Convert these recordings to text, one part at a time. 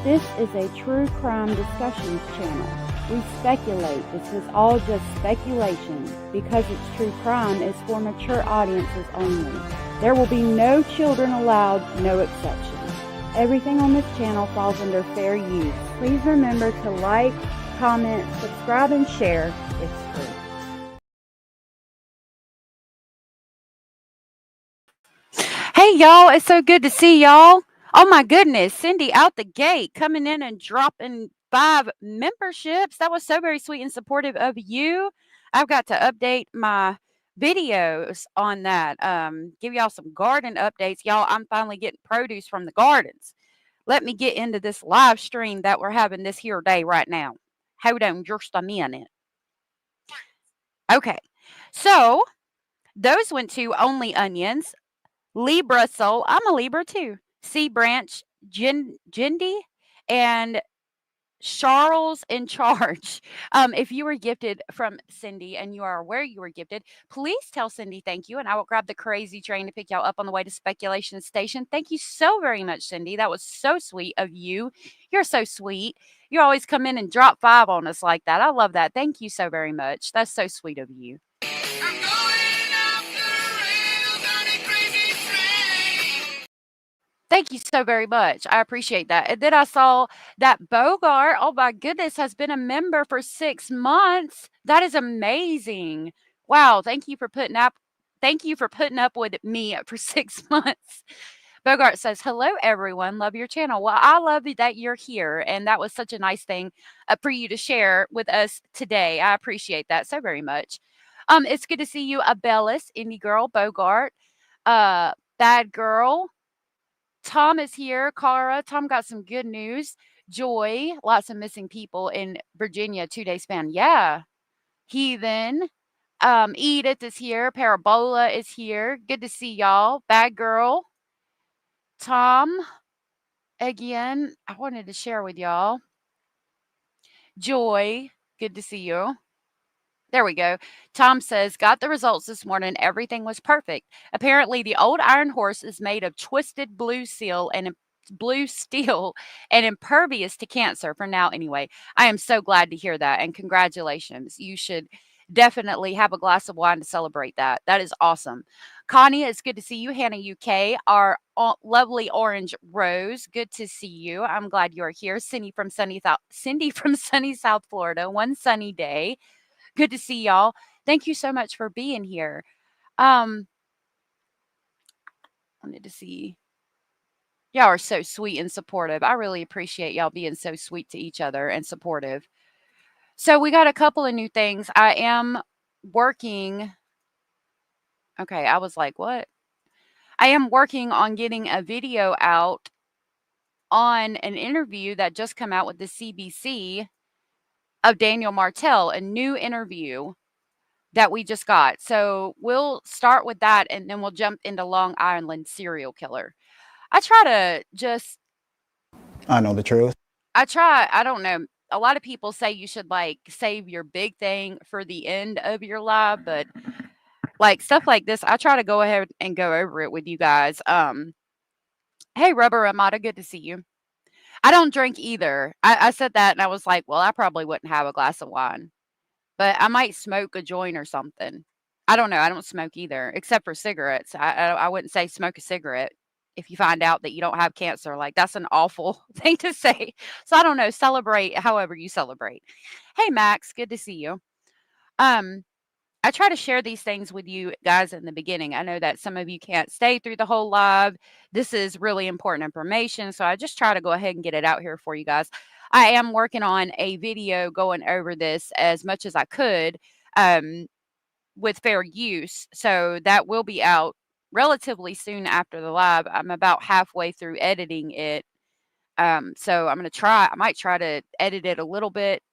This is a true crime discussions channel. We speculate. This is all just speculation. Because it's true crime, it's for mature audiences only. There will be no children allowed, no exceptions. Everything on this channel falls under fair use. Please remember to like, comment, subscribe, and share. It's free. Hey, y'all. It's so good to see y'all. Oh, my goodness. Cindy out the gate coming in and dropping 5 memberships. That was so very sweet and supportive of you. I've got to update my videos on that. Give y'all some garden updates. Y'all, I'm finally getting produce from the gardens. Let me get into this live stream that we're having this here day right now. Hold on just a minute. Okay. So, those went to Only Onions. Libra Soul. I'm a Libra too. C Branch, Jindy, and Charles in Charge. If you were gifted from Cindy and you are aware you were gifted, please tell Cindy thank you, and I will grab the crazy train to pick y'all up on the way to Speculation Station. Thank you so very much, Cindy. That was so sweet of you. You're so sweet. You always come in and drop 5 on us like that. I love that. Thank you so very much. That's so sweet of you. Thank you so very much. I appreciate that. And then I saw that Bogart, oh my goodness, has been a member for 6 months. That is amazing. Wow, thank you for putting up with me for 6 months. Bogart says, "Hello everyone, love your channel." Well, I love that you're here, and that was such a nice thing for you to share with us today. I appreciate that so very much. It's good to see you, Abellis, Indie Girl, Bogart, Bad Girl. Tom is here. Cara, Tom got some good news. Joy, lots of missing people in Virginia, 2-day span. Yeah. Heathen. Edith is here. Parabola is here. Good to see y'all. Bad girl. Tom, again, I wanted to share with y'all. Joy, good to see you. There we go. Tom says, got the results this morning. Everything was perfect. Apparently, the old iron horse is made of twisted blue steel and impervious to cancer for now anyway. I am so glad to hear that, and congratulations. You should definitely have a glass of wine to celebrate that. That is awesome. Connie, it's good to see you. Hannah UK, our lovely orange rose, good to see you. I'm glad you're here. Cindy from sunny South Florida. One sunny day. Good to see y'all. Thank you so much for being here. Wanted to see. Y'all are so sweet and supportive. I really appreciate y'all being so sweet to each other and supportive. So we got a couple of new things. I am working. Okay, I was like, what? I am working on getting a video out on an interview that just come out with the CBC of Daniel Martell, a new interview that we just got. So we'll start with that, and then we'll jump into Long Island serial killer. I try to just I know the truth. I don't know. A lot of people say you should like save your big thing for the end of your live, but like stuff like this, I try to go ahead and go over it with you guys. Hey Rubber Ramada, good to see you. I don't drink either. I said that and I was like, well, I probably wouldn't have a glass of wine, but I might smoke a joint or something. I don't know. I don't smoke either, except for cigarettes. I wouldn't say smoke a cigarette if you find out that you don't have cancer. Like, that's an awful thing to say. So I don't know. Celebrate however you celebrate. Hey, Max. Good to see you. I try to share these things with you guys in the beginning. I know that some of you can't stay through the whole live. This is really important information. So I just try to go ahead and get it out here for you guys. I am working on a video going over this as much as I could with fair use. So that will be out relatively soon after the live. I'm about halfway through editing it. So I'm going to I might try to edit it a little bit.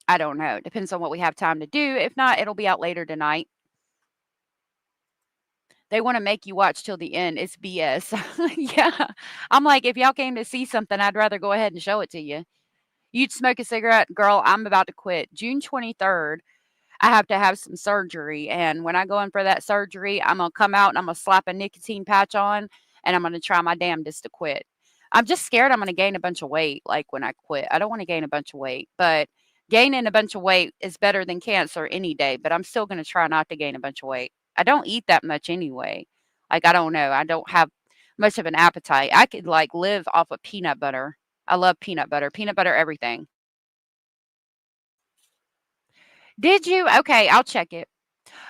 I don't know. It depends on what we have time to do. If not, it'll be out later tonight. They want to make you watch till the end. It's BS. Yeah. I'm like, if y'all came to see something, I'd rather go ahead and show it to you. You'd smoke a cigarette? Girl, I'm about to quit. June 23rd, I have to have some surgery. And when I go in for that surgery, I'm going to come out and I'm going to slap a nicotine patch on and I'm going to try my damnedest to quit. I'm just scared I'm gonna gain a bunch of weight, like, when I quit. I don't wanna gain a bunch of weight, but gaining a bunch of weight is better than cancer any day, but I'm still gonna try not to gain a bunch of weight. I don't eat that much anyway. Like, I don't know, I don't have much of an appetite. I could, like, live off of peanut butter. I love peanut butter everything. Did you? Okay, I'll check it.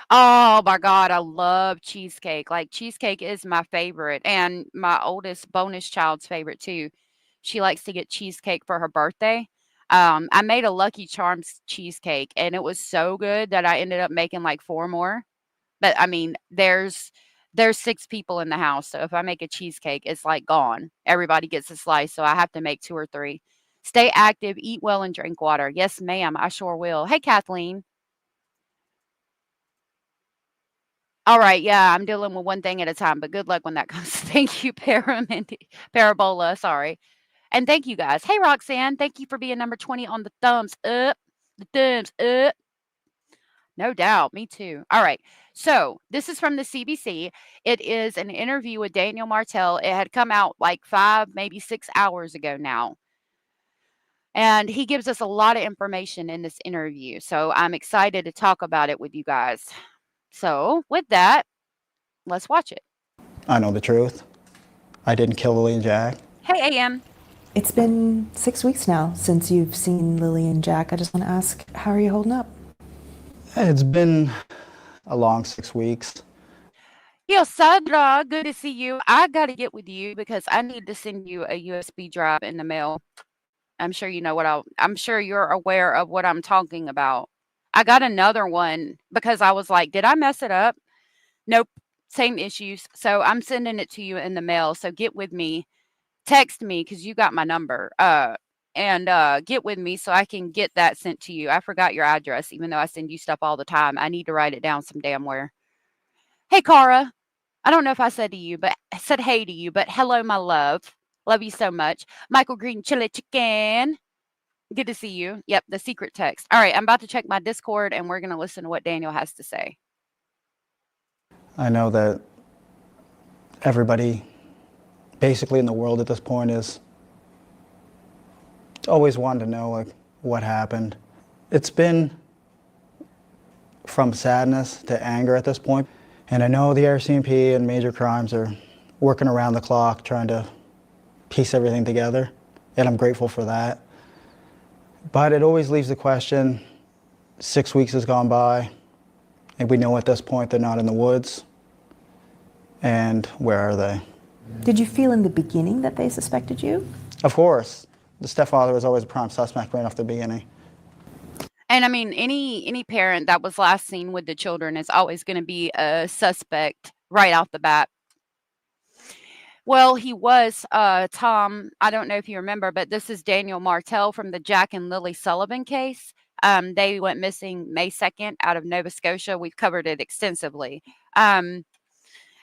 Oh my god, I love cheesecake. Like, cheesecake is my favorite, and my oldest bonus child's favorite too. She likes to get cheesecake for her birthday. I made a Lucky Charms cheesecake, and it was so good that I ended up making, like, 4 more. But, I mean, there's 6 people in the house, so if I make a cheesecake, it's, like, gone. Everybody gets a slice, so I have to make 2 or 3. Stay active, eat well, and drink water. Yes, ma'am, I sure will. Hey, Kathleen. Alright, yeah, I'm dealing with one thing at a time, but good luck when that comes. Thank you, Parabola, sorry. And thank you guys. Hey, Roxanne, thank you for being number 20 on the thumbs up. The thumbs up. No doubt, me too. Alright, so this is from the CBC. It is an interview with Daniel Martell. It had come out like 5, maybe 6 hours ago now. And he gives us a lot of information in this interview. So I'm excited to talk about it with you guys. So, with that, let's watch it. I know the truth. I didn't kill Lily and Jack. Hey, AM. It's been 6 weeks now since you've seen Lily and Jack. I just want to ask, how are you holding up? It's been a long 6 weeks. Yo, Sandra, good to see you. I got to get with you because I need to send you a USB drive in the mail. I'm sure you know I'm sure you're aware of what I'm talking about. I got another one because I was like, did I mess it up? Nope, same issues. So I'm sending it to you in the mail. So get with me. Text me because you got my number. And get with me so I can get that sent to you. I forgot your address, even though I send you stuff all the time. I need to write it down some damn where. Hey, Cara. I don't know if I said to you, but I said hey to you, but hello, my love. Love you so much. Michael Green Chili Chicken. Good to see you. Yep, the secret text. All right, I'm about to check my Discord and we're going to listen to what Daniel has to say. I know that everybody basically in the world at this point is always wanting to know like what happened. It's been from sadness to anger at this point. And I know the RCMP and major crimes are working around the clock trying to piece everything together, and I'm grateful for that. But it always leaves the question, 6 weeks has gone by, and we know at this point they're not in the woods, and where are they? Did you feel in the beginning that they suspected you? Of course. The stepfather was always a prime suspect right off the beginning. And I mean, any parent that was last seen with the children is always going to be a suspect right off the bat. Well, he was Tom. I don't know if you remember, but this is Daniel Martell from the Jack and Lily Sullivan case. They went missing May 2nd out of Nova Scotia. We've covered it extensively. And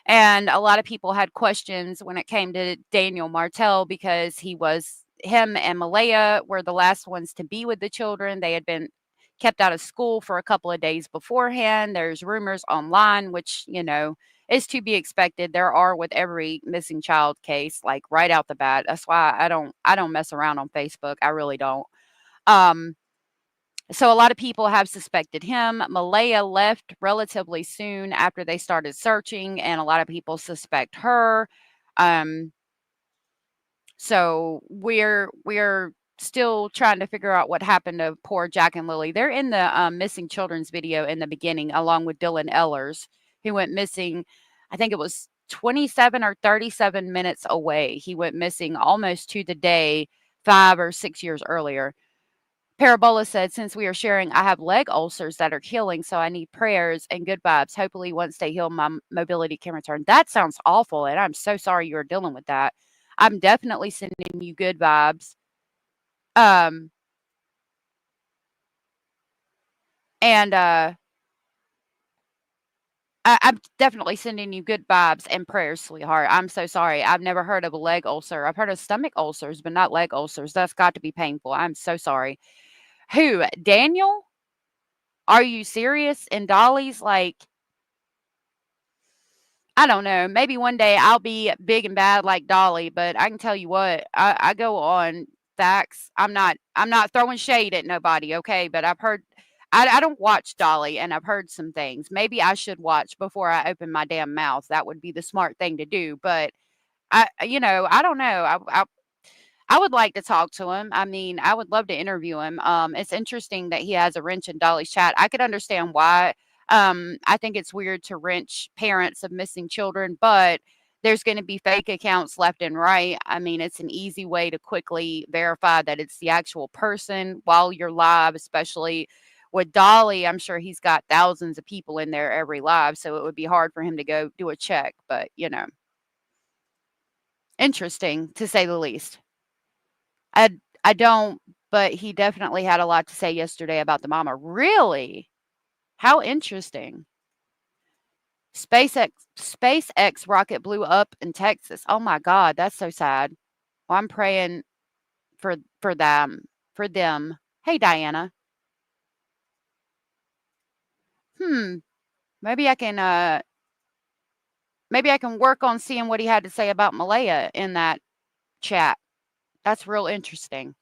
a lot of people had questions when it came to Daniel Martell because him and Malaya were the last ones to be with the children. They had been kept out of school for a couple of days beforehand. There's rumors online, which, is to be expected. There are with every missing child case, like right out the bat. That's why I don't mess around on Facebook. I really don't. So a lot of people have suspected him. Malaya left relatively soon after they started searching, and a lot of people suspect her. So we're still trying to figure out what happened to poor Jack and Lily. They're in the missing children's video in the beginning, along with Dylan Ellers, who went missing. I think it was 27 or 37 minutes away. He went missing almost to the day 5 or 6 years earlier. Parabola said, since we are sharing, I have leg ulcers that are healing, so I need prayers and good vibes. Hopefully, once they heal, my mobility can return. That sounds awful, and I'm so sorry you're dealing with that. I'm definitely sending you good vibes. Um, and I'm definitely sending you good vibes and prayers, sweetheart. I'm so sorry. I've never heard of a leg ulcer. I've heard of stomach ulcers, but not leg ulcers. That's got to be painful. I'm so sorry. Who? Daniel? Are you serious? And Dolly's like, I don't know. Maybe one day I'll be big and bad like Dolly, but I can tell you what, I go on facts. I'm not throwing shade at nobody, okay? But I've heard I don't watch Dolly and I've heard some things. Maybe I should watch before I open my damn mouth. That would be the smart thing to do. But I don't know. I would like to talk to him. I mean, I would love to interview him. It's interesting that he has a wrench in Dolly's chat. I could understand why. I think it's weird to wrench parents of missing children, but there's going to be fake accounts left and right. I mean, it's an easy way to quickly verify that it's the actual person while you're live, especially with Dolly. I'm sure he's got thousands of people in there every live, so it would be hard for him to go do a check. But, interesting to say the least. I I don't, but he definitely had a lot to say yesterday about the mama. Really? How interesting. SpaceX SpaceX rocket blew up in Texas. Oh my God, that's so sad. Well, I'm praying for for them for them. Hey Diana. Hmm. Maybe I can maybe I can work on seeing what he had to say about Malaya in that chat. That's real interesting.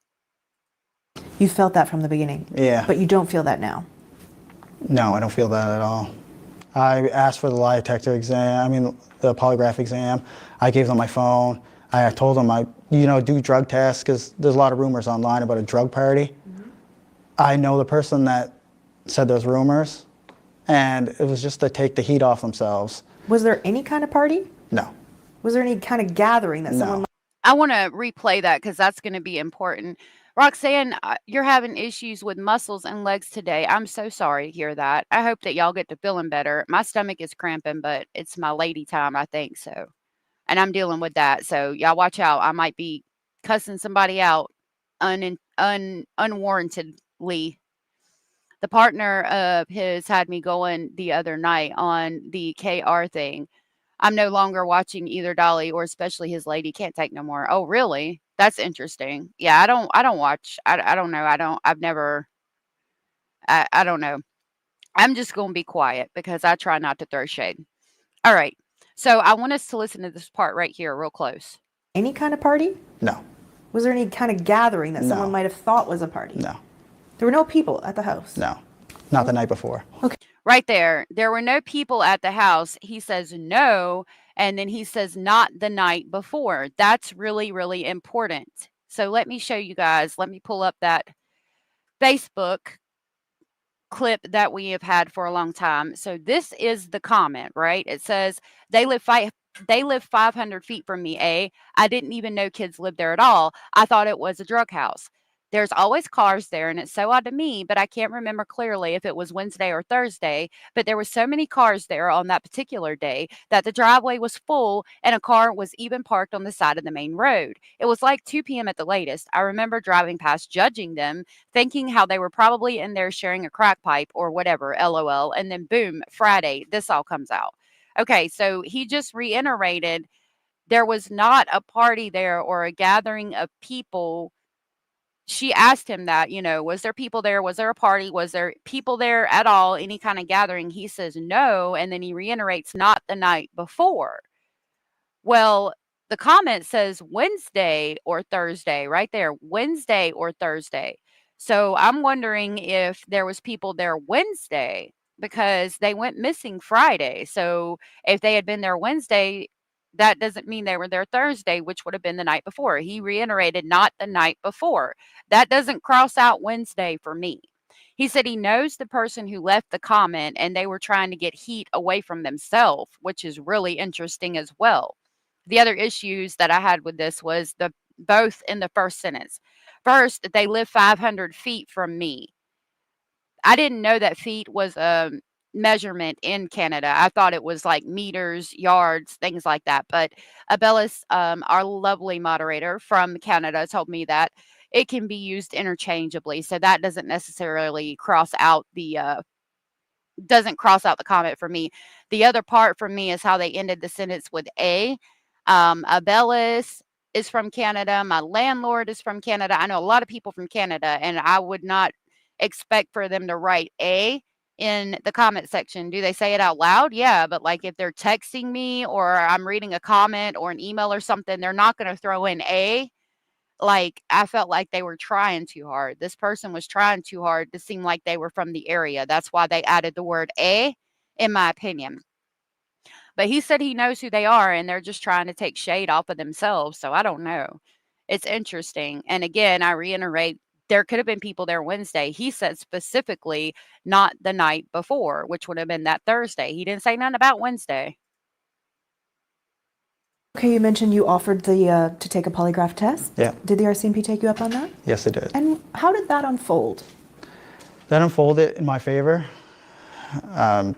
You felt that from the beginning. Yeah. But you don't feel that now. No, I don't feel that at all. I asked for the lie detector exam, the polygraph exam. I gave them my phone. I told them do drug tests because there's a lot of rumors online about a drug party. I know the person that said those rumors, and it was just to take the heat off themselves. Was there any kind of party? No. Was there any kind of gathering that No. someone I want to replay that because that's going to be important. Roxanne, you're having issues with muscles and legs today. I'm so sorry to hear that. I hope that y'all get to feeling better. My stomach is cramping, but it's my lady time, I think so. And I'm dealing with that. So y'all watch out. I might be cussing somebody out unwarrantedly. The partner of his had me going the other night on the KR thing. I'm no longer watching either Dolly or especially his lady. Can't take no more. Oh, really? That's interesting. Yeah, I don't watch. I don't know. I've never I don't know. I'm just going to be quiet because I try not to throw shade. All right. So I want us to listen to this part right here real close. any kind of party? No. Was there any kind of gathering that No. someone might have thought was a party? No. There were no people at the house. No. Not the night before. Right there. There were no people at the house. He says no. And then he says not the night before. That's really, really important. So let me show you guys. Let me pull up that Facebook clip that we have had for a long time. So this is the comment, right? It says they live 500 feet from me. I didn't even know kids lived there at all. I thought it was a drug house. There's always cars there, and it's so odd to me, but I can't remember clearly if it was Wednesday or Thursday. But there were so many cars there on that particular day that the driveway was full, and a car was even parked on the side of the main road. It was like 2 p.m. at the latest. I remember driving past, judging them, thinking how they were probably in there sharing a crack pipe or whatever, lol. And then boom, Friday, this all comes out. Okay, so he just reiterated there was not a party there or a gathering of people. She asked him that, was there people there? Was there a party? Was there people there at all? Any kind of gathering? He says no. And then he reiterates, not the night before. Well, the comment says Wednesday or Thursday right there, Wednesday or Thursday. So I'm wondering if there was people there Wednesday because they went missing Friday. So if they had been there Wednesday, that doesn't mean they were there Thursday, which would have been the night before. He reiterated not the night before. That doesn't cross out Wednesday for me. He said he knows the person who left the comment and they were trying to get heat away from themselves, which is really interesting as well. The other issues that I had with this was the both in the first sentence. First, they live 500 feet from me. I didn't know that feet was a measurement in Canada. I thought it was like meters, yards, things like that. But Abellis, our lovely moderator from Canada, told me that it can be used interchangeably. So that doesn't necessarily cross out the comment for me. The other part for me is how they ended the sentence with a. Abellis is from Canada. My landlord is from Canada. I know a lot of people from Canada, and I would not expect for them to write a in the comment section. Do they say it out loud? Yeah, but like if they're texting me or I'm reading a comment or an email or something, they're not going to throw in A. Like, I felt like they were trying too hard. This person was trying too hard to seem like they were from the area. That's why they added the word A, in my opinion. But he said he knows who they are and they're just trying to take shade off of themselves. So I don't know. It's interesting. And again, I reiterate, there could have been people there Wednesday. He said specifically not the night before, which would have been that Thursday. He didn't say nothing about Wednesday. Okay, you mentioned you offered to take a polygraph test. Yeah. Did the RCMP take you up on that? Yes, it did. And how did that unfold? That unfolded in my favor.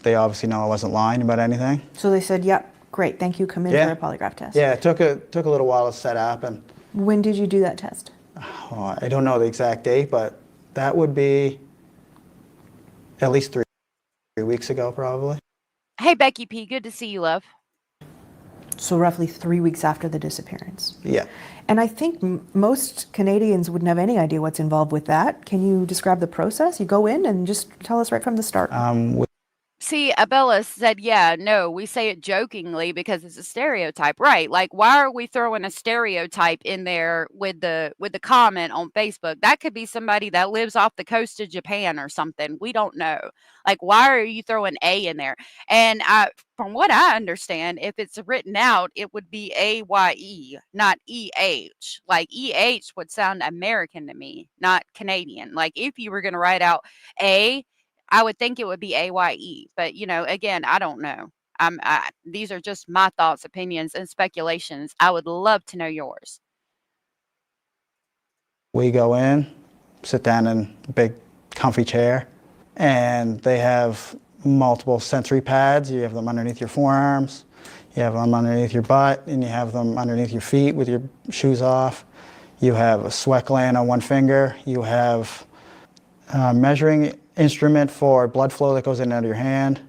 They obviously know I wasn't lying about anything. So they said, yep, great, thank you, come in Yeah. for a polygraph test. Yeah, it took a little while to set up, and When did you do that test? I don't know the exact date, but that would be at least 3 weeks ago, probably. Hey, Becky P., good to see you, love. So roughly 3 weeks after the disappearance. Yeah. And I think most Canadians wouldn't have any idea what's involved with that. Can you describe the process? You go in and just tell us right from the start. See, Abella said, yeah, no, we say it jokingly because it's a stereotype. Right. Like, why are we throwing a stereotype in there with the comment on Facebook? That could be somebody that lives off the coast of Japan or something. We don't know. Like, why are you throwing A in there? And from what I understand, if it's written out, it would be AYE, not EH. Like, EH would sound American to me, not Canadian. Like, if you were going to write out A, I would think it would be AYE, but again, I don't know. These are just my thoughts, opinions, and speculations. I would love to know yours. We go in, sit down in a big comfy chair, and they have multiple sensory pads. You have them underneath your forearms, you have them underneath your butt, and you have them underneath your feet with your shoes off. You have a sweat gland on one finger. You have measuring instrument for blood flow that goes in and out of your hand,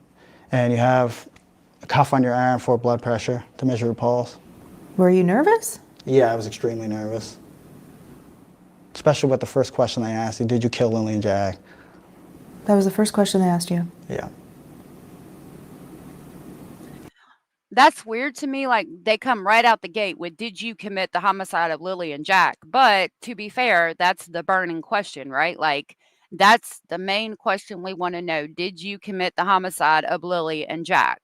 and you have a cuff on your arm for blood pressure to measure your pulse. Were you nervous? Yeah, I was extremely nervous. Especially with the first question they asked you, did you kill Lily and Jack? That was the first question they asked you. Yeah. That's weird to me. Like, they come right out the gate with, did you commit the homicide of Lily and Jack? But to be fair, that's the burning question, right? Like, that's the main question we want to know. Did you commit the homicide of Lily and Jack?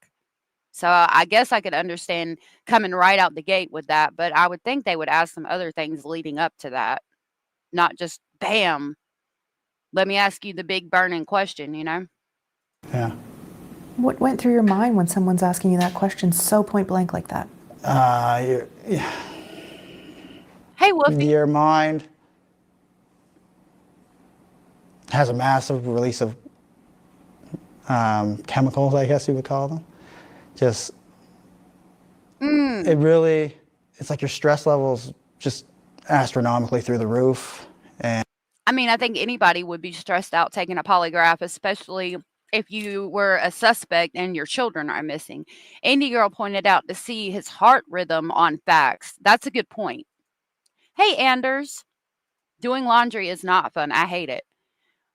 So I guess I could understand coming right out the gate with that, but I would think they would ask some other things leading up to that, not just bam. Let me ask you the big burning question, Yeah. What went through your mind when someone's asking you that question so point blank like that? Hey, Wolfie. Your mind has a massive release of chemicals, I guess you would call them. Just, it's like your stress levels just astronomically through the roof. And I mean, I think anybody would be stressed out taking a polygraph, especially if you were a suspect and your children are missing. Andy Girl pointed out to see his heart rhythm on fax. That's a good point. Hey, Anders. Doing laundry is not fun. I hate it.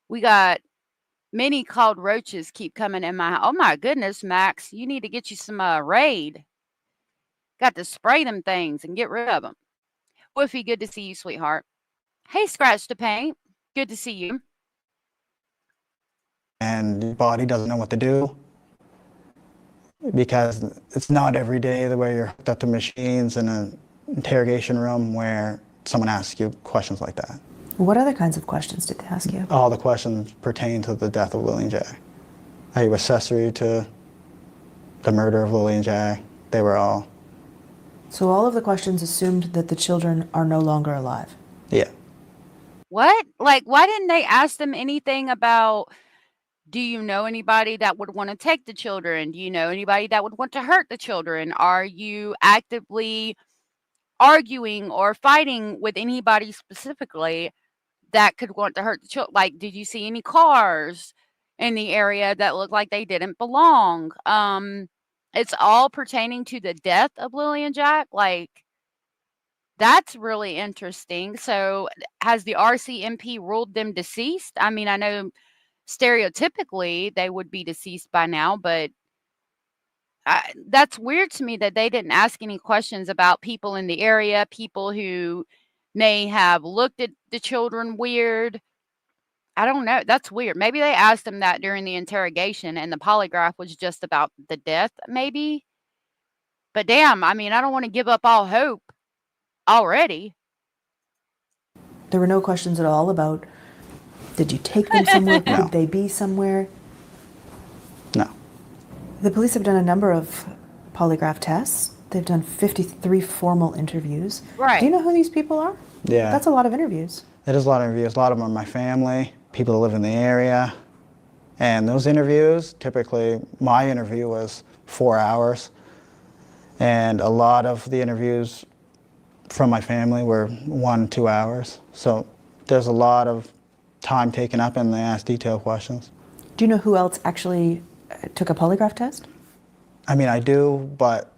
We got many called roaches keep coming in my house. Oh my goodness, Max. You need to get you some Raid. Got to spray them things and get rid of them. Woofy, good to see you, sweetheart. Hey, Scratch to Paint. Good to see you. And your body doesn't know what to do because it's not every day the way you're hooked up to machines in an interrogation room where someone asks you questions like that. What other kinds of questions did they ask you? All the questions pertain to the death of Lily and Jack. Are you accessory to the murder of Lily and Jack? They were all. So all of the questions assumed that the children are no longer alive? Yeah. What? Like, why didn't they ask them anything about, do you know anybody that would want to take the children? Do you know anybody that would want to hurt the children? Are you actively arguing or fighting with anybody specifically that could want to hurt the children? Like, did you see any cars in the area that looked like they didn't belong? It's all pertaining to the death of Lily and Jack. Like, that's really interesting. So has the RCMP ruled them deceased? I mean, I know stereotypically they would be deceased by now, but that's weird to me that they didn't ask any questions about people in the area, people who may have looked at the children weird. I don't know. That's weird. Maybe they asked them that during the interrogation and the polygraph was just about the death, maybe. But damn, I mean, I don't want to give up all hope already. There were no questions at all about, did you take them somewhere? No. Could they be somewhere? No. The police have done a number of polygraph tests. They've done 53 formal interviews. Right. Do you know who these people are? Yeah. That's a lot of interviews. It is a lot of interviews. A lot of them are my family, people that live in the area. And those interviews, typically, my interview was 4 hours. And a lot of the interviews from my family were 1, 2 hours. So there's a lot of time taken up and they ask detailed questions. Do you know who else actually took a polygraph test? I mean, I do, but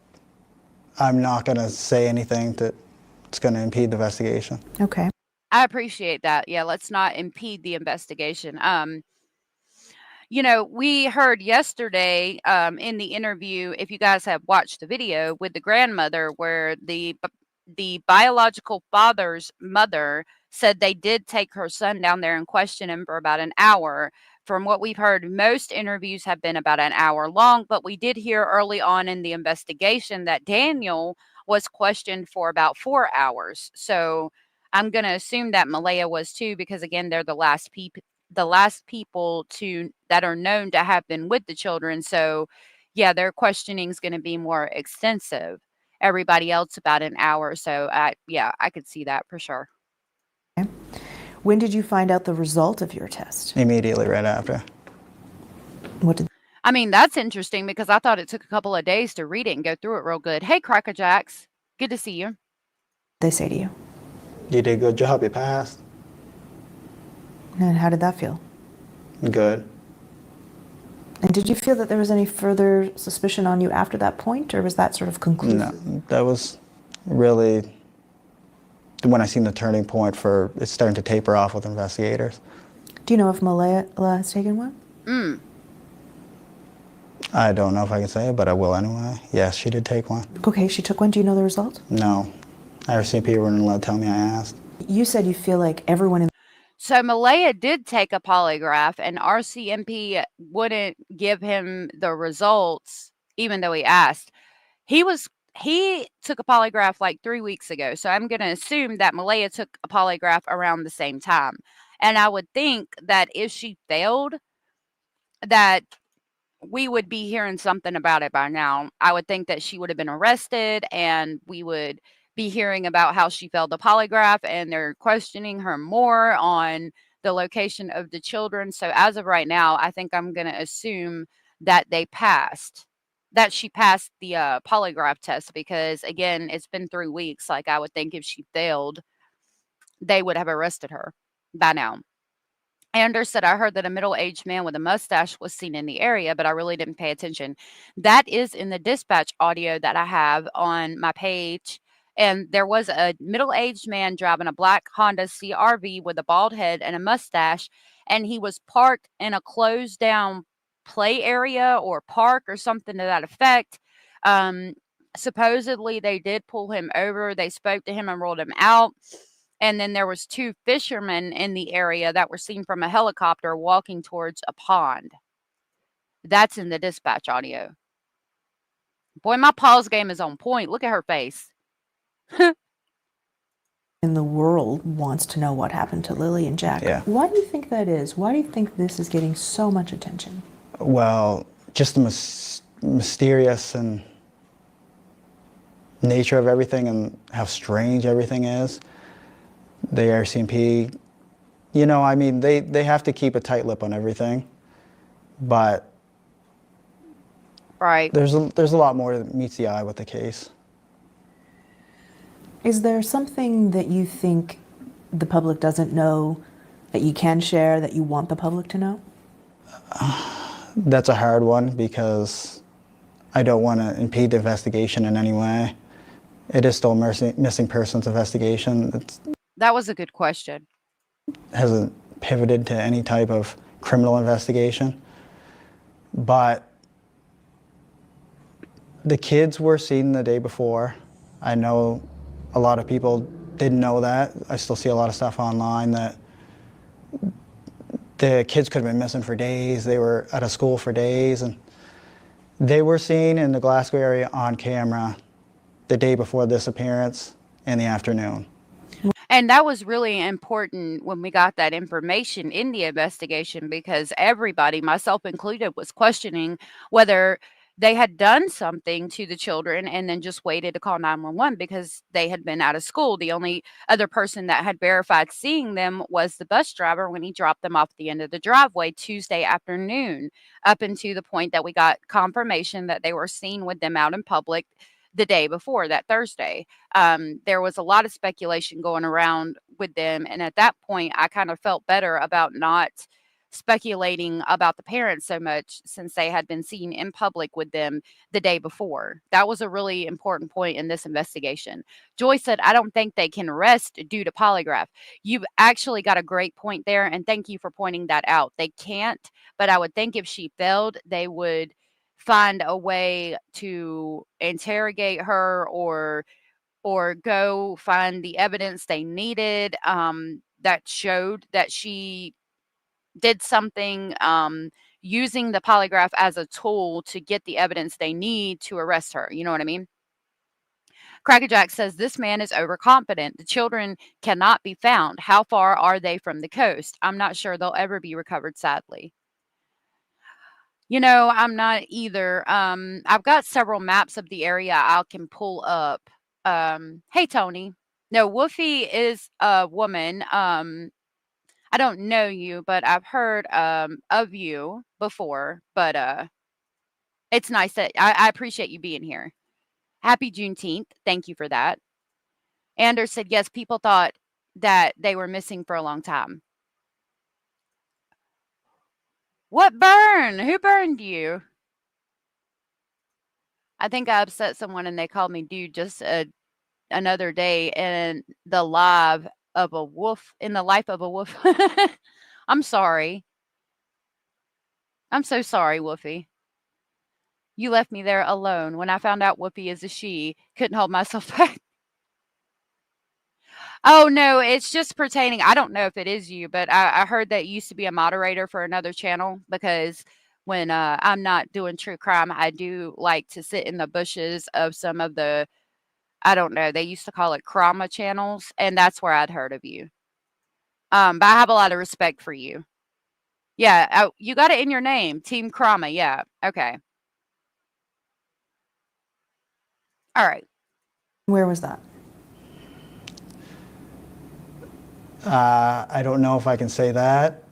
I'm not going to say anything that's going to impede the investigation. Okay. I appreciate that. Yeah, let's not impede the investigation. You know, we heard yesterday in the interview, if you guys have watched the video with the grandmother, where the biological father's mother said they did take her son down there and question him for about an hour. From what we've heard, most interviews have been about an hour long, but we did hear early on in the investigation that Daniel was questioned for about 4 hours. So I'm going to assume that Malaya was too, because again, they're the last people that are known to have been with the children. So yeah, their questioning is going to be more extensive. Everybody else about an hour. So I could see that for sure. Okay. When did you find out the result of your test? Immediately right after. I mean, that's interesting because I thought it took a couple of days to read it and go through it real good. Hey, Cracker Jacks. Good to see you. They say to you? You did a good job, you passed. And how did that feel? Good. And did you feel that there was any further suspicion on you after that point, or was that sort of conclusive? No, that was really when I seen the turning point for it's starting to taper off with investigators. Do you know if Malaya has taken one? I don't know if I can say it, but I will anyway. Yes, she did take one. Okay, she took one. Do you know the result? No. RCMP wouldn't allowed to tell me I asked. You said you feel like everyone in... So Malaya did take a polygraph and RCMP wouldn't give him the results even though he asked. He took a polygraph like 3 weeks ago. So I'm going to assume that Malaya took a polygraph around the same time. And I would think that if she failed, that we would be hearing something about it by now. I would think that she would have been arrested and we would be hearing about how she failed the polygraph and they're questioning her more on the location of the children. So as of right now, I think I'm going to assume that she passed the polygraph test because again, it's been 3 weeks. Like I would think if she failed, they would have arrested her by now. Anders said, I heard that a middle-aged man with a mustache was seen in the area, but I really didn't pay attention. That is in the dispatch audio that I have on my page. And there was a middle-aged man driving a black Honda CRV with a bald head and a mustache. And he was parked in a closed down play area or park or something to that effect. Supposedly they did pull him over. They spoke to him and rolled him out. And then there was 2 fishermen in the area that were seen from a helicopter walking towards a pond. That's in the dispatch audio. Boy, my pause game is on point. Look at her face. In the world wants to know what happened to Lily and Jack. Yeah. Why do you think that is? Why do you think this is getting so much attention? Well, just the mysterious and nature of everything and how strange everything is. The RCMP, you know, I mean, they have to keep a tight lip on everything, but right. There's a lot more that meets the eye with the case. Is there something that you think the public doesn't know that you can share that you want the public to know? That's a hard one because I don't want to impede the investigation in any way. It is still a missing persons investigation. That was a good question. Hasn't pivoted to any type of criminal investigation. But the kids were seen the day before. I know a lot of people didn't know that. I still see a lot of stuff online that the kids could have been missing for days. They were at a school for days, and they were seen in the Glasgow area on camera the day before the disappearance in the afternoon. And that was really important when we got that information in the investigation because everybody, myself included, was questioning whether they had done something to the children and then just waited to call 911 because they had been out of school. The only other person that had verified seeing them was the bus driver when he dropped them off at the end of the driveway Tuesday afternoon, up until the point that we got confirmation that they were seen with them out in public the day before, that Thursday. There was a lot of speculation going around with them. And at that point, I kind of felt better about not speculating about the parents so much since they had been seen in public with them the day before. That was a really important point in this investigation. Joy said, I don't think they can arrest due to polygraph. You've actually got a great point there. And thank you for pointing that out. They can't, but I would think if she failed, they would find a way to interrogate her or go find the evidence they needed that showed that she did something using the polygraph as a tool to get the evidence they need to arrest her. You know what I mean? Crackerjack says this man is overconfident. The children cannot be found. How far are they from the coast? I'm not sure they'll ever be recovered, sadly. I'm not either. I've got several maps of the area I can pull up. Hey, Tony. No, Woofy is a woman. I don't know you, but I've heard of you before. But it's nice that I appreciate you being here. Happy Juneteenth. Thank you for that. Anders said yes. People thought that they were missing for a long time. What burn? Who burned you? I think I upset someone and they called me dude just another day in the live of a wolf, in the life of a wolf. I'm sorry. I'm so sorry, Woofy. You left me there alone. When I found out Whoopi is a she, couldn't hold myself back. Oh, no, it's just pertaining. I don't know if it is you, but I heard that you used to be a moderator for another channel because when I'm not doing true crime, I do like to sit in the bushes of some of the, I don't know, they used to call it Krama channels, and that's where I'd heard of you. But I have a lot of respect for you. Yeah, you got it in your name, Team Krama. Yeah, okay. All right. Where was that? I don't know if I can say that,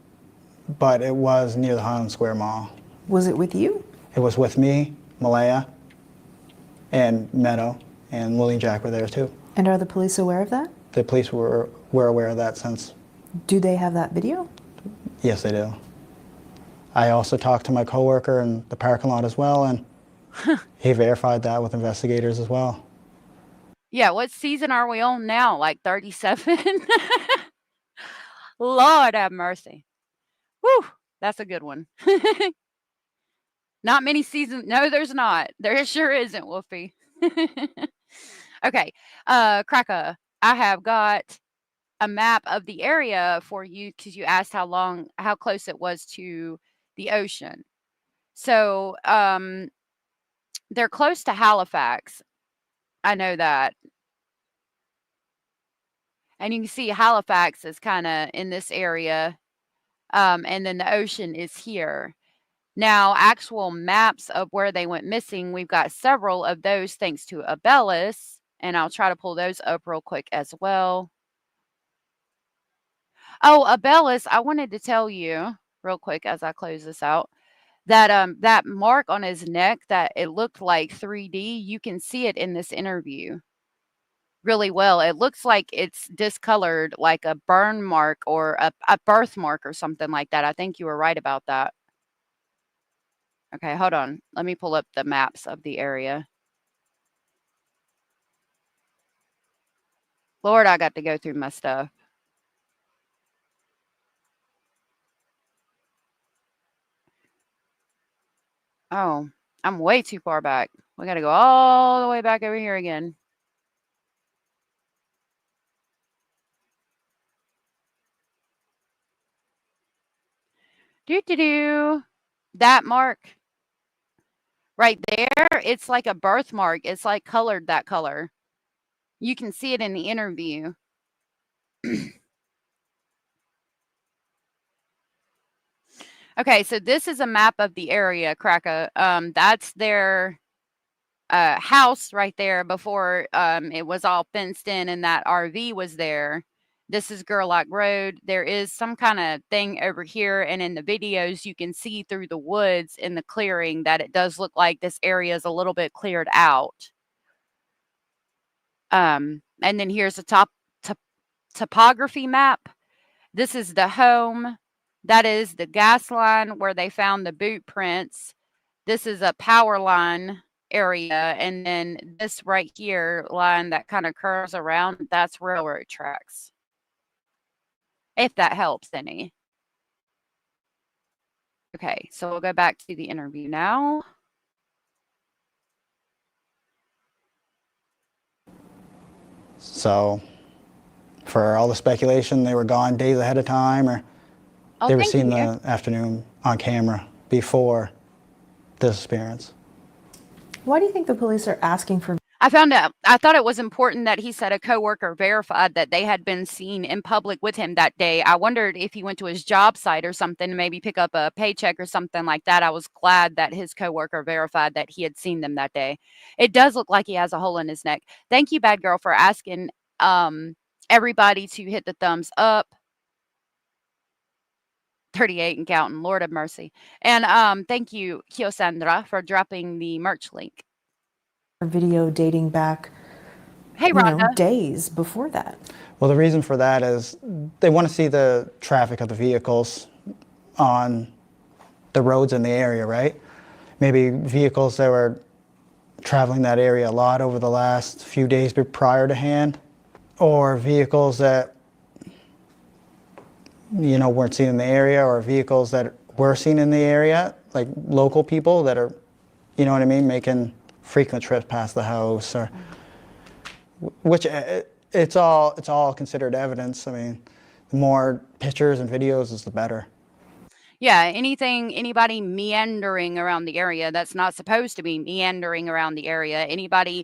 but it was near the Highland Square Mall. Was it with you? It was with me, Malaya, and Meadow, and Willie and Jack were there too. And are the police aware of that? The police were aware of that since. Do they have that video? Yes, they do. I also talked to my coworker in the parking lot as well, and he verified that with investigators as well. Yeah, what season are we on now? Like 37? Lord have mercy. Whew, that's a good one. Not many seasons. No, there's not. There sure isn't, Wolfie. Okay, Kraka, I have got a map of the area for you because you asked how close it was to the ocean. So, they're close to Halifax. I know that. And you can see Halifax is kind of in this area. And then the ocean is here. Now, actual maps of where they went missing, we've got several of those thanks to Abellis. And I'll try to pull those up real quick as well. Oh, Abellis, I wanted to tell you real quick as I close this out that that mark on his neck that it looked like 3D, you can see it in this interview really well. It looks like it's discolored like a burn mark or a birthmark or something like that. I think you were right about that. Okay, hold on. Let me pull up the maps of the area. Lord, I got to go through my stuff. Oh, I'm way too far back. We got to go all the way back over here again. Do. That mark right there, it's like a birthmark. It's like colored that color. You can see it in the interview. Okay, so this is a map of the area, Kraka. That's their house right there before it was all fenced in and that RV was there. This is Gerlach Road. There is some kind of thing over here, and in the videos, you can see through the woods in the clearing that it does look like this area is a little bit cleared out. And then here's a topography map. This is the home. That is the gas line where they found the boot prints. This is a power line area, and then this right here line that kind of curves around, that's railroad tracks. If that helps any. Okay, so we'll go back to the interview now. So, for all the speculation, they were gone days ahead of time, or they were seen the afternoon on camera before the disappearance. Why do you think the police are asking for? I thought it was important that he said a coworker verified that they had been seen in public with him that day. I wondered if he went to his job site or something, maybe pick up a paycheck or something like that. I was glad that his coworker verified that he had seen them that day. It does look like he has a hole in his neck. Thank you, Bad Girl, for asking everybody to hit the thumbs up. 38 and counting, Lord of mercy. And thank you, Kiosandra, for dropping the merch link. Video dating back, hey, Rhonda, days before that. Well, the reason for that is they want to see the traffic of the vehicles on the roads in the area, right? Maybe vehicles that were traveling that area a lot over the last few days prior to hand, or vehicles that weren't seen in the area, or vehicles that were seen in the area, like local people that are, you know what I mean, making frequent trips past the house, or which it's all considered evidence. I mean, the more pictures and videos is the better. Yeah, anybody meandering around the area that's not supposed to be meandering around the area, anybody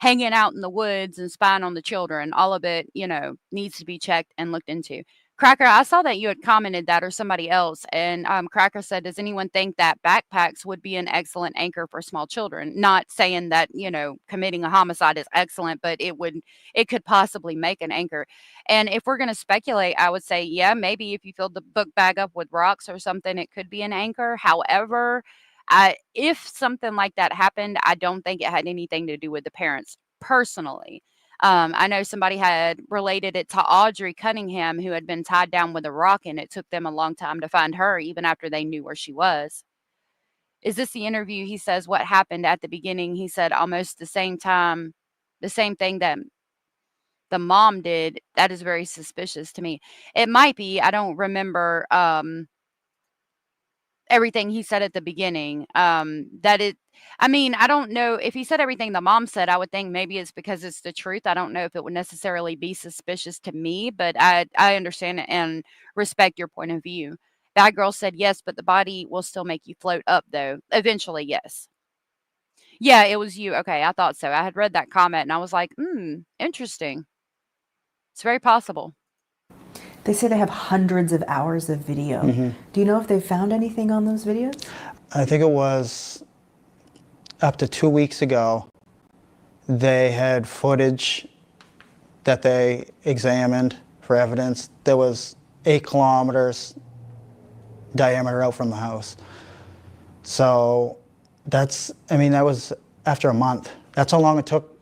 hanging out in the woods and spying on the children, all of it, needs to be checked and looked into. Cracker, I saw that you had commented that, or somebody else, and Cracker said, does anyone think that backpacks would be an excellent anchor for small children? Not saying that, committing a homicide is excellent, but it could possibly make an anchor. And if we're going to speculate, I would say, yeah, maybe if you filled the book bag up with rocks or something, it could be an anchor. However, if something like that happened, I don't think it had anything to do with the parents personally. I know somebody had related it to Audrey Cunningham, who had been tied down with a rock, and it took them a long time to find her, even after they knew where she was. Is this the interview? He says what happened at the beginning. He said almost the same time, the same thing that the mom did. That is very suspicious to me. It might be. I don't remember everything he said at the beginning. I don't know if he said everything the mom said. I would think maybe it's because it's the truth. I don't know if it would necessarily be suspicious to me, but I understand and respect your point of view. Bad Girl said yes, but the body will still make you float up, though. Eventually, yes. Yeah, it was you. Okay, I thought so. I had read that comment and I was like, interesting. It's very possible. They say they have hundreds of hours of video. Mm-hmm. Do you know if they found anything on those videos? I think it was up to 2 weeks ago. They had footage that they examined for evidence that was 8 kilometers diameter out from the house. So that was after a month. That's how long it took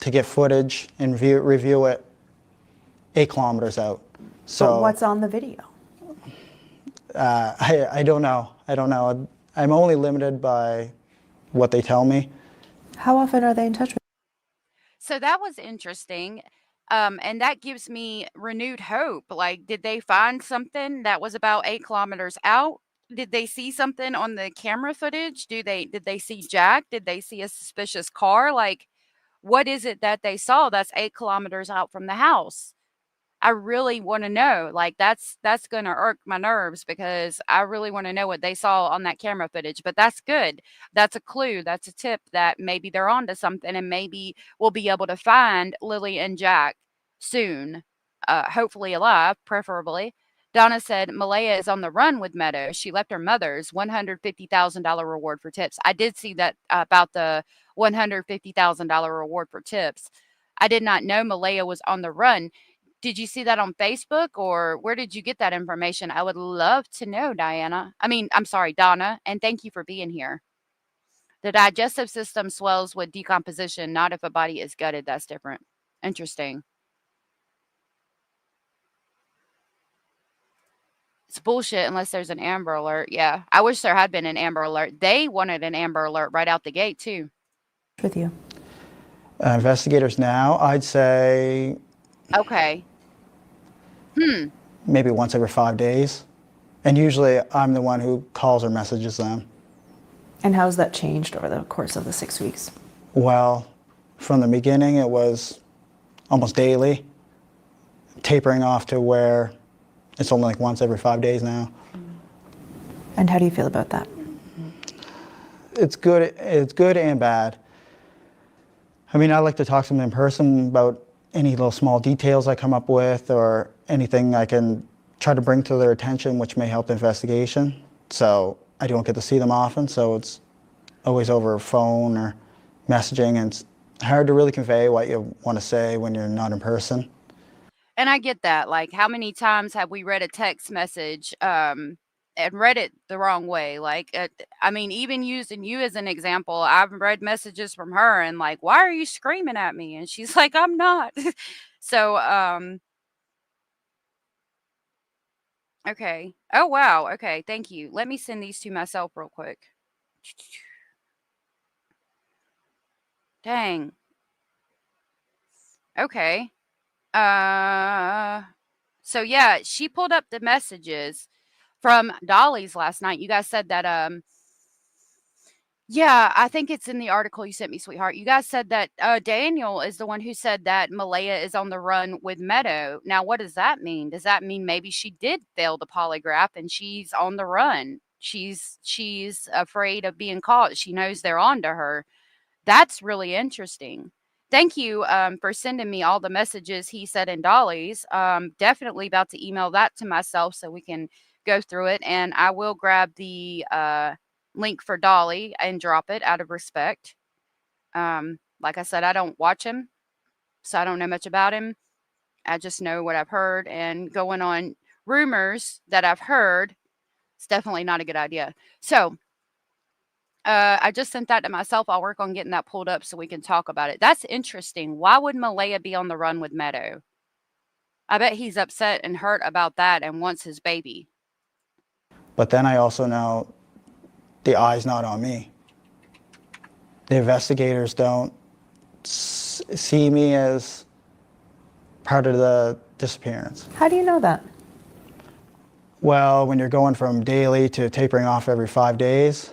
to get footage and review it 8 kilometers out. So but what's on the video? I don't know. I'm only limited by what they tell me. How often are they in touch with you? So that was interesting. And that gives me renewed hope. Like, did they find something that was about 8 kilometers out? Did they see something on the camera footage? Did they see Jack? Did they see a suspicious car? Like, what is it that they saw that's 8 kilometers out from the house? I really wanna know, like, that's gonna irk my nerves because I really wanna know what they saw on that camera footage, but that's good. That's a clue, that's a tip that maybe they're onto something and maybe we'll be able to find Lily and Jack soon, hopefully alive, preferably. Donna said Malaya is on the run with Meadow. She left her mother's $150,000 reward for tips. I did see that about the $150,000 reward for tips. I did not know Malaya was on the run. Did you see that on Facebook or where did you get that information? I would love to know, Diana. I'm sorry, Donna, and thank you for being here. The digestive system swells with decomposition, not if a body is gutted. That's different. Interesting. It's bullshit unless there's an Amber Alert. Yeah, I wish there had been an Amber Alert. They wanted an Amber Alert right out the gate, too. With you. Investigators now, I'd say Okay. Hmm. maybe once every 5 days. And usually I'm the one who calls or messages them. And how's that changed over the course of the 6 weeks? Well, from the beginning, it was almost daily, tapering off to where it's only like once every 5 days now. And how do you feel about that? It's good and bad. I mean, I like to talk to them in person about any little small details I come up with or anything I can try to bring to their attention which may help the investigation. So I don't get to see them often, so it's always over phone or messaging, and it's hard to really convey what you want to say when you're not in person. And I get that. Like, how many times have we read a text message and read it the wrong way? Like, even using you as an example, I've read messages from her and like, why are you screaming at me? And she's like, I'm not. So, okay. Oh, wow. Okay. Thank you. Let me send these to myself real quick. Dang. Okay. So yeah, she pulled up the messages from Dolly's last night. You guys said that yeah, I think it's in the article you sent me, sweetheart. You guys said that Daniel is the one who said that Malaya is on the run with Meadow. Now, what does that mean? Does that mean maybe she did fail the polygraph and she's on the run? She's afraid of being caught. She knows they're on to her. That's really interesting. Thank you for sending me all the messages he said in Dolly's. Definitely about to email that to myself so we can go through it. And I will grab the link for Dolly and drop it out of respect. Like I said, I don't watch him, so I don't know much about him. I just know what I've heard, and going on rumors that I've heard, it's definitely not a good idea. So, I just sent that to myself. I'll work on getting that pulled up so we can talk about it. That's interesting. Why would Malaya be on the run with Meadow? I bet he's upset and hurt about that and wants his baby. But then I also know the eye's not on me. The investigators don't see me as part of the disappearance. How do you know that? Well, when you're going from daily to tapering off every 5 days,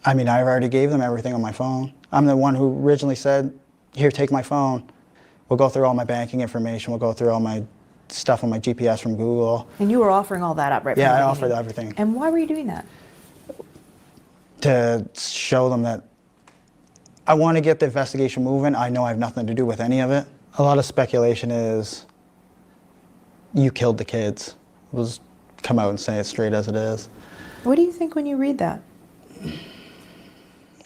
I mean, I already gave them everything on my phone. I'm the one who originally said, here, take my phone. We'll go through all my banking information. We'll go through all my stuff on my GPS from Google. And you were offering all that up right from the Yeah, I beginning. offered everything. And why were you doing that? To show them that I want to get the investigation moving. I know I have nothing to do with any of it. A lot of speculation is you killed the kids. We'll just come out and say it straight as it is. What do you think when you read that?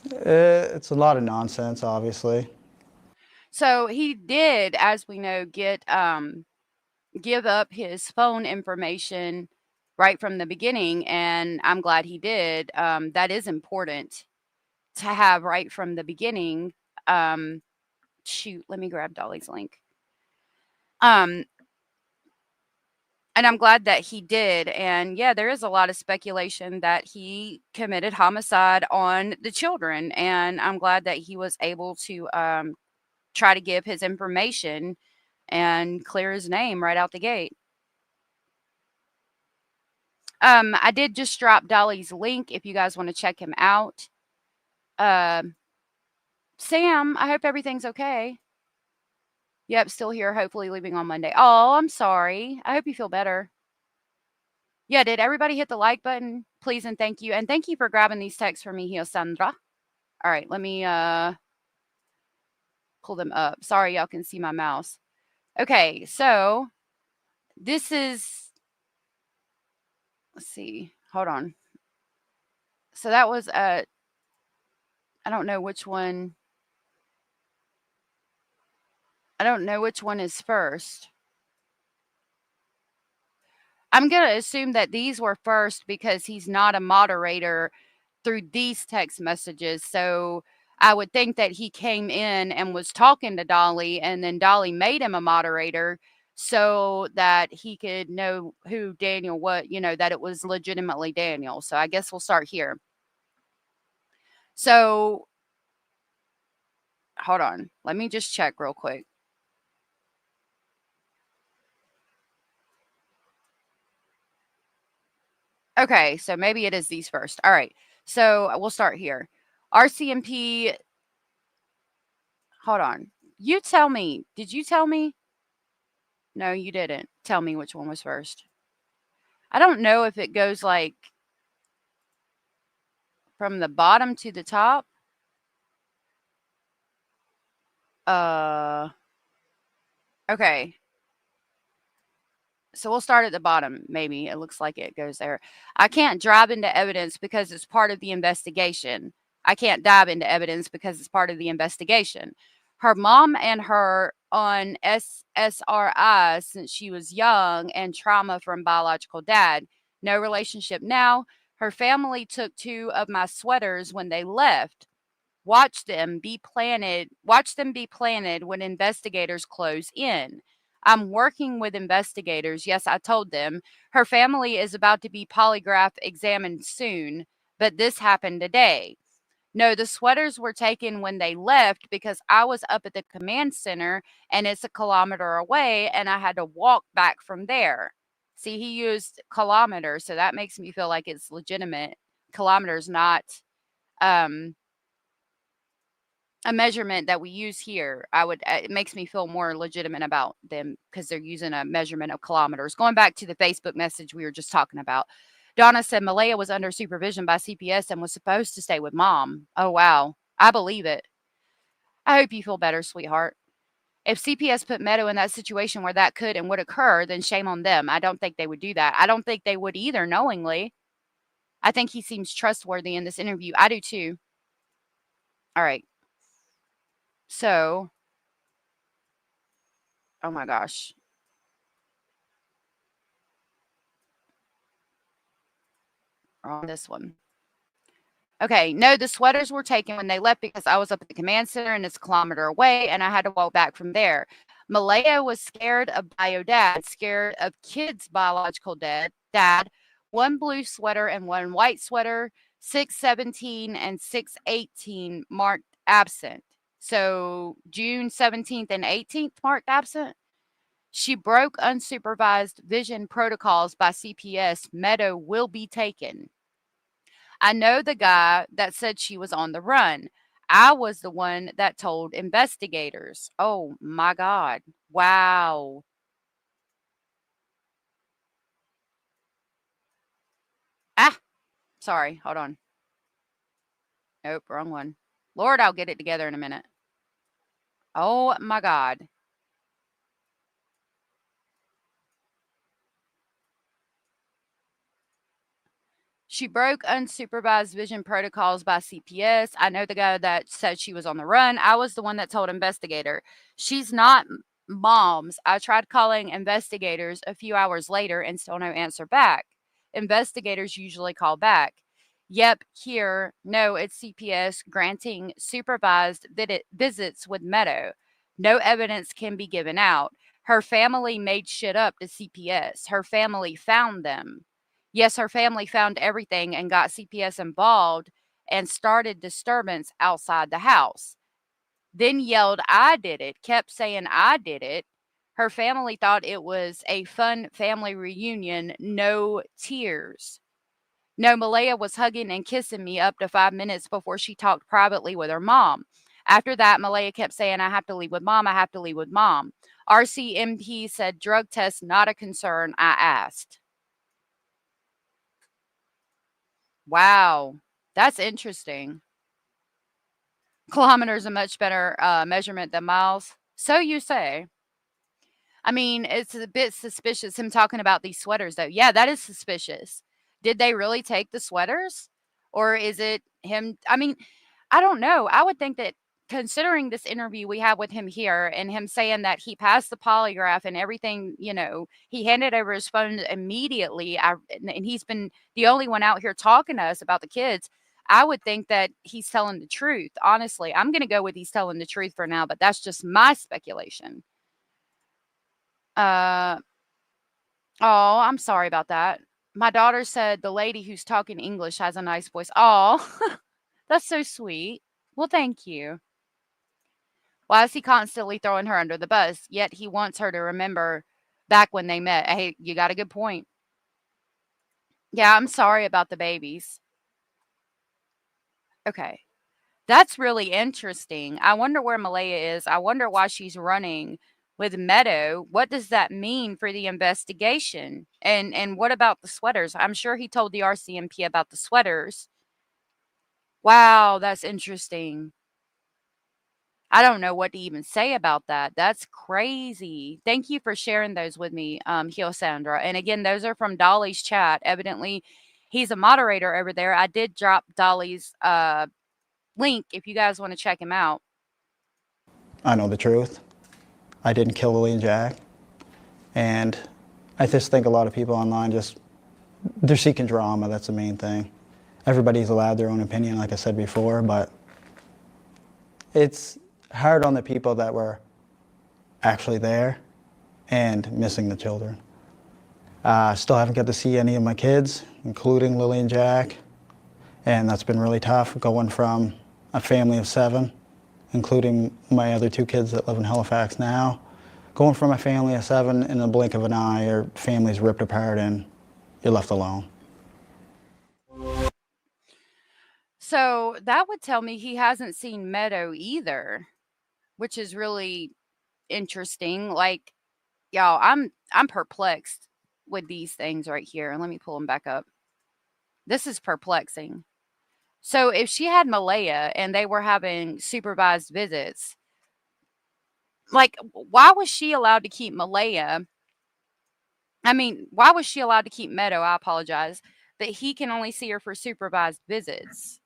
It's a lot of nonsense, obviously. So he did, as we know, give up his phone information right from the beginning, and I'm glad he did. That is important to have right from the beginning. Shoot, let me grab Dolly's link. And I'm glad that he did. And yeah, there is a lot of speculation that he committed homicide on the children. And I'm glad that he was able to try to give his information and clear his name right out the gate. I did just drop Dolly's link if you guys want to check him out. Um, Sam, I hope everything's okay. Yep, still here, hopefully leaving on Monday. Oh, I'm sorry. I hope you feel better. Yeah, did everybody hit the like button? Please and thank you. And thank you for grabbing these texts for me here, Sandra. All right, let me pull them up. Sorry, y'all can see my mouse. Okay, so this is, let's see, hold on. So that was I don't know which one. I don't know which one is first. I'm going to assume that these were first because he's not a moderator through these text messages. So I would think that he came in and was talking to Dolly, and then Dolly made him a moderator so that he could know who Daniel was, that it was legitimately Daniel. So I guess we'll start here. So hold on. Let me just check real quick. Okay, so maybe it is these first. All right. So we'll start here. RCMP, hold on. You tell me. Did you tell me? No, you didn't tell me which one was first. I don't know if it goes like from the bottom to the top. Okay. So we'll start at the bottom. Maybe it looks like it goes there. I can't drive into evidence because it's part of the investigation. I can't dive into evidence because it's part of the investigation. Her mom and her on SSRI since she was young and trauma from biological dad. No relationship now. Her family took 2 of my sweaters when they left. Watch them be planted when investigators close in. I'm working with investigators. Yes, I told them. Her family is about to be polygraph examined soon, but this happened today. No, the sweaters were taken when they left because I was up at the command center and it's a kilometer away and I had to walk back from there. See, he used kilometers, so that makes me feel like it's legitimate. Kilometers, not um a measurement that we use here. It makes me feel more legitimate about them because they're using a measurement of kilometers. Going back to the Facebook message we were just talking about. Donna said Malaya was under supervision by CPS and was supposed to stay with mom. Oh, wow. I believe it. I hope you feel better, sweetheart. If CPS put Meadow in that situation where that could and would occur, then shame on them. I don't think they would do that. I don't think they would either knowingly. I think he seems trustworthy in this interview. I do too. All right. So, oh my gosh. On this one. Okay, no, the sweaters were taken when they left because I was up at the command center and it's a kilometer away and I had to walk back from there. Malaya was scared of bio dad, scared of kids' biological dad, one blue sweater and one white sweater, 617 and 618 marked absent. So June 17th and 18th marked absent. She broke unsupervised vision protocols by CPS. Meadow will be taken. I know the guy that said she was on the run. I was the one that told investigators. Oh my God. Wow. Ah, sorry. Hold on. Nope, wrong one. Lord, I'll get it together in a minute. Oh my God. She broke unsupervised vision protocols by CPS. I know the guy that said she was on the run. I was the one that told investigator. She's not mom's. I tried calling investigators a few hours later and still no answer back. Investigators usually call back. Yep, here, no, it's CPS granting supervised visits with Meadow. No evidence can be given out. Her family made shit up to CPS. Her family found them. Yes, her family found everything and got CPS involved and started disturbance outside the house. Then yelled, I did it, kept saying, I did it. Her family thought it was a fun family reunion, no tears. No, Malaya was hugging and kissing me up to 5 minutes before she talked privately with her mom. After that, Malaya kept saying, I have to leave with mom. I have to leave with mom. RCMP said drug test not a concern. I asked. Wow. That's interesting. Kilometers a much better measurement than miles. So you say. I mean, it's a bit suspicious him talking about these sweaters, though. Yeah, that is suspicious. Did they really take the sweaters? Or is it him? I mean, I don't know. I would think that considering this interview we have with him here and him saying that he passed the polygraph and everything, he handed over his phone immediately. And he's been the only one out here talking to us about the kids. I would think that he's telling the truth. Honestly, I'm going to go with he's telling the truth for now, but that's just my speculation. Uh, oh, I'm sorry about that. My daughter said the lady who's talking English has a nice voice. Oh, that's so sweet. Well, thank you. Why is he constantly throwing her under the bus? Yet he wants her to remember back when they met. Hey, you got a good point. Yeah, I'm sorry about the babies. Okay. That's really interesting. I wonder where Malaya is. I wonder why she's running with Meadow. What does that mean for the investigation? And what about the sweaters? I'm sure he told the RCMP about the sweaters. Wow, that's interesting. I don't know what to even say about that. That's crazy. Thank you for sharing those with me, Sandra. And again, those are from Dolly's chat. Evidently, he's a moderator over there. I did drop Dolly's link if you guys want to check him out. I know the truth. I didn't kill Lily and Jack. And I just think a lot of people online they're seeking drama. That's the main thing. Everybody's allowed their own opinion, like I said before, but it's hard on the people that were actually there and missing the children. Still haven't got to see any of my kids, including Lily and Jack, and that's been really tough, going from a family of 7, including my other 2 kids that live in Halifax now, going from a family of 7 in the blink of an eye, your family's ripped apart and you're left alone. So that would tell me he hasn't seen Meadow either, which is really interesting. Like, y'all, I'm perplexed with these things right here. Let me pull them back up. This is perplexing. So if she had Malaya and they were having supervised visits, like why was she allowed to keep Malaya? I mean, why was she allowed to keep Meadow? I apologize, but he can only see her for supervised visits.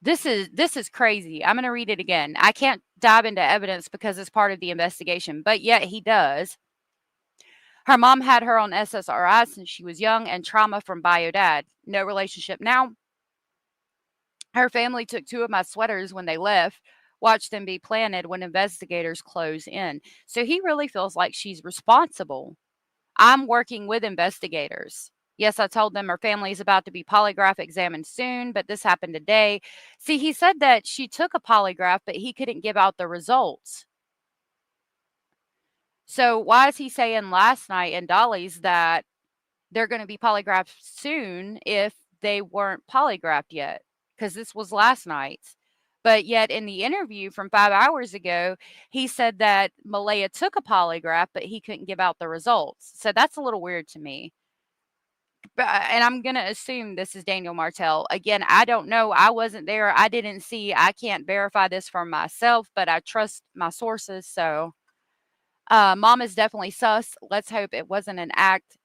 This is crazy. I'm going to read it again. I can't dive into evidence because it's part of the investigation, but yet he does. Her mom had her on SSRI since she was young and trauma from bio dad. No relationship now. Her family took 2 of my sweaters when they left, watched them be planted when investigators close in. So he really feels like she's responsible. I'm working with investigators. Yes, I told them her family is about to be polygraph examined soon, but this happened today. See, he said that she took a polygraph, but he couldn't give out the results. So why is he saying last night in Dolly's that they're going to be polygraphed soon if they weren't polygraphed yet? Because this was last night's. But yet in the interview from 5 hours ago, he said that Malaya took a polygraph, but he couldn't give out the results. So that's a little weird to me. And I'm going to assume this is Daniel Martell. Again, I don't know. I wasn't there. I didn't see. I can't verify this for myself, but I trust my sources. So mom is definitely sus. Let's hope it wasn't an act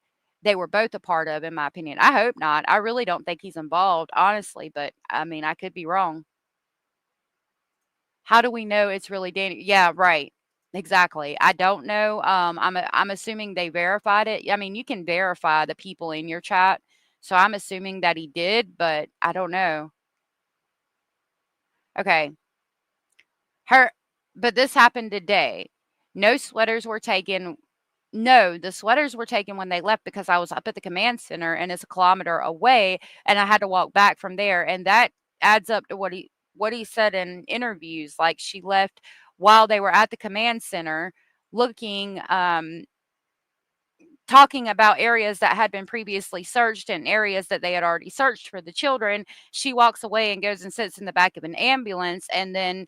they were both a part of, in my opinion. I hope not. I really don't think he's involved, honestly, but I mean, I could be wrong. How do we know it's really Daniel? Yeah, right. Exactly. I don't know. I'm assuming they verified it. I mean, you can verify the people in your chat, so I'm assuming that he did, but I don't know. Okay. Her, but this happened today. No sweaters were taken. No, the sweaters were taken when they left because I was up at the command center and it's a kilometer away, and I had to walk back from there. And that adds up to what he said in interviews. Like she left while they were at the command center, looking, talking about areas that had been previously searched and areas that they had already searched for the children. She walks away and goes and sits in the back of an ambulance and then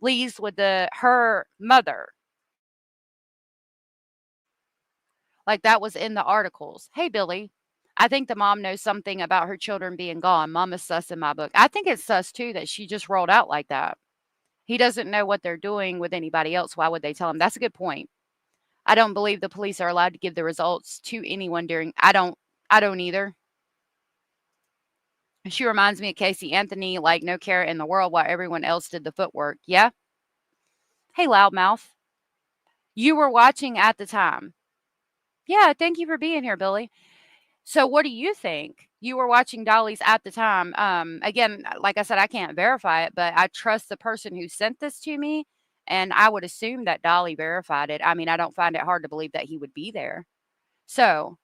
leaves with her mother. Like that was in the articles. Hey, Billy, I think the mom knows something about her children being gone. Mom is sus in my book. I think it's sus too that she just rolled out like that. He doesn't know what they're doing with anybody else. Why would they tell him? That's a good point. I don't believe the police are allowed to give the results to anyone during. I don't either. She reminds me of Casey Anthony, like no care in the world while everyone else did the footwork. Yeah. Hey, loudmouth. You were watching at the time. Yeah. Thank you for being here, Billy. So what do you think? You were watching Dolly's at the time. Again, like I said, I can't verify it, but I trust the person who sent this to me, and I would assume that Dolly verified it. I mean, I don't find it hard to believe that he would be there. So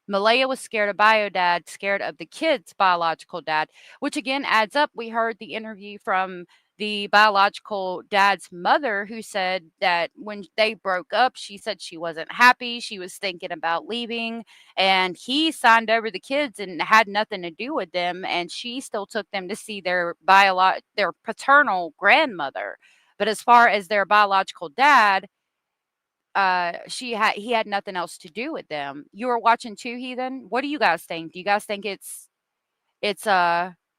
Malaya was scared of bio dad, scared of the kid's biological dad, which again adds up. We heard the interview from the biological dad's mother who said that when they broke up, she said she wasn't happy. She was thinking about leaving, and he signed over the kids and had nothing to do with them. And she still took them to see their paternal grandmother. But as far as their biological dad, he had nothing else to do with them. You were watching too, Heathen? What do you guys think? Do you guys think it's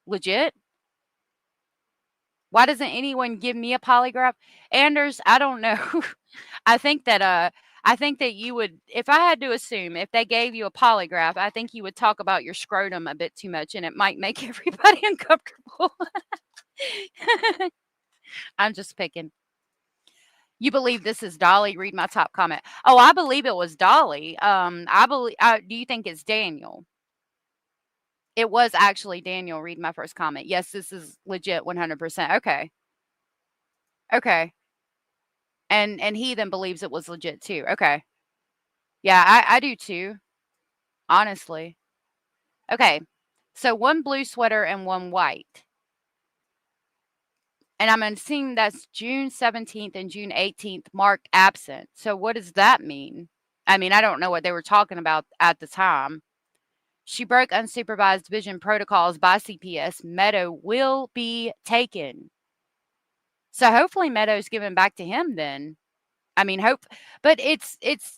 legit? Why doesn't anyone give me a polygraph? Anders, I don't know. I think that I think that you would, if I had to assume, if they gave you a polygraph, I think you would talk about your scrotum a bit too much and it might make everybody uncomfortable. I'm just picking. You believe this is Dolly? Read my top comment. Oh, I believe it was Dolly. I believe. Do you think it's Daniel? It was actually Daniel. Read my first comment. Yes, this is legit, 100%. Okay, okay. And he then believes it was legit too. Okay, yeah, I do too. Honestly. Okay, so one blue sweater and one white, and I'm assuming that's June 17th and June 18th marked absent. So what does that mean? I mean, I don't know what they were talking about at the time. She broke unsupervised vision protocols by CPS. Meadow will be taken. So hopefully Meadow's given back to him then. I mean, hope, but it's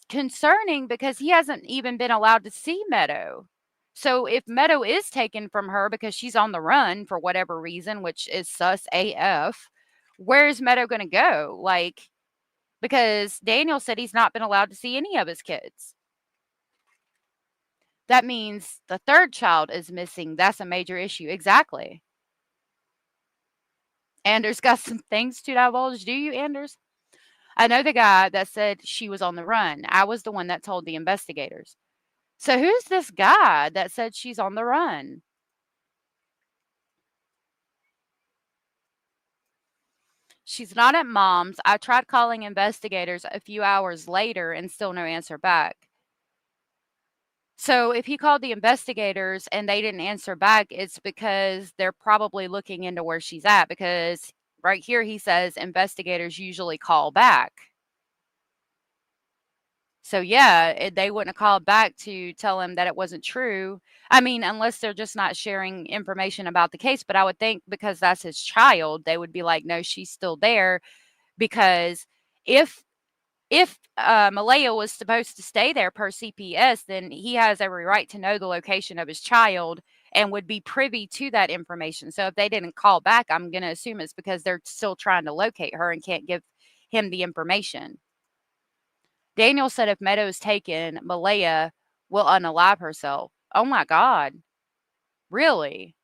concerning because he hasn't even been allowed to see Meadow. So if Meadow is taken from her because she's on the run for whatever reason, which is sus AF, where's Meadow going to go? Like, because Daniel said he's not been allowed to see any of his kids. That means the third child is missing. That's a major issue. Exactly. Anders got some things to divulge. Do you, Anders? I know the guy that said she was on the run. I was the one that told the investigators. So who's this guy that said she's on the run? She's not at mom's. I tried calling investigators a few hours later and still no answer back. So if he called the investigators and they didn't answer back, it's because they're probably looking into where she's at, because right here he says investigators usually call back. So yeah, they wouldn't have called back to tell him that it wasn't true. I mean, unless they're just not sharing information about the case, but I would think because that's his child, they would be like, no, she's still there, because if Malaya was supposed to stay there per CPS, then he has every right to know the location of his child and would be privy to that information. So if they didn't call back, I'm going to assume it's because they're still trying to locate her and can't give him the information. Daniel said if Meadow is taken, Malaya will unalive herself. Oh my God. Really?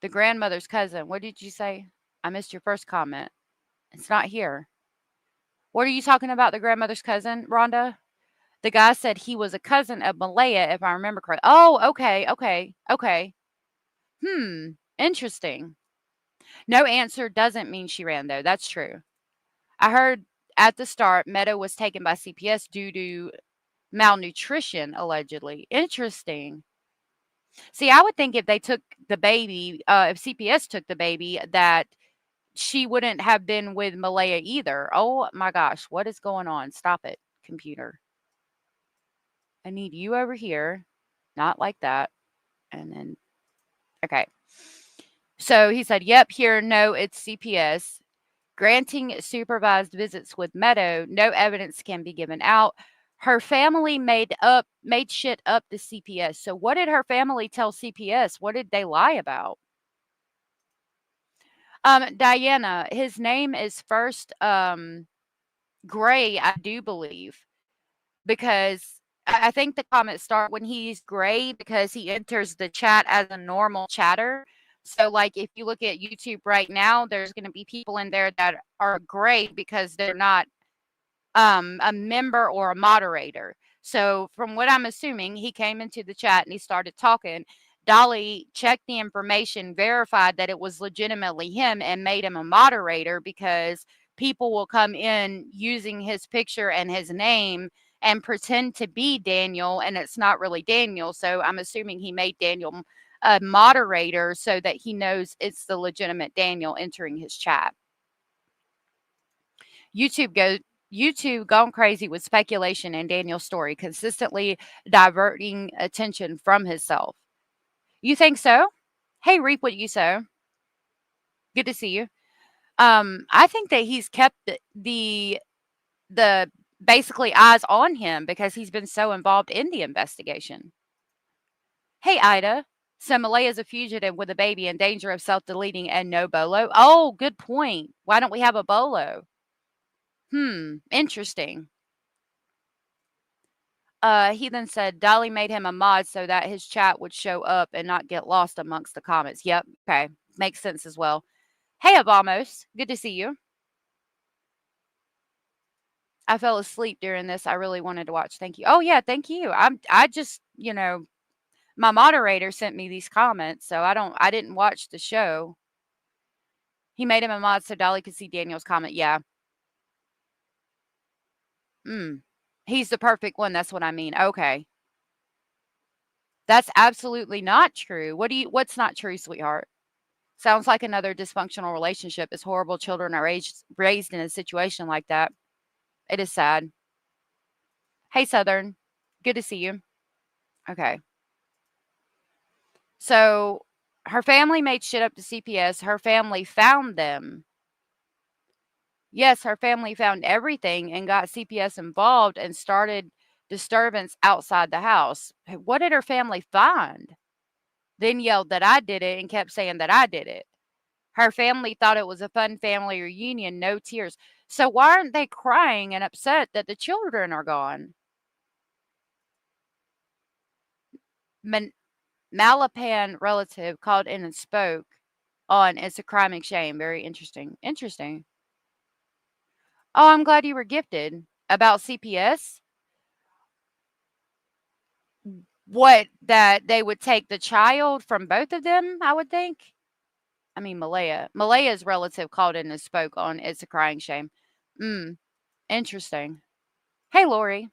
The grandmother's cousin. What did you say? I missed your first comment. It's not here. What are you talking about, the grandmother's cousin, Rhonda? The guy said he was a cousin of Malaya, if I remember correctly. Oh, okay, okay, okay. Interesting. No answer doesn't mean she ran, though. That's true. I heard at the start Meadow was taken by CPS due to malnutrition, allegedly. Interesting. See, I would think if they took the baby, if CPS took the baby, that she wouldn't have been with Malaya either. Oh my gosh, what is going on? Stop it, computer. I need you over here, not like that. And then, okay. So he said, yep, here, no, it's CPS. Granting supervised visits with Meadow, no evidence can be given out. Her family made shit up to CPS. So what did her family tell CPS? What did they lie about? Diana, his name is first Gray, I do believe, because I think the comments start when he's gray because he enters the chat as a normal chatter. So, like, if you look at YouTube right now, there's going to be people in there that are gray because they're not a member or a moderator. So, from what I'm assuming, he came into the chat and he started talking. Dolly checked the information, verified that it was legitimately him, and made him a moderator because people will come in using his picture and his name and pretend to be Daniel, and it's not really Daniel. So I'm assuming he made Daniel a moderator so that he knows it's the legitimate Daniel entering his chat. YouTube go YouTube gone crazy with speculation and Daniel's story, consistently diverting attention from himself. You think so? Hey, reap what you sow. Good to see you. I think that he's kept the basically eyes on him because he's been so involved in the investigation. Hey, Ida. So Malaya's a fugitive with a baby in danger of self-deleting and no bolo. Oh, good point. Why don't we have a bolo? Interesting. He then said Dolly made him a mod so that his chat would show up and not get lost amongst the comments. Yep. Okay. Makes sense as well. Hey, Abamos. Good to see you. I fell asleep during this. I really wanted to watch. Thank you. Oh yeah, thank you. I just, my moderator sent me these comments, so I didn't watch the show. He made him a mod so Dolly could see Daniel's comment. Yeah. He's the perfect one. That's what I mean. Okay. That's absolutely not true. What's not true, sweetheart? Sounds like another dysfunctional relationship as horrible children are raised in a situation like that. It is sad. Hey, Southern. Good to see you. Okay. So her family made shit up to CPS. Her family found them. Yes, her family found everything and got CPS involved and started disturbance outside the house. What did her family find? Then yelled that I did it and kept saying that I did it. Her family thought it was a fun family reunion, no tears. So why aren't they crying and upset that the children are gone? Malapan relative called in and spoke on it's a crime and shame. Very interesting. Interesting. Oh, I'm glad you were gifted. About CPS? What, that they would take the child from both of them, I would think? I mean, Malaya. Malaya's relative called in and spoke on it's a crying shame. Interesting. Hey, Lori.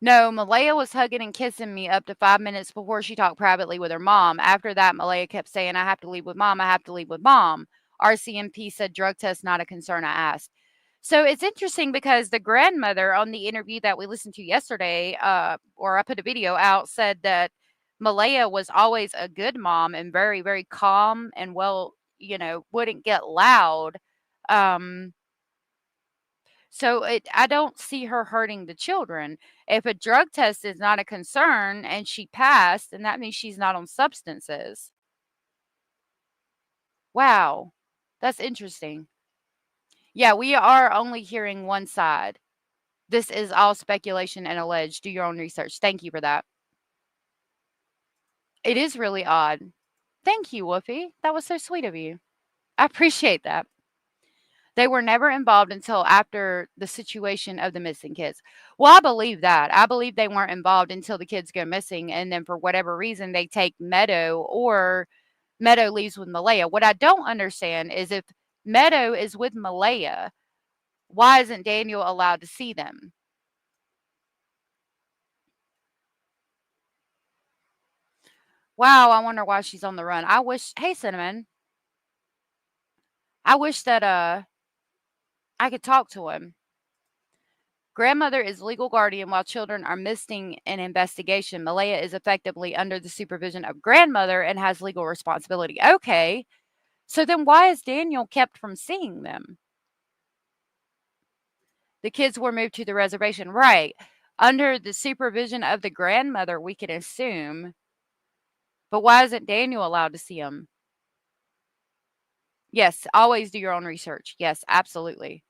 No, Malaya was hugging and kissing me up to 5 minutes before she talked privately with her mom. After that, Malaya kept saying, I have to leave with mom. I have to leave with mom. RCMP said drug test not a concern. I asked. So it's interesting because the grandmother on the interview that we listened to yesterday, or I put a video out, said that Malaya was always a good mom and very, very calm and well, wouldn't get loud. Um, so I don't see her hurting the children. If a drug test is not a concern and she passed, then that means she's not on substances. Wow. That's interesting. Yeah, we are only hearing one side. This is all speculation and alleged. Do your own research. Thank you for that. It is really odd. Thank you, Woofy. That was so sweet of you. I appreciate that. They were never involved until after the situation of the missing kids. Well, I believe that. I believe they weren't involved until the kids go missing, and then for whatever reason, they take Meadow or Meadow leaves with Malaya. What I don't understand is if Meadow is with Malaya, why isn't Daniel allowed to see them? Wow, I wonder why she's on the run. I wish, hey, Cinnamon, I wish that I could talk to him. Grandmother is legal guardian while children are missing in investigation. Malaya is effectively under the supervision of grandmother and has legal responsibility. Okay. So then why is Daniel kept from seeing them? The kids were moved to the reservation. Right. Under the supervision of the grandmother, we can assume. But why isn't Daniel allowed to see them? Yes, always do your own research. Yes, absolutely.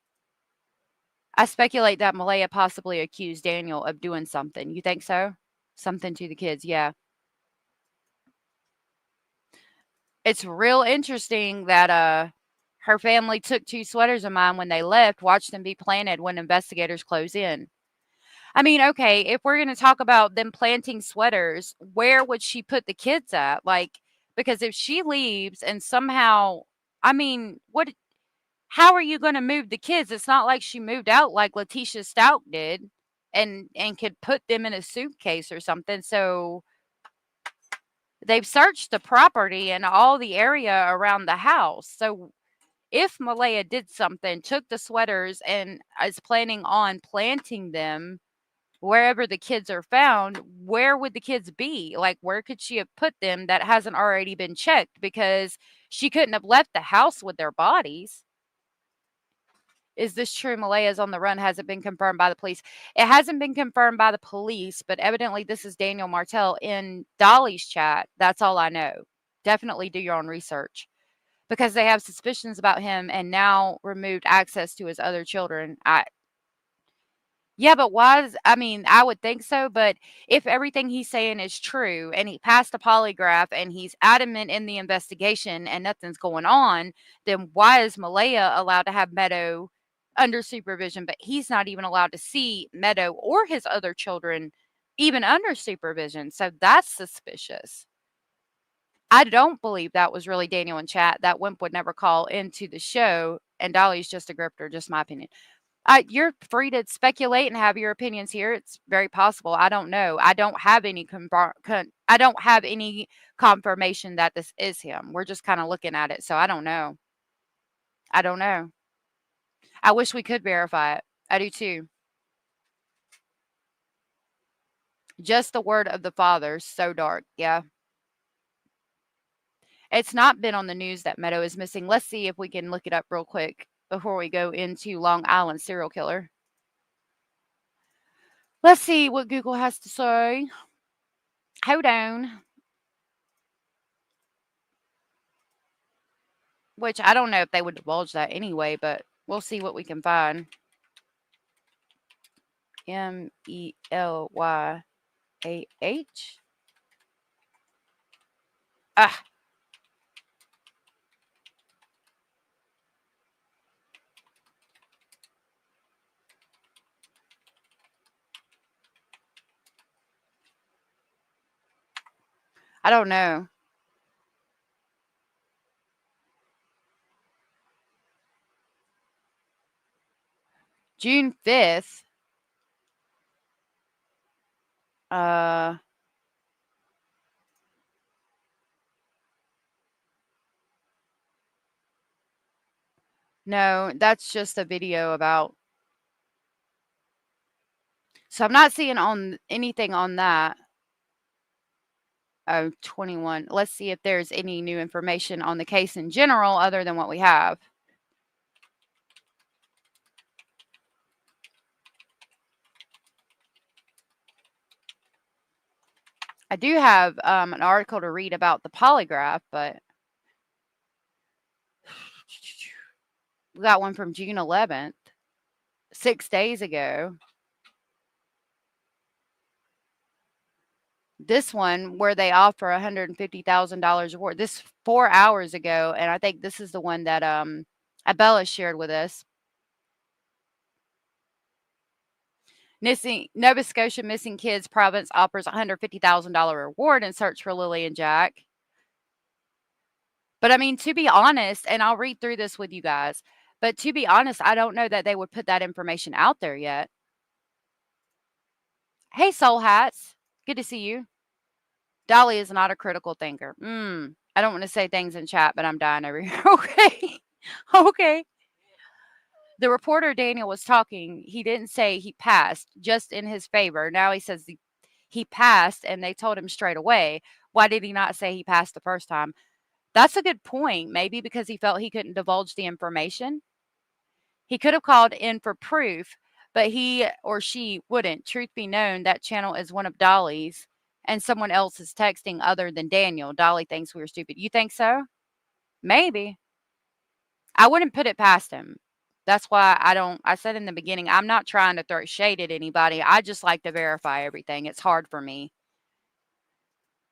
I speculate that Malaya possibly accused Daniel of doing something. You think so? Something to the kids, yeah. It's real interesting that her family took 2 sweaters of mine when they left, watched them be planted when investigators close in. I mean, okay, if we're going to talk about them planting sweaters, where would she put the kids at? Like, because if she leaves and somehow, I mean, what? How are you going to move the kids? It's not like she moved out like Letitia Stout did, and could put them in a suitcase or something. So they've searched the property and all the area around the house. So if Malaya did something, took the sweaters and is planning on planting them wherever the kids are found, where would the kids be? Like, where could she have put them that hasn't already been checked? Because she couldn't have left the house with their bodies. Is this true? Malaya's on the run hasn't been confirmed by the police. It hasn't been confirmed by the police, but evidently this is Daniel Martell in Dolly's chat. That's all I know. Definitely do your own research because they have suspicions about him and now removed access to his other children. Yeah, but why is I mean, I would think so, but if everything he's saying is true and he passed a polygraph and he's adamant in the investigation and nothing's going on, then why is Malaya allowed to have Meadow under supervision, but he's not even allowed to see Meadow or his other children even under supervision? So that's suspicious. I don't believe that was really Daniel in chat. That wimp would never call into the show, and Dolly's just a grifter, just my opinion. You're free to speculate and have your opinions here. It's very possible. I don't know. I don't have any I don't have any confirmation that this is him. We're just kind of looking at it, so I don't know. I don't know. I wish we could verify it. I do too. Just the word of the Father, so dark. Yeah. It's not been on the news that Meadow is missing. Let's see if we can look it up real quick before we go into Long Island serial killer. Let's see what Google has to say. Hold on. Which I don't know if they would divulge that anyway, but we'll see what we can find. Melyah. Ah, I don't know. June 5th. Uh, no, that's just a video about. So I'm not seeing on anything on that. Oh, 21. Let's see if there's any new information on the case in general other than what we have. I do have an article to read about the polygraph, but we got one from June 11th, 6 days ago. This one where they offer $150,000 reward. This 4 hours ago, and I think this is the one that Abella shared with us. Nova Scotia Missing Kids Province offers $150,000 reward in search for Lily and Jack. But I mean, to be honest, and I'll read through this with you guys, but to be honest, I don't know that they would put that information out there yet. Hey, Soul Hats. Good to see you. Dolly is not a critical thinker. I don't want to say things in chat, but I'm dying over here. Okay. Okay. The reporter Daniel was talking, he didn't say he passed, just in his favor. Now he says he passed and they told him straight away. Why did he not say he passed the first time? That's a good point. Maybe because he felt he couldn't divulge the information. He could have called in for proof, but he or she wouldn't. Truth be known, that channel is one of Dolly's, and someone else is texting other than Daniel. Dolly thinks we were stupid. You think so? Maybe. I wouldn't put it past him. That's why I said in the beginning, I'm not trying to throw shade at anybody. I just like to verify everything. It's hard for me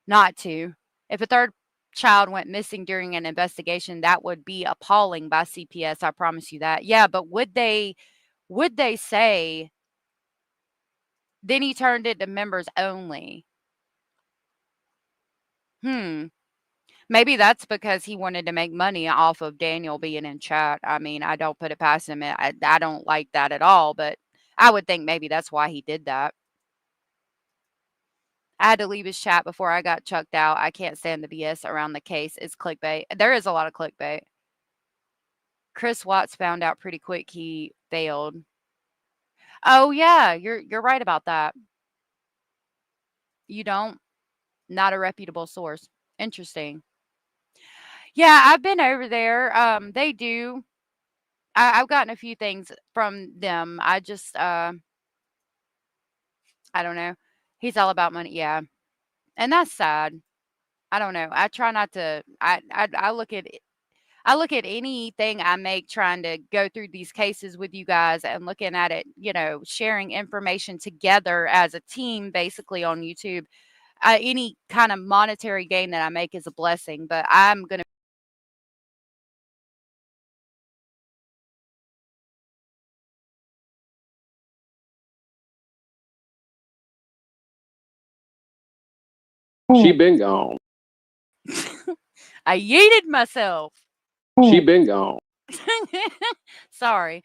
not to. If a third child went missing during an investigation, that would be appalling by CPS. I promise you that. Yeah, but would they say then he turned it to members only? Maybe that's because he wanted to make money off of Daniel being in chat. I mean, I don't put it past him. I don't like that at all, but I would think maybe that's why he did that. I had to leave his chat before I got chucked out. I can't stand the BS around the case. It's clickbait. There is a lot of clickbait. Chris Watts found out pretty quick he failed. Oh yeah, you're right about that. You don't? Not a reputable source. Interesting. Yeah, I've been over there. They do. I've gotten a few things from them. I just I don't know. He's all about money. Yeah. And that's sad. I don't know. I try not to I look at anything I make trying to go through these cases with you guys and looking at it, sharing information together as a team basically on YouTube. Any kind of monetary gain that I make is a blessing, but I'm going to She been gone. I yeeted myself. She been gone. Sorry.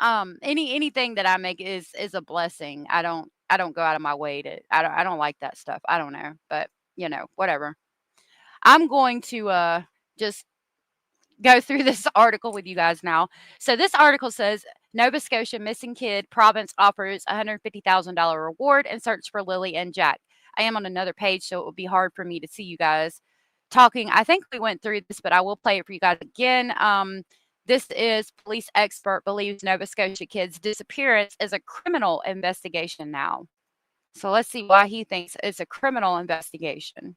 Anything that I make is a blessing. I don't go out of my way to I don't like that stuff. I don't know, but whatever. I'm going to just go through this article with you guys now. So this article says Nova Scotia missing kid province offers $150,000 reward and search for Lily and Jack. I am on another page, so it will be hard for me to see you guys talking. I think we went through this, but I will play it for you guys again. This is police expert believes Nova Scotia kid's disappearance is a criminal investigation now. So let's see why he thinks it's a criminal investigation.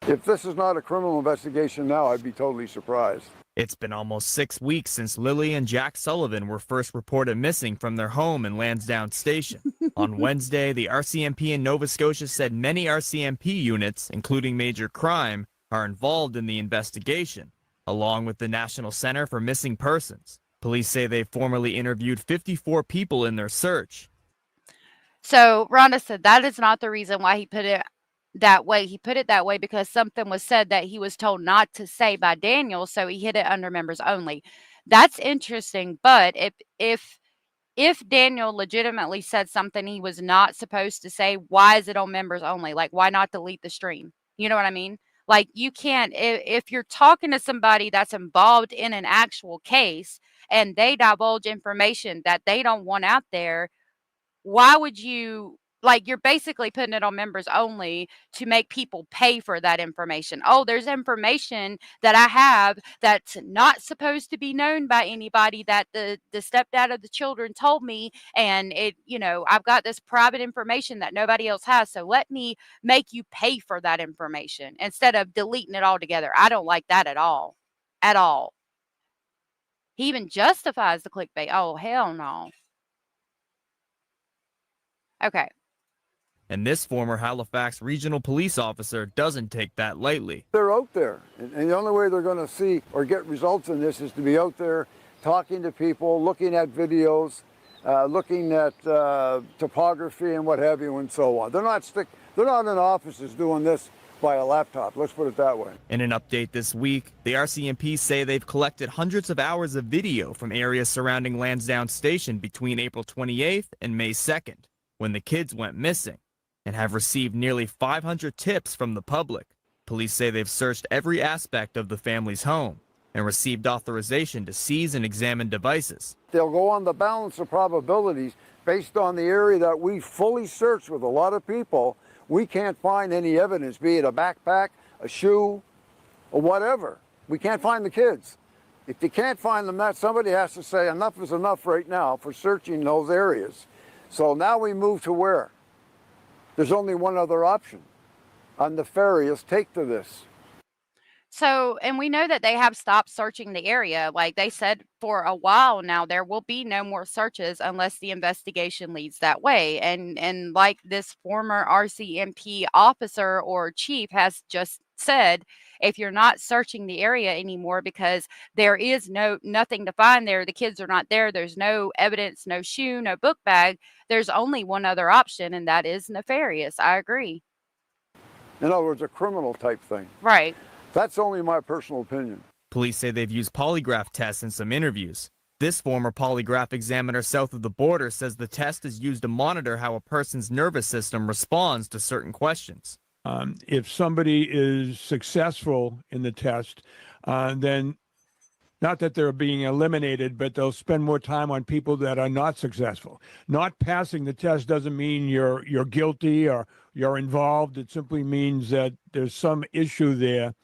If this is not a criminal investigation now, I'd be totally surprised. It's been almost 6 weeks since Lily and Jack Sullivan were first reported missing from their home in Lansdowne Station. On Wednesday, the RCMP in Nova Scotia said many RCMP units, including Major Crime, are involved in the investigation, along with the National Center for Missing Persons. Police say they formally interviewed 54 people in their search. So Rhonda said that is not the reason why he put it that way. He put it that way because something was said that he was told not to say by Daniel, so he hid it under members only. That's interesting, but if Daniel legitimately said something he was not supposed to say, why is it on members only? Like, why not delete the stream? You know what I mean? Like, you can't, if you're talking to somebody that's involved in an actual case and they divulge information that they don't want out there, why would you, like, you're basically putting it on members only to make people pay for that information. Oh, there's information that I have that's not supposed to be known by anybody that the stepdad of the children told me. And I've got this private information that nobody else has. So let me make you pay for that information instead of deleting it altogether. I don't like that at all. At all. He even justifies the clickbait. Oh, hell no. Okay. And this former Halifax regional police officer doesn't take that lightly. They're out there, and the only way they're going to see or get results in this is to be out there talking to people, looking at videos, looking at topography and what have you, and so on. They're not in offices doing this by a laptop. Let's put it that way. In an update this week, the RCMP say they've collected hundreds of hours of video from areas surrounding Lansdowne Station between April 28th and May 2nd, when the kids went missing. and have received nearly 500 tips from the public. Police say they've searched every aspect of the family's home and received authorization to seize and examine devices. They'll go on the balance of probabilities based on the area that we fully searched with a lot of people. We can't find any evidence, be it a backpack, a shoe, or whatever. We can't find the kids. If you can't find them, that somebody has to say enough is enough right now for searching those areas. So now we move to where? There's only one other option. A nefarious take to this. So, and we know that they have stopped searching the area. Like they said for a while now, there will be no more searches unless the investigation leads that way. And like this former RCMP officer or chief has just said, if you're not searching the area anymore because there is nothing to find there, the kids are not there, there's no evidence, no shoe, no book bag, there's only one other option, and that is nefarious. I agree. In other words, a criminal type thing. Right. That's only my personal opinion. Police say they've used polygraph tests in some interviews. This former polygraph examiner south of the border says the test is used to monitor how a person's nervous system responds to certain questions. If somebody is successful in the test, then not that they're being eliminated, but they'll spend more time on people that are not successful. Not passing the test doesn't mean you're guilty or you're involved. It simply means that there's some issue there,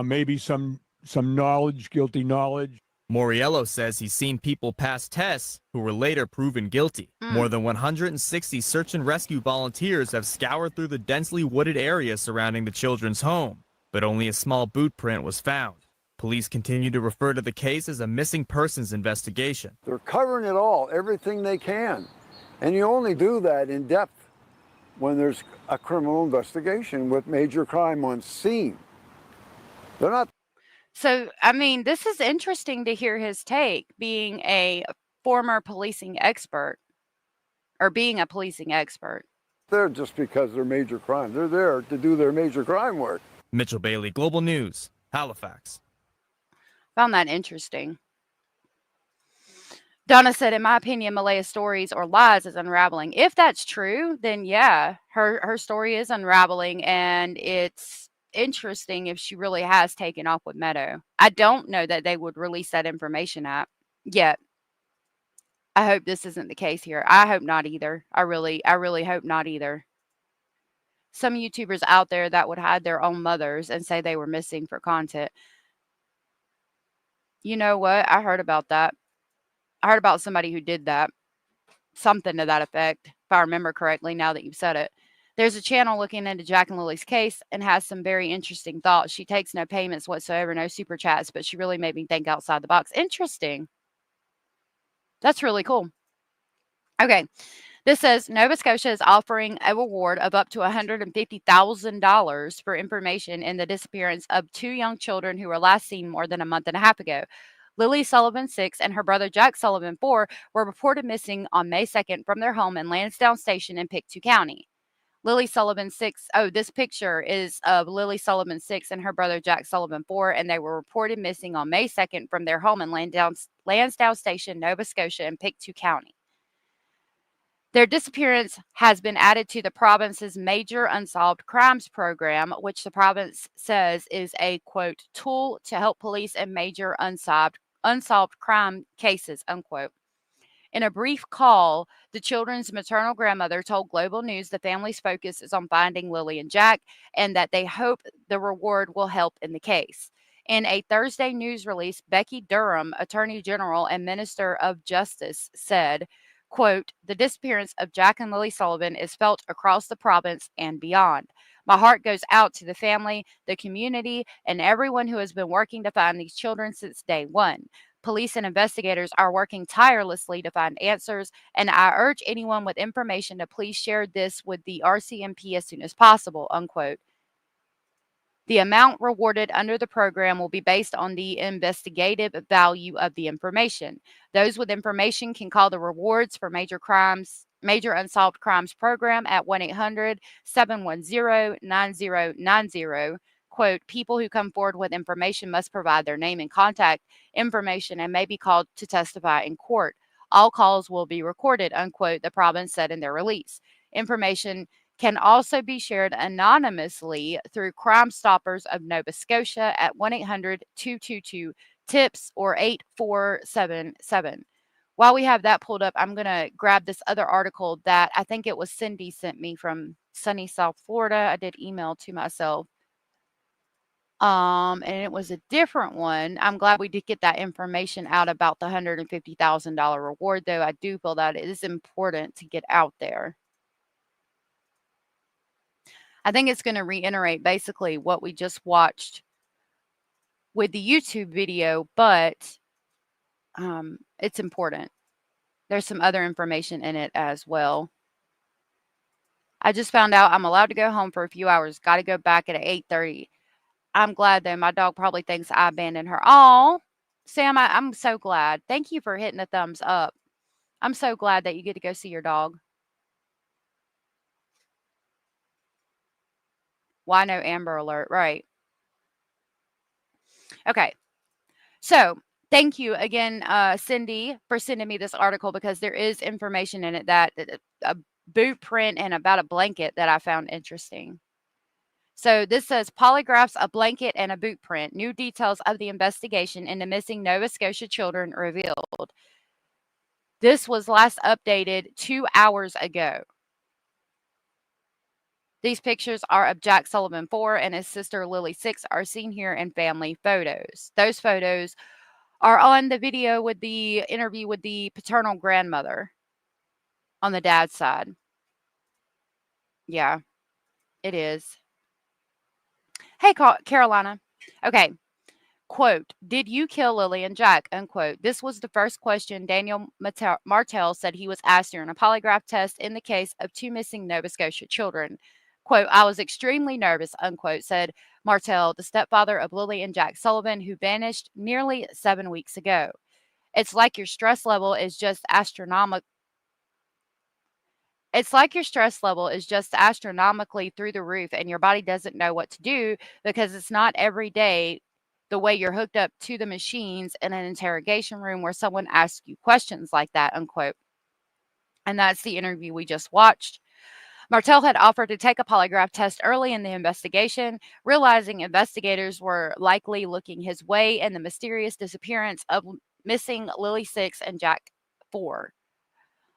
maybe some knowledge, guilty knowledge. Moriello says he's seen people pass tests who were later proven guilty. More than 160 search and rescue volunteers have scoured through the densely wooded area surrounding the children's home, but only a small boot print was found. Police continue to refer to the case as a missing persons investigation. They're covering it all, everything they can. And you only do that in depth when there's a criminal investigation with major crime on scene. They're not. So, I mean, this is interesting to hear his take, being a former policing expert or being a policing expert. There just because they're major crime. They're there to do their major crime work. Mitchell Bailey, Global News, Halifax. Found that interesting. Donna said, in my opinion, Malaya's stories or lies is unraveling. If that's true, then yeah, her story is unraveling, and it's interesting if she really has taken off with Meadow. I don't know that they would release that information yet. I hope this isn't the case here. I hope not either. I really hope not either. Some YouTubers out there that would hide their own mothers and say they were missing for content. You know what? I heard about that. I heard about somebody who did that. Something to that effect, if I remember correctly, now that you've said it. There's a channel looking into Jack and Lily's case and has some very interesting thoughts. She takes no payments whatsoever, no super chats, but she really made me think outside the box. Interesting. That's really cool. Okay. This says Nova Scotia is offering a reward of up to $150,000 for information in the disappearance of 2 young children who were last seen more than a month and a half ago. Lily Sullivan, 6, and her brother Jack Sullivan, 4, were reported missing on May 2nd from their home in Lansdowne Station in Pictou County. Lily Sullivan, 6. Oh, this picture is of Lily Sullivan, 6, and her brother Jack Sullivan, 4, and they were reported missing on May 2nd from their home in Lansdowne Station, Nova Scotia, in Pictou County. Their disappearance has been added to the province's Major Unsolved Crimes program, which the province says is a, quote, tool to help police in major unsolved crime cases, unquote. In a brief call, the children's maternal grandmother told Global News the family's focus is on finding Lily and Jack and that they hope the reward will help in the case. In a Thursday news release, Becky Durham, Attorney General and Minister of Justice, said, quote, the disappearance of Jack and Lily Sullivan is felt across the province and beyond. My heart goes out to the family, the community, and everyone who has been working to find these children since day one. Police and investigators are working tirelessly to find answers, and I urge anyone with information to please share this with the RCMP as soon as possible, unquote. The amount rewarded under the program will be based on the investigative value of the information. Those with information can call the Rewards for Major Unsolved Crimes program at 1-800-710-9090. Quote, people who come forward with information must provide their name and contact information and may be called to testify in court. All calls will be recorded, unquote, the province said in their release. Information can also be shared anonymously through Crime Stoppers of Nova Scotia at 1-800-222-TIPS or 8477. While we have that pulled up, I'm going to grab this other article that I think it was Cindy sent me from sunny South Florida. I did email to myself. And it was a different one. I'm glad we did get that information out about the $150,000 reward, though I do feel that it is important to get out there. I think it's going to reiterate basically what we just watched with the YouTube video, but it's important. There's some other information in it as well. I just found out I'm allowed to go home for a few hours. Got to go back at 8:30. I'm glad though. My dog probably thinks I abandoned her. Oh, Sam, I'm so glad. Thank you for hitting the thumbs up. I'm so glad that you get to go see your dog. Why no Amber Alert? Right. Okay. So thank you again, Cindy, for sending me this article because there is information in it that a boot print and about a blanket that I found interesting. So this says polygraphs, a blanket, and a boot print. New details of the investigation into missing Nova Scotia children revealed. This was last updated 2 hours ago. These pictures are of Jack Sullivan 4 and his sister Lily 6 are seen here in family photos. Those photos are on the video with the interview with the paternal grandmother on the dad's side. Yeah, it is. Hey, Carolina. Okay. Quote, did you kill Lily and Jack? Unquote. This was the first question Daniel Martell said he was asked during a polygraph test in the case of 2 missing Nova Scotia children. Quote, I was extremely nervous, unquote, said Martell, the stepfather of Lily and Jack Sullivan, who vanished nearly 7 weeks ago. It's like your stress level is just astronomical. It's like your stress level is just astronomically through the roof and your body doesn't know what to do because it's not every day the way you're hooked up to the machines in an interrogation room where someone asks you questions like that, unquote. And that's the interview we just watched. Martell had offered to take a polygraph test early in the investigation, realizing investigators were likely looking his way in the mysterious disappearance of missing Lily 6 and Jack 4.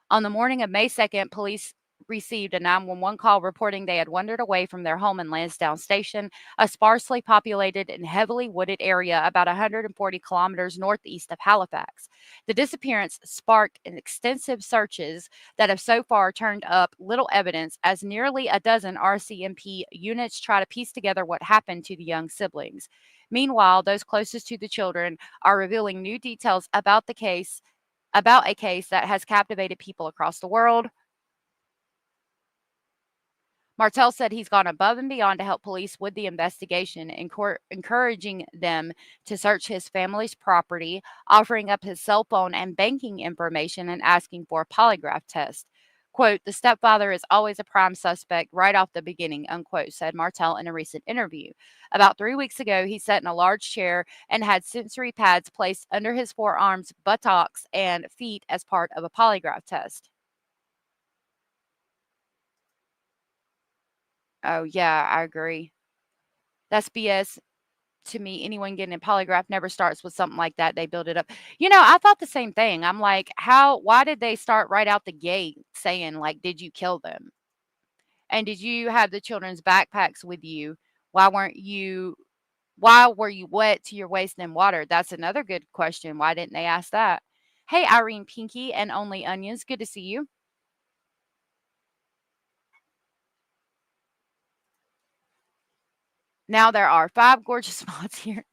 On the morning of May 2nd, police received a 911 call reporting they had wandered away from their home in Lansdowne Station, a sparsely populated and heavily wooded area about 140 kilometers northeast of Halifax. The disappearance sparked extensive searches that have so far turned up little evidence as nearly a dozen RCMP units try to piece together what happened to the young siblings. Meanwhile, those closest to the children are revealing new details about a case that has captivated people across the world. Martell said he's gone above and beyond to help police with the investigation, encouraging them to search his family's property, offering up his cell phone and banking information, and asking for a polygraph test. Quote, the stepfather is always a prime suspect right off the beginning, unquote, said Martell in a recent interview. About 3 weeks ago, he sat in a large chair and had sensory pads placed under his forearms, buttocks, and feet as part of a polygraph test. Oh, yeah, I agree. That's BS to me. Anyone getting a polygraph never starts with something like that. They build it up. I thought the same thing. I'm like, why did they start right out the gate saying, like, did you kill them? And did you have the children's backpacks with you? Why were you wet to your waist in water? That's another good question. Why didn't they ask that? Hey, Irene Pinky and Only Onions. Good to see you. Now there are 5 gorgeous mods here.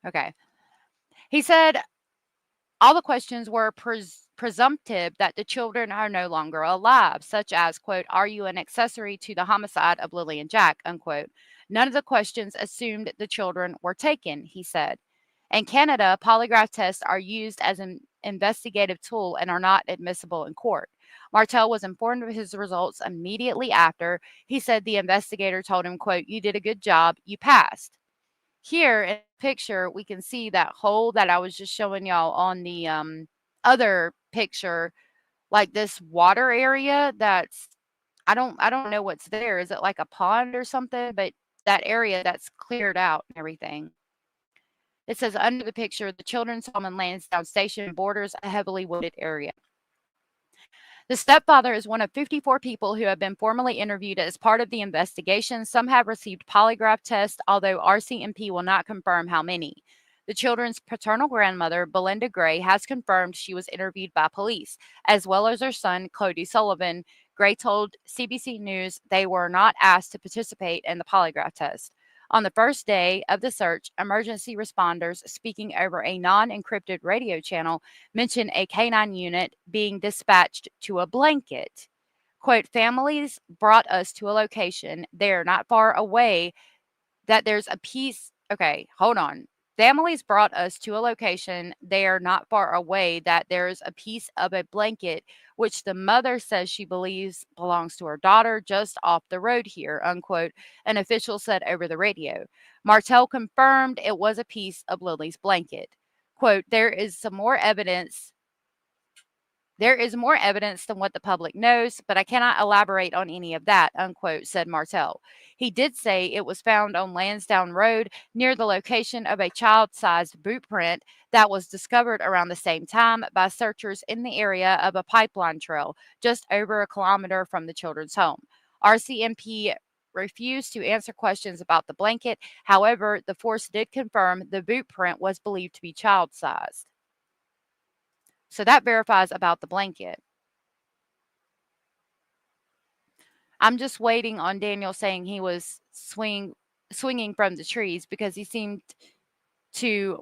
Okay. He said all the questions were presumptive that the children are no longer alive, such as, quote, are you an accessory to the homicide of Lily and Jack, unquote. None of the questions assumed the children were taken, he said. In Canada, polygraph tests are used as an investigative tool and are not admissible in court. Martell was informed of his results immediately after. He said the investigator told him, quote, you did a good job, you passed. Here in the picture, we can see that hole that I was just showing y'all on the other picture, like this water area that's I don't know what's there. Is it like a pond or something? But that area that's cleared out and everything. It says under the picture, the children's home in Lansdowne Station borders a heavily wooded area. The stepfather is one of 54 people who have been formally interviewed as part of the investigation. Some have received polygraph tests, although RCMP will not confirm how many. The children's paternal grandmother, Belinda Gray, has confirmed she was interviewed by police, as well as her son, Cody Sullivan. Gray told CBC News they were not asked to participate in the polygraph test. On the first day of the search, emergency responders speaking over a non encrypted radio channel mentioned a canine unit being dispatched to a blanket. Quote, families brought us to a location there not far away that there's a piece. Okay, hold on. Families brought us to a location there not far away that there's a piece of a blanket which the mother says she believes belongs to her daughter just off the road here, unquote, an official said over the radio. Martell confirmed it was a piece of Lily's blanket. Quote, there is more evidence than what the public knows, but I cannot elaborate on any of that, unquote, said Martell. He did say it was found on Lansdowne Road near the location of a child-sized boot print that was discovered around the same time by searchers in the area of a pipeline trail just over a kilometer from the children's home. RCMP refused to answer questions about the blanket. However, the force did confirm the boot print was believed to be child-sized. So that verifies about the blanket. I'm just waiting on Daniel saying he was swinging from the trees because he seemed to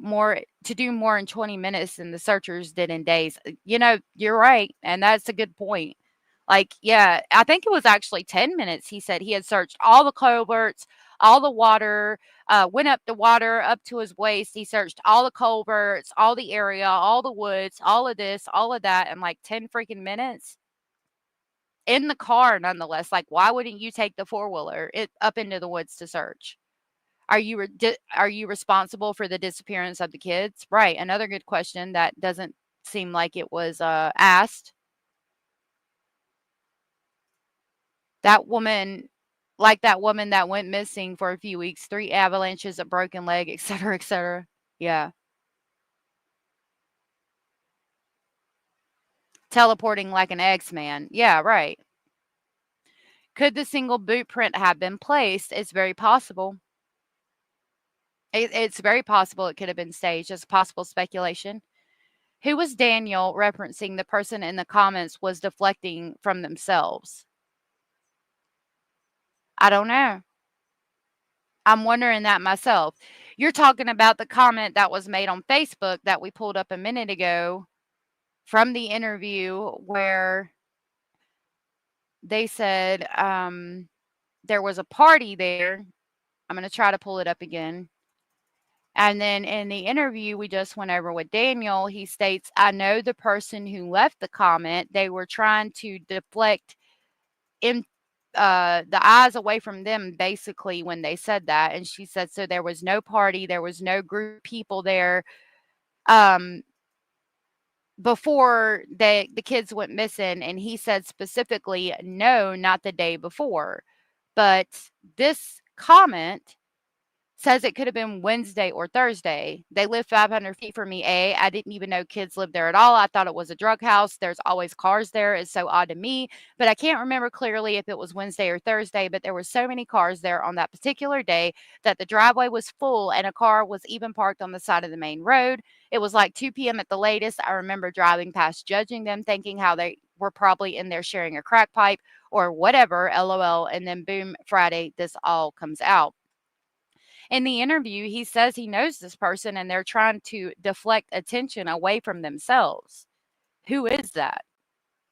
do more in 20 minutes than the searchers did in days. You're right, and that's a good point. Like, yeah, I think it was actually 10 minutes. He said he had searched all the culverts, all the water, went up the water up to his waist. He searched all the culverts, all the area, all the woods, all of this, all of that in like 10 freaking minutes in the car, nonetheless. Like, why wouldn't you take the four-wheeler up into the woods to search? Are you responsible for the disappearance of the kids? Right. Another good question that doesn't seem like it was asked. That woman, like that woman that went missing for a few weeks, 3 avalanches, a broken leg, etc., etc. Yeah. Teleporting like an X-Man. Yeah, right. Could the single boot print have been placed? It's very possible. It's very possible it could have been staged. It's possible speculation. Who was Daniel referencing? The person in the comments was deflecting from themselves. I don't know. I'm wondering that myself. You're talking about the comment that was made on Facebook that we pulled up a minute ago from the interview where they said there was a party there. I'm going to try to pull it up again. And then in the interview we just went over with Daniel, he states, I know the person who left the comment. They were trying to deflect in the eyes away from them, basically, when they said that. And she said, so there was no party, there was no group of people there before the kids went missing. And he said specifically, no, not the day before. But this comment says it could have been Wednesday or Thursday. They live 500 feet from me. I didn't even know kids lived there at all. I thought it was a drug house. There's always cars there. It's so odd to me. But I can't remember clearly if it was Wednesday or Thursday. But there were so many cars there on that particular day that the driveway was full and a car was even parked on the side of the main road. It was like 2 p.m. at the latest. I remember driving past, judging them, thinking how they were probably in there sharing a crack pipe or whatever, LOL. And then boom, Friday, this all comes out. In the interview, he says he knows this person and they're trying to deflect attention away from themselves. Who is that?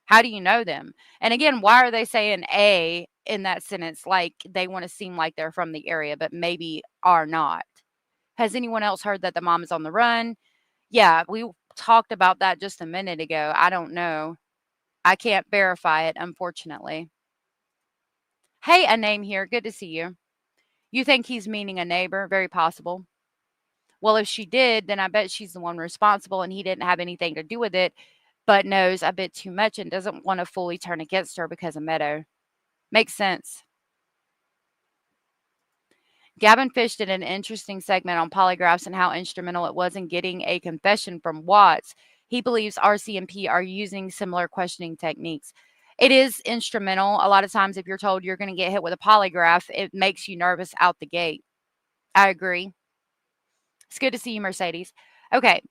How do you know them? And again, why are they saying A in that sentence? Like they want to seem like they're from the area, but maybe are not. Has anyone else heard that the mom is on the run? Yeah, we talked about that just a minute ago. I don't know. I can't verify it, unfortunately. Hey, a name here. Good to see you. You think he's meaning a neighbor? Very possible. Well, if she did, then I bet she's the one responsible and he didn't have anything to do with it, but knows a bit too much and doesn't want to fully turn against her because of Meadow. Makes sense. Gavin Fish did an interesting segment on polygraphs and how instrumental it was in getting a confession from Watts. He believes RCMP are using similar questioning techniques. It is instrumental. A lot of times, if you're told you're going to get hit with a polygraph, it makes you nervous out the gate. I agree. It's good to see you, Mercedes. Okay.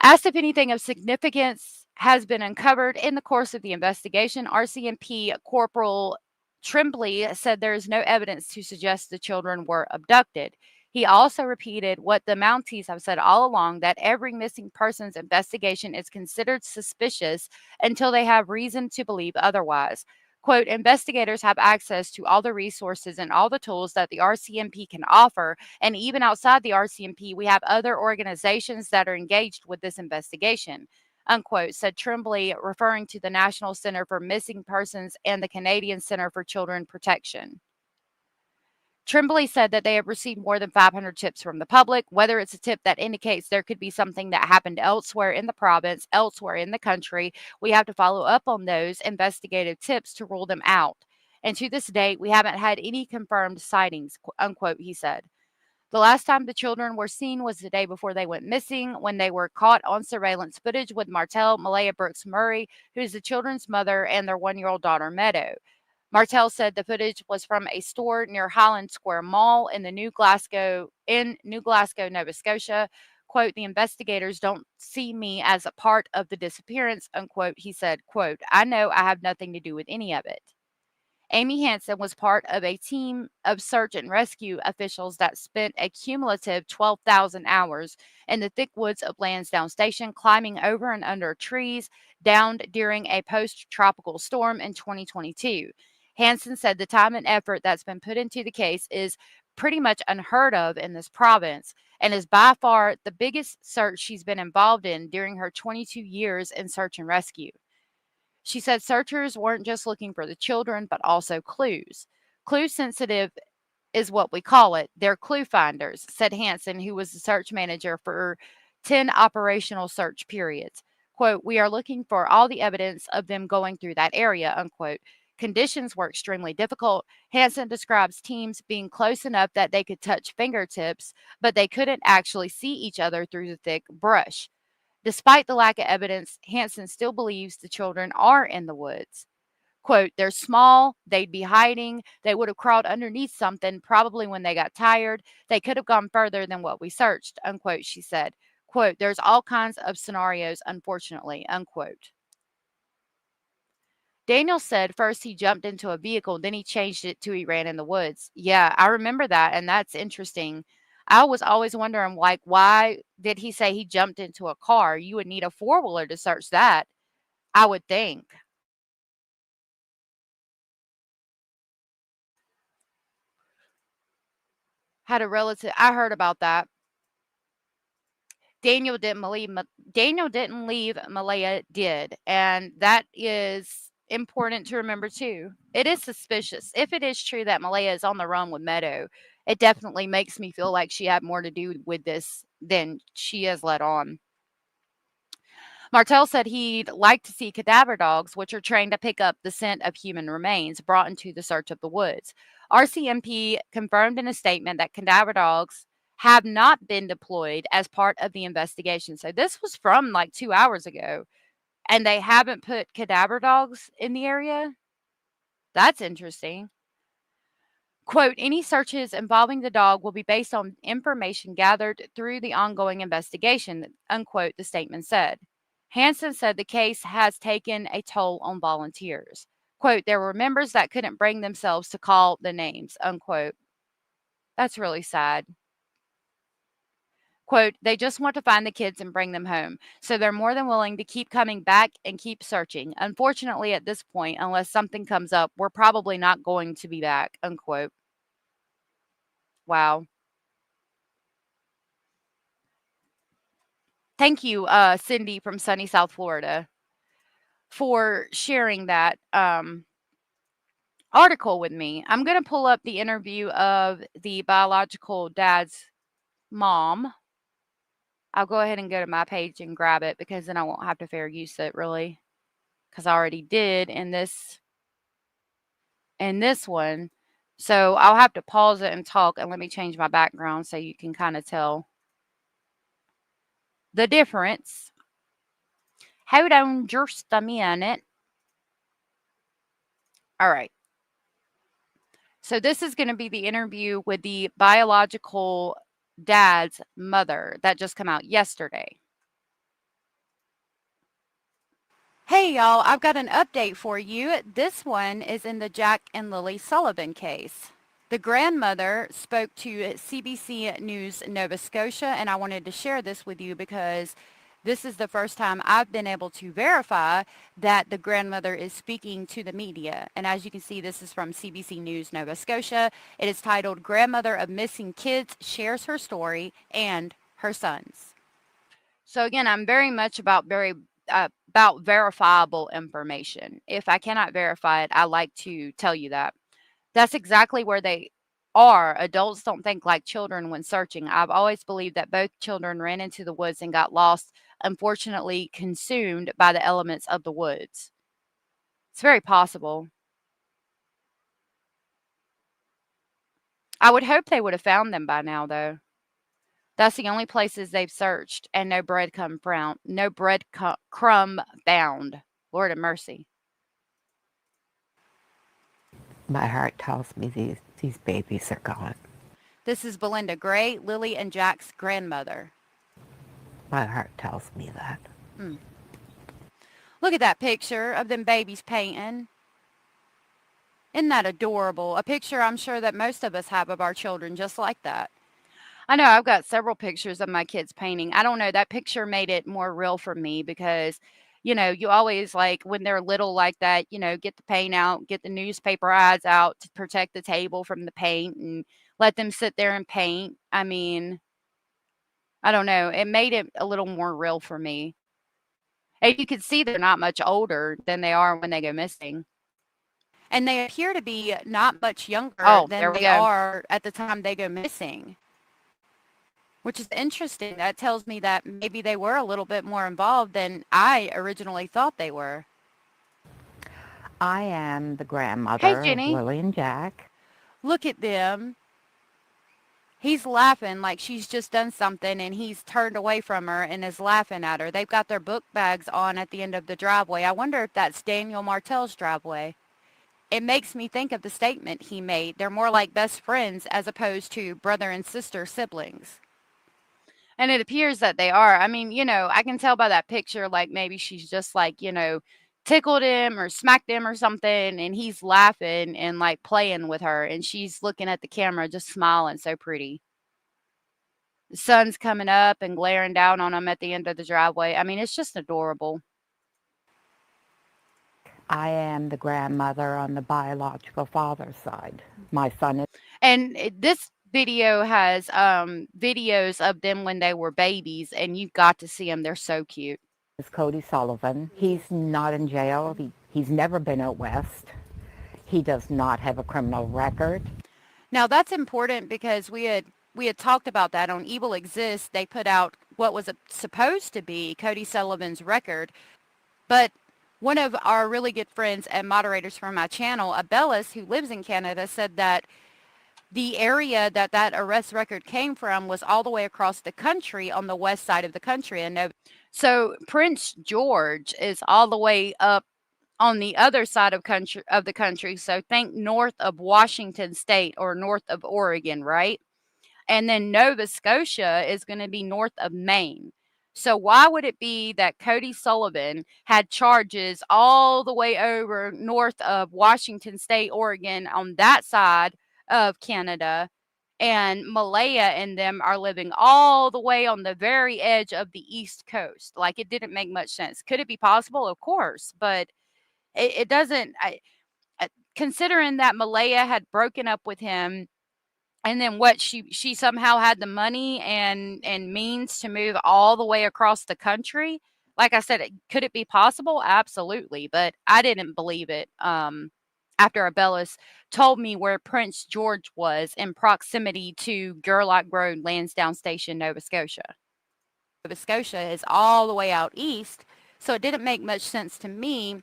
Asked if anything of significance has been uncovered in the course of the investigation, RCMP Corporal Tremblay said there is no evidence to suggest the children were abducted. He also repeated what the Mounties have said all along, that every missing persons investigation is considered suspicious until they have reason to believe otherwise. Quote, investigators have access to all the resources and all the tools that the RCMP can offer. And even outside the RCMP, we have other organizations that are engaged with this investigation, unquote, said Tremblay, referring to the National Center for Missing Persons and the Canadian Center for Children Protection. Tremblay said that they have received more than 500 tips from the public, whether it's a tip that indicates there could be something that happened elsewhere in the province, elsewhere in the country. We have to follow up on those investigative tips to rule them out. And to this date, we haven't had any confirmed sightings, unquote, he said. The last time the children were seen was the day before they went missing, when they were caught on surveillance footage with Martell Malaya Brooks Murray, who's the children's mother, and their 1-year-old daughter, Meadow. Martell said the footage was from a store near Highland Square Mall in New Glasgow, Nova Scotia. Quote, the investigators don't see me as a part of the disappearance, unquote. He said, quote, I know I have nothing to do with any of it. Amy Hansen was part of a team of search and rescue officials that spent a cumulative 12,000 hours in the thick woods of Lansdowne Station, climbing over and under trees, downed during a post-tropical storm in 2022. Hansen said the time and effort that's been put into the case is pretty much unheard of in this province and is by far the biggest search she's been involved in during her 22 years in search and rescue. She said searchers weren't just looking for the children, but also clues. Clue sensitive is what we call it. They're clue finders, said Hansen, who was the search manager for 10 operational search periods. Quote, we are looking for all the evidence of them going through that area, unquote. Conditions were extremely difficult. Hansen describes teams being close enough that they could touch fingertips, but they couldn't actually see each other through the thick brush. Despite the lack of evidence, Hansen still believes the children are in the woods. Quote, they're small, they'd be hiding, they would have crawled underneath something, probably when they got tired. They could have gone further than what we searched, unquote, she said. Quote, there's all kinds of scenarios, unfortunately, unquote. Daniel said first he jumped into a vehicle, then he changed it to he ran in the woods. Yeah, I remember that, and that's interesting. I was always wondering, like, why did he say he jumped into a car? You would need a four-wheeler to search that, I would think. Had a relative. I heard about that. Daniel didn't leave. Malaya did, and that is important to remember too. It is suspicious. If it is true that Malaya is on the run with Meadow, it definitely makes me feel like she had more to do with this than she has let on. Martell said he'd like to see cadaver dogs, which are trained to pick up the scent of human remains, brought into the search of the woods. RCMP confirmed in a statement that cadaver dogs have not been deployed as part of the investigation. So this was from like 2 hours ago, and they haven't put cadaver dogs in the area. That's interesting. Quote, any searches involving the dog will be based on information gathered through the ongoing investigation, unquote, the statement said. Hansen said the case has taken a toll on volunteers. Quote, there were members that couldn't bring themselves to call the names, unquote. That's really sad. Quote, they just want to find the kids and bring them home. So they're more than willing to keep coming back and keep searching. Unfortunately, at this point, unless something comes up, we're probably not going to be back, unquote. Wow. Thank you, Cindy from sunny South Florida, for sharing that article with me. I'm going to pull up the interview of the biological dad's mom. I'll go ahead and go to my page and grab it because then I won't have to fair use it really, because I already did in this and this one. So I'll have to pause it and talk, and let me change my background so you can kind of tell the difference. Hold on just a minute. All right. So this is going to be the interview with the biological dad's mother that just came out yesterday. Hey y'all, I've got an update for you. This one is in the Jack and Lily Sullivan case. The grandmother spoke to CBC News Nova Scotia, and I wanted to share this with you because this is the first time I've been able to verify that the grandmother is speaking to the media. And as you can see, this is from CBC News Nova Scotia. It is titled, Grandmother of Missing Kids Shares Her Story and Her Son's. So again, I'm very much about verifiable information. If I cannot verify it, I like to tell you that. That's exactly where they are. Adults don't think like children when searching. I've always believed that both children ran into the woods and got lost, unfortunately consumed by the elements of the woods. It's very possible. I would hope they would have found them by now, though. That's the only places they've searched, and no breadcrumb found. Lord of mercy. My heart tells me these babies are gone. This is Belinda Gray, Lily and Jack's grandmother. My heart tells me that. Look at that picture of them babies painting. Isn't that adorable? A picture I'm sure that most of us have of our children just like that. I know I've got several pictures of my kids painting. I don't know, that picture made it more real for me because, you know, you always like when they're little like that, you know, get the paint out, get the newspaper ads out to protect the table from the paint and let them sit there and paint. I mean, I don't know. It made it a little more real for me. And you can see they're not much older than they are when they go missing. And they appear to be not much younger than they are at the time they go missing. Which is interesting. That tells me that maybe they were a little bit more involved than I originally thought they were. I am the grandmother of Lily and Jack. Look at them. He's laughing like she's just done something, and he's turned away from her and is laughing at her. They've got their book bags on at the end of the driveway. I wonder if that's Daniel Martell's driveway. It makes me think of the statement he made. They're more like best friends as opposed to brother and sister siblings. And it appears that they are. I mean, you know, I can tell by that picture, like maybe she's just like, you know, tickled him or smacked him or something, and he's laughing and like playing with her, and she's looking at the camera just smiling so pretty. The sun's coming up and glaring down on them at the end of the driveway. I mean, it's just adorable. I am the grandmother on the biological father's side. My son is... And this video has videos of them when they were babies, and you've got to see them. They're so cute. Is Cody Sullivan. He's not in jail. He's never been out west. He does not have a criminal record. Now that's important because we had talked about that on Evil Exists. They put out what was supposed to be Cody Sullivan's record, but one of our really good friends and moderators from my channel, Abellis, who lives in Canada, said that the area that arrest record came from was all the way across the country on the west side of the country. And so Prince George is all the way up on the other side of the country. So think north of Washington State or north of Oregon, right? And then Nova Scotia is going to be north of Maine. So why would it be that Cody Sullivan had charges all the way over north of Washington State, Oregon on that side of Canada, and Malaya and them are living all the way on the very edge of the East Coast? Like, it didn't make much sense. Could it be possible? Of course, but it doesn't. Considering that Malaya had broken up with him, and then what, she somehow had the money and means to move all the way across the country. Like I said, could it be possible? Absolutely, but I didn't believe it. After Abellis told me where Prince George was in proximity to Gerlach Road, Lansdowne Station, Nova Scotia. Nova Scotia is all the way out east, so it didn't make much sense to me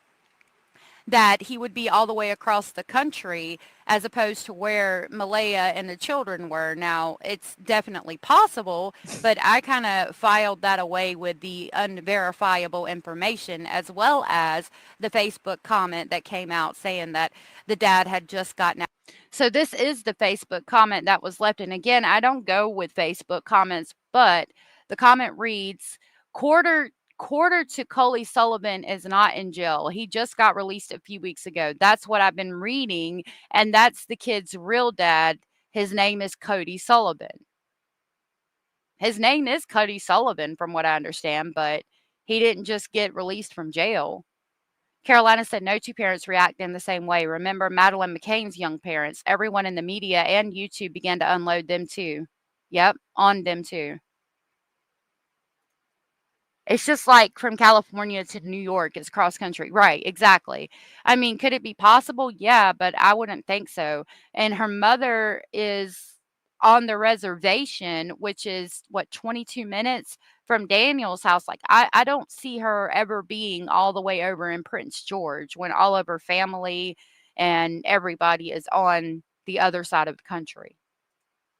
that he would be all the way across the country as opposed to where Malaya and the children were. Now, it's definitely possible, but I kind of filed that away with the unverifiable information, as well as the Facebook comment that came out saying that the dad had just gotten out. So this is the Facebook comment that was left. And again, I don't go with Facebook comments, but the comment reads, quarter to Coley Sullivan is not in jail. He just got released a few weeks ago. That's what I've been reading, and that's the kid's real dad. His name is Cody Sullivan. His name is Cody Sullivan, from what I understand, but he didn't just get released from jail. Carolina said no two parents react in the same way. Remember Madeline McCain's young parents. Everyone in the media and YouTube began to unload them too. Yep, on them too. It's just like from California to New York, it's cross country. Right, exactly. I mean, could it be possible? Yeah, but I wouldn't think so. And her mother is on the reservation, which is what, 22 minutes from Daniel's house. Like, I don't see her ever being all the way over in Prince George when all of her family and everybody is on the other side of the country.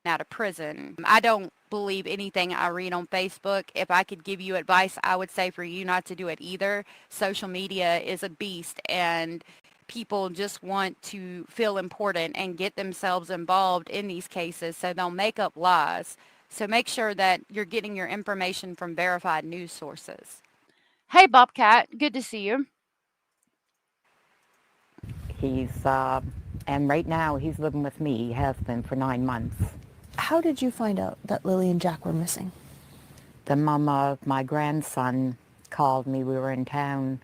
Out of prison. I don't believe anything I read on Facebook. If I could give you advice, I would say for you not to do it either. Social media is a beast, and people just want to feel important and get themselves involved in these cases, so they'll make up lies. So make sure that you're getting your information from verified news sources. Hey, Bobcat, good to see you. He's, and right now he's living with me. He has been for 9 months. How did you find out that Lily and Jack were missing? The mom of my grandson called me. We were in town.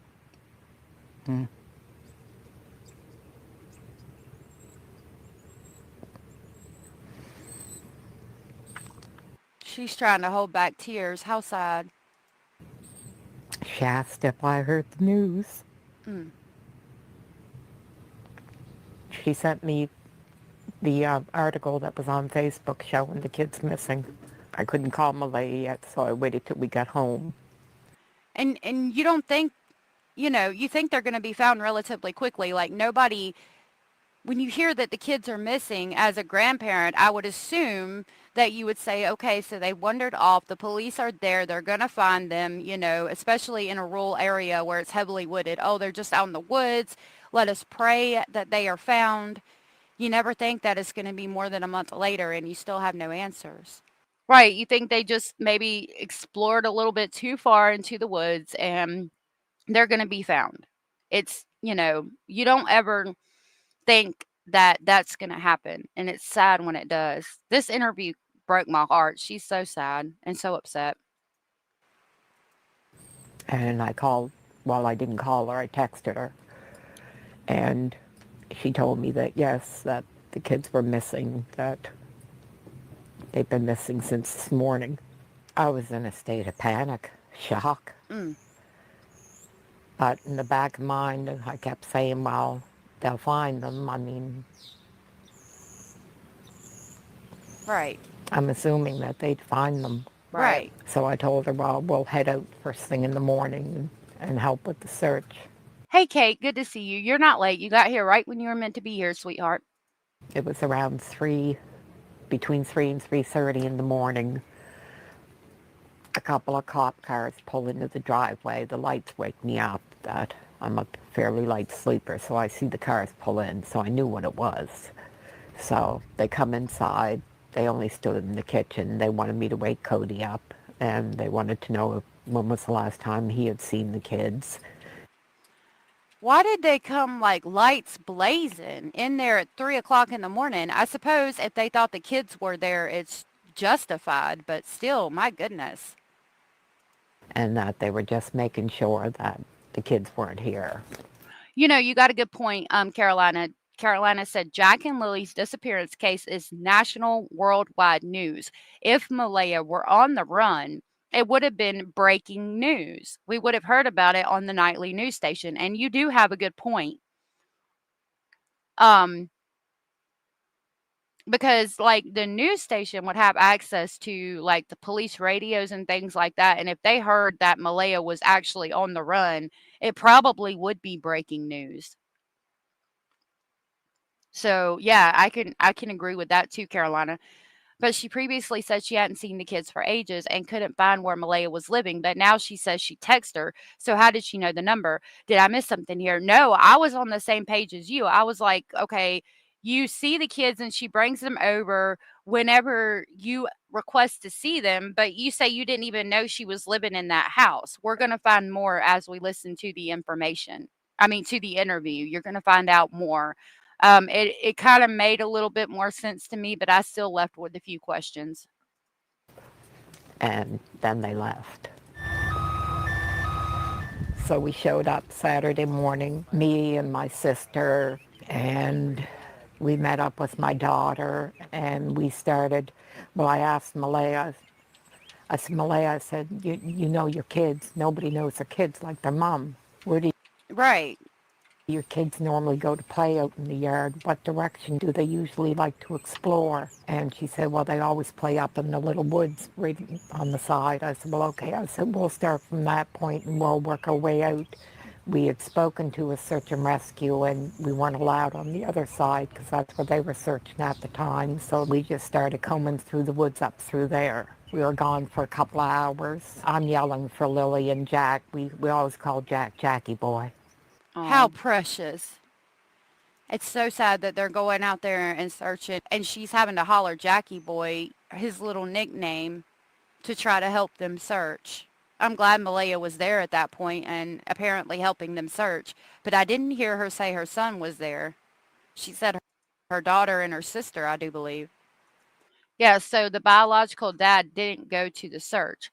She's trying to hold back tears. How sad. She asked if I heard the news. She sent me the article that was on Facebook showing the kids missing. I couldn't call Malaya yet, so I waited till we got home. And you don't think, you think they're going to be found relatively quickly. Like, nobody, when you hear that the kids are missing as a grandparent, I would assume that you would say, okay, so they wandered off. The police are there. They're going to find them, especially in a rural area where it's heavily wooded. Oh, they're just out in the woods. Let us pray that they are found. You never think that it's going to be more than a month later and you still have no answers. Right. You think they just maybe explored a little bit too far into the woods and they're going to be found. It's, you don't ever think that that's going to happen. And it's sad when it does. This interview broke my heart. She's so sad and so upset. And I called, well, I didn't call her, I texted her. And she told me that, yes, that the kids were missing, that they've been missing since this morning. I was in a state of panic, shock. But in the back of my mind, I kept saying, well, they'll find them. I mean, right. I'm assuming that they'd find them. Right. So I told her, well, we'll head out first thing in the morning and help with the search. Hey, Kate, good to see you. You're not late. You got here right when you were meant to be here, sweetheart. It was around between 3 and 3:30 in the morning. A couple of cop cars pull into the driveway. The lights wake me up that I'm a fairly light sleeper, so I see the cars pull in, so I knew what it was. So they come inside. They only stood in the kitchen. They wanted me to wake Cody up, and they wanted to know when was the last time he had seen the kids. Why did they come like lights blazing in there at 3 o'clock in the morning? I suppose if they thought the kids were there, it's justified, but still, my goodness. And that they were just making sure that the kids weren't here. You got a good point, Carolina. Carolina said Jack and Lily's disappearance case is national, worldwide news. If Malaya were on the run, it would have been breaking news. We would have heard about it on the nightly news station. And you do have a good point. Because like the news station would have access to like the police radios and things like that. And if they heard that Malaya was actually on the run, it probably would be breaking news. So yeah, I can agree with that too, Carolina. But she previously said she hadn't seen the kids for ages and couldn't find where Malaya was living. But now she says she texted her. So how did she know the number? Did I miss something here? No, I was on the same page as you. I was like, okay, you see the kids and she brings them over whenever you request to see them, but you say you didn't even know she was living in that house. We're going to find more as we listen to the information. I mean, to the interview. You're going to find out more. It kind of made a little bit more sense to me, but I still left with a few questions. And then they left. So we showed up Saturday morning, me and my sister, and we met up with my daughter, and we started, well, I asked Malaya, I said, Malaya, I said, you know your kids. Nobody knows their kids like their mom. Where do Right. your kids normally go to play out in the yard? What direction do they usually like to explore? And she said, well, they always play up in the little woods right on the side. I said, well, okay. I said, we'll start from that point and we'll work our way out. We had spoken to a search and rescue and we weren't allowed on the other side because that's where they were searching at the time. So we just started combing through the woods up through there. We were gone for a couple of hours. I'm yelling for Lily and Jack. We always call Jack Jackie Boy. How precious. It's so sad that they're going out there and searching, and she's having to holler Jackie Boy, his little nickname, to try to help them search. I'm glad Malaya was there at that point and apparently helping them search, but I didn't hear her say her son was there. She said her daughter and her sister, I do believe. Yeah, so the biological dad didn't go to the search.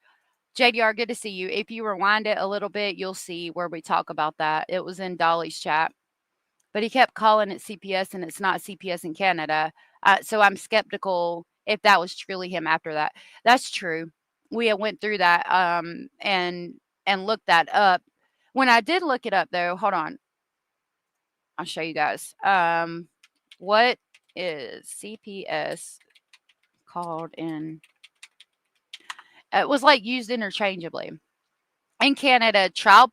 JDR, good to see you. If you rewind it a little bit, you'll see where we talk about that. It was in Dolly's chat. But he kept calling it CPS, and it's not CPS in Canada. So I'm skeptical if that was truly him after that. That's true. We had went through that and looked that up. When I did look it up, though, hold on. I'll show you guys. What is CPS called in? It was like used interchangeably. In Canada, Child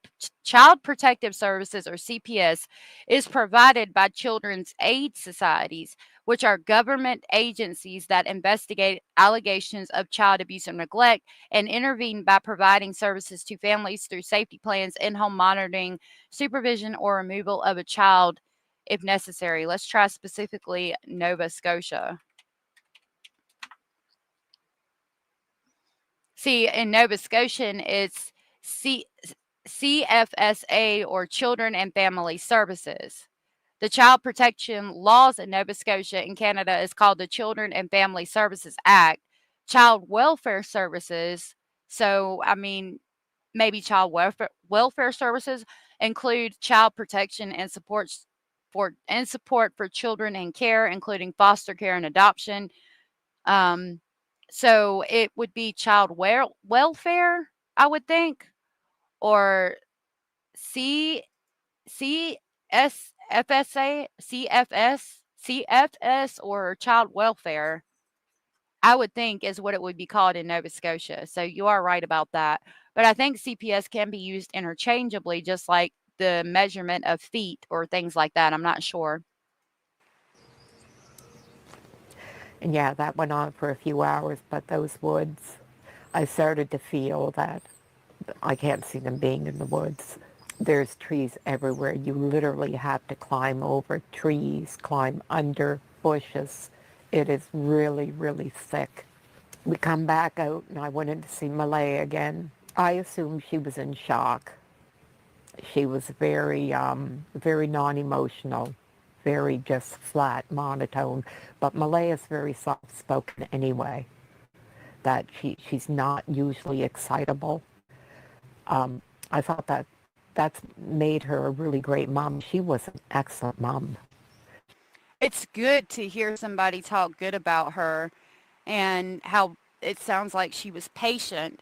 Protective Services, or CPS, is provided by children's aid societies, which are government agencies that investigate allegations of child abuse or neglect and intervene by providing services to families through safety plans, in-home monitoring, supervision, or removal of a child if necessary. Let's try specifically Nova Scotia. See, in Nova Scotian, it's CFSA, or Children and Family Services. The child protection laws in Nova Scotia and Canada is called the Children and Family Services Act. Child welfare services, so I mean, maybe child welfare services include child protection and support for children in care, including foster care and adoption. Um, so it would be child welfare, I would think, or C C S F S A C F S C F S, or child welfare, I would think is what it would be called in Nova Scotia. So you are right about that. But I think CPS can be used interchangeably, just like the measurement of feet or things like that. I'm not sure. And yeah, that went on for a few hours, but those woods, I started to feel that I can't see them being in the woods. There's trees everywhere. You literally have to climb over trees, climb under bushes. It is really, really thick. We come back out and I went in to see Malaya again. I assumed she was in shock. She was very, very non-emotional, very just flat, monotone. But Malaya's very soft-spoken anyway, that she's not usually excitable. I thought that's made her a really great mom. She was an excellent mom. It's good to hear somebody talk good about her and how it sounds like she was patient.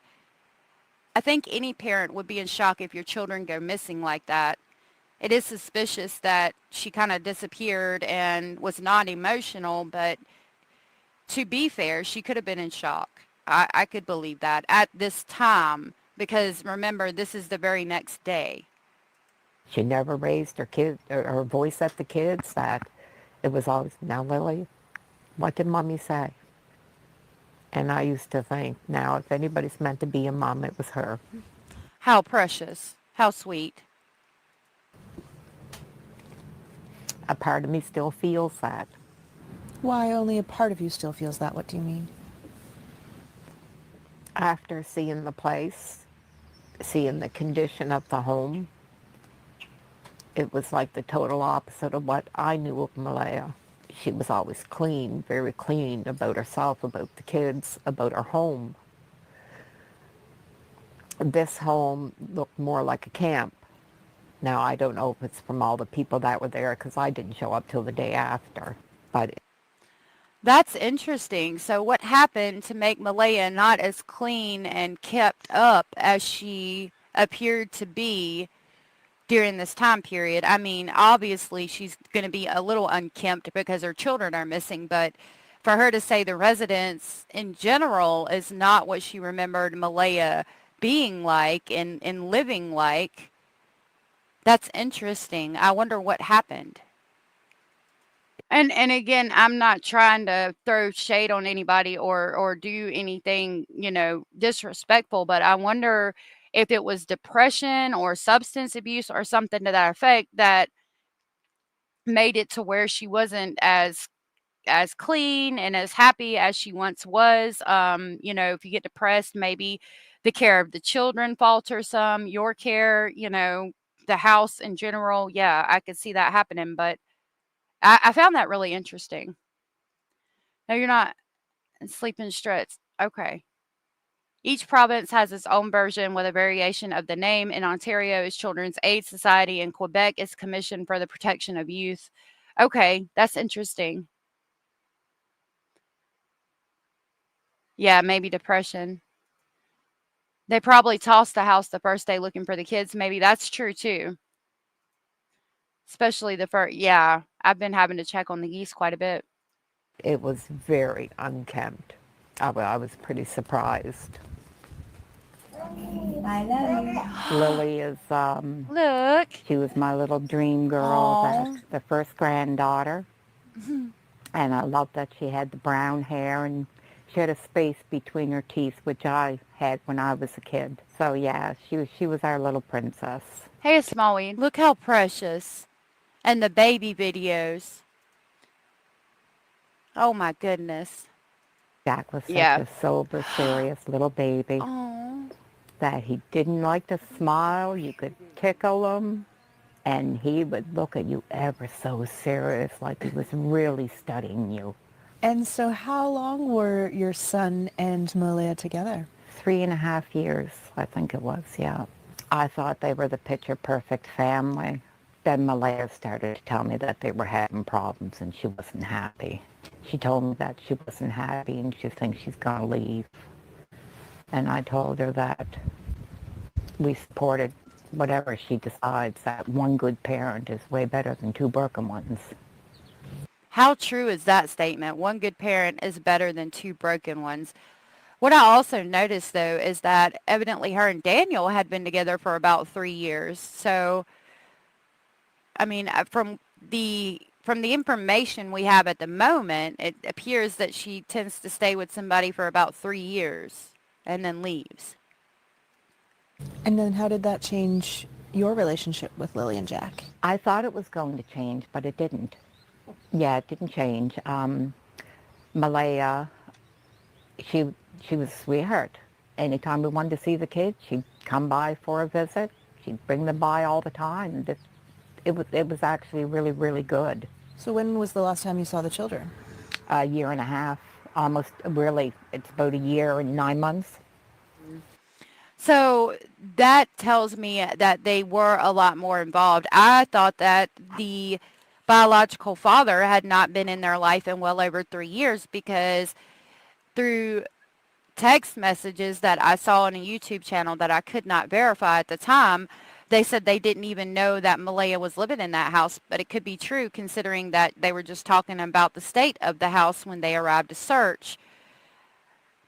I think any parent would be in shock if your children go missing like that. It is suspicious that she kind of disappeared and was not emotional, but to be fair, she could have been in shock. I could believe that at this time, because remember, this is the very next day. She never raised her voice at the kids. That It was always, now Lily, what did Mommy say? And I used to think, now if anybody's meant to be a mom, it was her. How precious. How sweet. A part of me still feels that. Why only a part of you still feels that? What do you mean? After seeing the place, seeing the condition of the home, it was like the total opposite of what I knew of Malaya. She was always clean, very clean about herself, about the kids, about her home. This home looked more like a camp. Now, I don't know if it's from all the people that were there because I didn't show up till the day after. But That's interesting. So what happened to make Malaya not as clean and kept up as she appeared to be during this time period? I mean, obviously she's going to be a little unkempt because her children are missing, but for her to say the residence in general is not what she remembered Malaya being like and living like, that's interesting. I wonder what happened. And again, I'm not trying to throw shade on anybody or do anything, disrespectful, but I wonder if it was depression or substance abuse or something to that effect that made it to where she wasn't as clean and as happy as she once was. If you get depressed, maybe the care of the children falters some, your care, the house in general. Yeah, I could see that happening, but I found that really interesting. No, you're not sleeping struts. Okay. Each province has its own version with a variation of the name. In Ontario is Children's Aid Society. In Quebec is Commission for the Protection of Youth. Okay, that's interesting. Yeah, maybe depression. They probably tossed the house the first day looking for the kids. Maybe that's true too. Especially the first. Yeah, I've been having to check on the geese quite a bit. it was very unkempt. I was pretty surprised. I love you. Lily is, Look. she was my little dream girl, Aw. the first granddaughter. And I loved that she had the brown hair and she had a space between her teeth, which I had when I was a kid. So yeah, she was our little princess. Hey, Smalley, look how precious. And the baby videos. Oh my goodness. Jack was such Yeah. a sober, serious little baby Oh. that he didn't like to smile. You could tickle him, and he would look at you ever so serious, like he was really studying you. And so how long were your son and Malaya together? 3.5 years, I think it was, yeah. I thought they were the picture-perfect family. Then Malaya started to tell me that they were having problems and she wasn't happy. She told me that she wasn't happy and she thinks she's going to leave. And I told her that we supported whatever she decides, that one good parent is way better than two broken ones. How true is that statement? One good parent is better than two broken ones. What I also noticed, though, is that evidently her and Daniel had been together for about 3 years. So, I mean, from the information we have at the moment, it appears that she tends to stay with somebody for about 3 years and then leaves. And then how did that change your relationship with Lily and Jack? I thought it was going to change, but it didn't. Yeah, it didn't change. Malaya, she was a sweetheart. Anytime we wanted to see the kids, she'd come by for a visit. She'd bring them by all the time. It was actually really, really good. So when was the last time you saw the children? A year and a half, almost, really. It's about a year and 9 months. So that tells me that they were a lot more involved. I thought that the biological father had not been in their life in well over 3 years, because through text messages that I saw on a YouTube channel that I could not verify at the time, they said they didn't even know that Malaya was living in that house. But it could be true, considering that they were just talking about the state of the house when they arrived to search.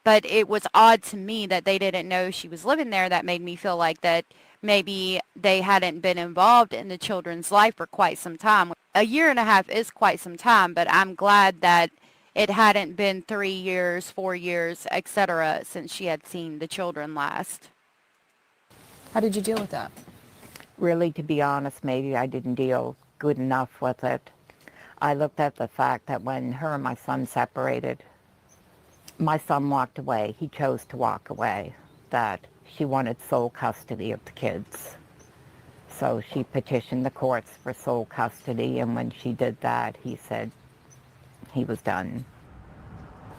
But it was odd to me that they didn't know she was living there. That made me feel like that maybe they hadn't been involved in the children's life for quite some time. A year and a half is quite some time, but I'm glad that it hadn't been 3 years, 4 years, etc., since she had seen the children last. How did you deal with that? Really, to be honest, maybe I didn't deal good enough with it. I looked at the fact that when her and my son separated, my son walked away. He chose to walk away, that she wanted sole custody of the kids. So she petitioned the courts for sole custody, and when she did that, he said he was done.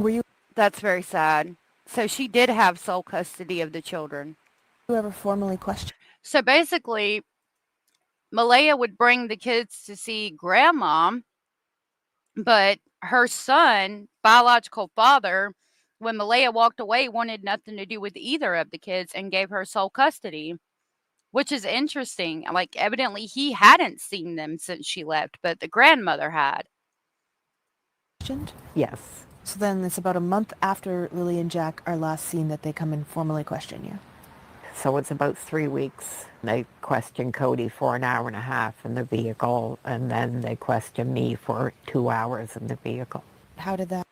Were you That's very sad. So she did have sole custody of the children. ever formally questioned? So basically, Malaya would bring the kids to see grandma, but her son, biological father, when Malaya walked away, wanted nothing to do with either of the kids and gave her sole custody, which is interesting. Like, evidently, he hadn't seen them since she left, but the grandmother had. Yes. So then it's about a month after Lily and Jack are last seen that they come and formally question you. So it's about 3 weeks. They questioned Cody for an hour and a half in the vehicle, and then they questioned me for 2 hours in the vehicle. How did that?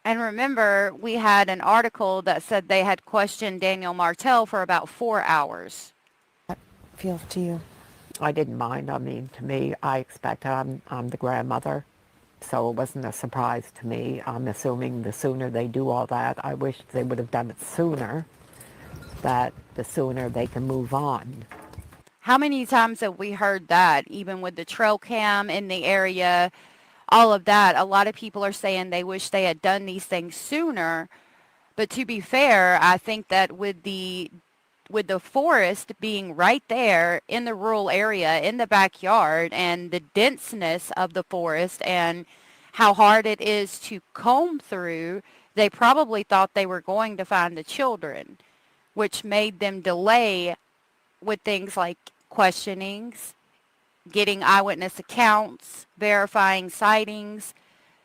And remember, we had an article that said they had questioned Daniel Martell for about 4 hours. Feel to you? I didn't mind. I mean, to me, I expect I'm the grandmother, so it wasn't a surprise to me. I'm assuming the sooner they do all that, I wish they would have done it sooner, that the sooner they can move on. How many times have we heard that, even with the trail cam in the area, all of that? A lot of people are saying they wish they had done these things sooner. But to be fair, I think that with the forest being right there in the rural area, in the backyard, and the denseness of the forest and how hard it is to comb through, they probably thought they were going to find the children, which made them delay with things like questionings, getting eyewitness accounts, verifying sightings,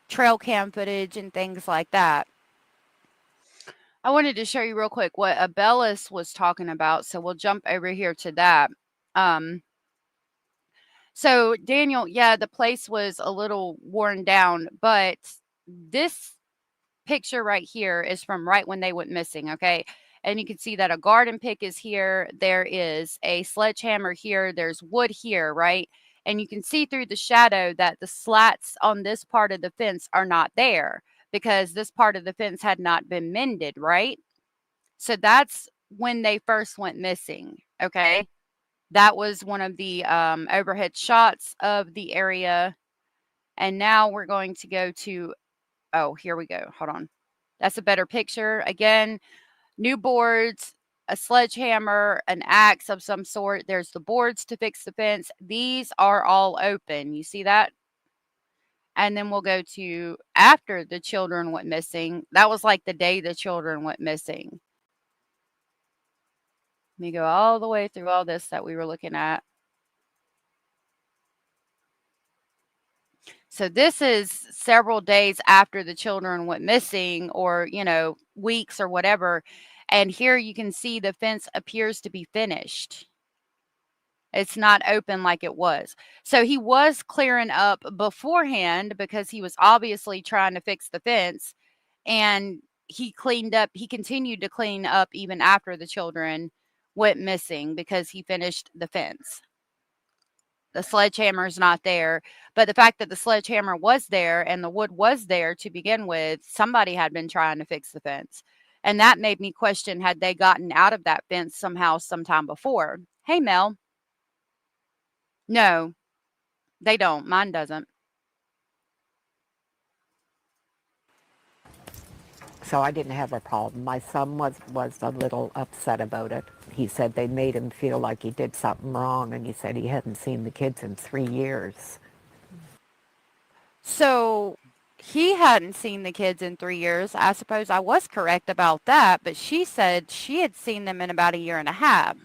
trail cam footage, and things like that. I wanted to show you real quick what Abellis was talking about, so we'll jump over here to that. So Daniel, yeah, the place was a little worn down, but this picture right here is from right when they went missing, okay? And you can see that a garden pick is here. There is a sledgehammer here. There's wood here, right? And you can see through the shadow that the slats on this part of the fence are not there because this part of the fence had not been mended, right? So that's when they first went missing, okay? That was one of the overhead shots of the area. And now we're going to go to, oh, here we go. Hold on. That's a better picture. Again, new boards, a sledgehammer, an axe of some sort. There's the boards to fix the fence. These are all open. You see that? And then we'll go to after the children went missing. That was like the day the children went missing. Let me go all the way through all this that we were looking at. So this is several days after the children went missing, or, weeks or whatever. And here you can see the fence appears to be finished. It's not open like it was. So he was clearing up beforehand because he was obviously trying to fix the fence. And he continued to clean up even after the children went missing because he finished the fence. The sledgehammer's not there, but the fact that the sledgehammer was there and the wood was there to begin with, somebody had been trying to fix the fence. And that made me question, had they gotten out of that fence somehow sometime before? Hey, Mel. No, they don't. Mine doesn't. So I didn't have a problem. My son was a little upset about it. He said they made him feel like he did something wrong, and he said he hadn't seen the kids in 3 years. So he hadn't seen the kids in 3 years. I suppose I was correct about that, but she said she had seen them in about a year and a half.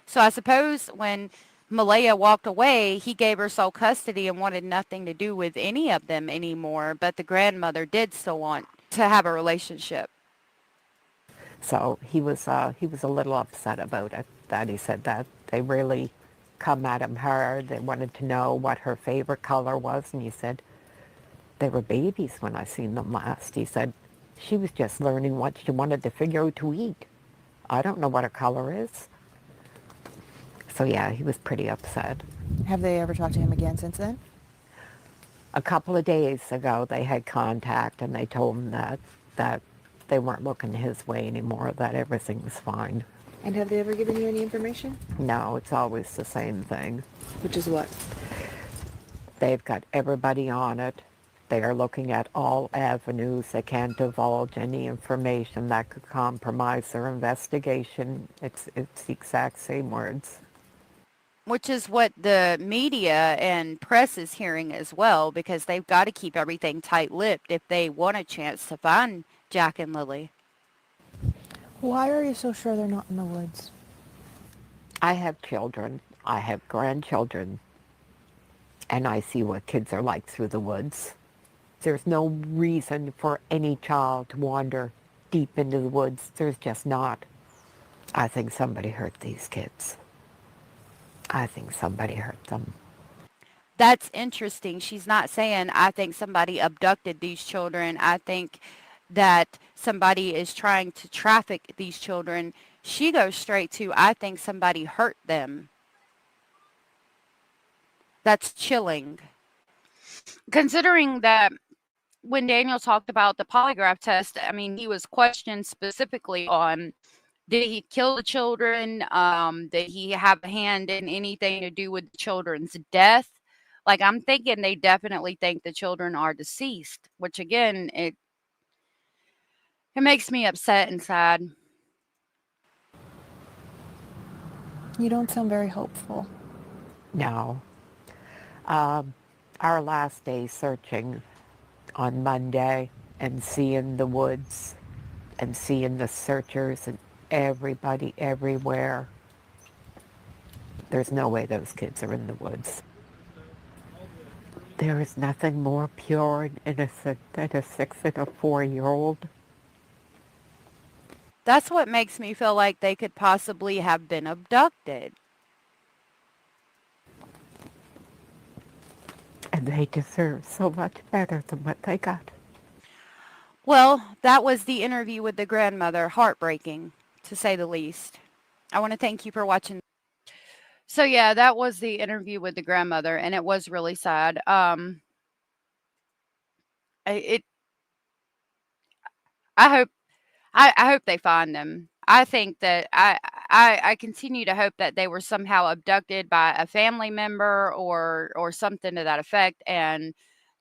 So I suppose when Malaya walked away, he gave her sole custody and wanted nothing to do with any of them anymore, but the grandmother did still want to have a relationship. So he was a little upset about it, that he said that They really come at him hard. They wanted to know what her favorite color was, and he said, they were babies when I seen them last. He said, she was just learning what she wanted to figure out to eat. I don't know what her color is. So yeah, he was pretty upset. Have they ever talked to him again since then? A couple of days ago, they had contact, and they told him that they weren't looking his way anymore, that everything was fine. And have they ever given you any information? No, it's always the same thing. Which is what? They've got everybody on it. They are looking at all avenues. They can't divulge any information that could compromise their investigation. It's the exact same words. Which is what the media and press is hearing as well, because they've got to keep everything tight-lipped if they want a chance to find Jack and Lily. Why are you so sure they're not in the woods? I have children. I have grandchildren. And I see what kids are like through the woods. There's no reason for any child to wander deep into the woods. There's just not. I think somebody hurt these kids. I think somebody hurt them. That's interesting. She's not saying, I think somebody abducted these children. I think that somebody is trying to traffic these children. She goes straight to, I think somebody hurt them. That's chilling. Considering that when Daniel talked about the polygraph test, I mean, he was questioned specifically on, did he kill the children? Did he have a hand in anything to do with the children's death? Like, I'm thinking they definitely think the children are deceased, which again, it makes me upset and sad. You don't sound very hopeful. No. Our last day searching on Monday and seeing the woods and seeing the searchers and everybody everywhere. There's no way those kids are in the woods. There is nothing more pure and innocent than a 6 and a 4-year-old. That's what makes me feel like they could possibly have been abducted. And they deserve so much better than what they got. Well, that was the interview with the grandmother. Heartbreaking, to say the least. I want to thank you for watching. So yeah, that was the interview with the grandmother, and it was really sad. I hope they find them. I think that I continue to hope that they were somehow abducted by a family member or something to that effect, and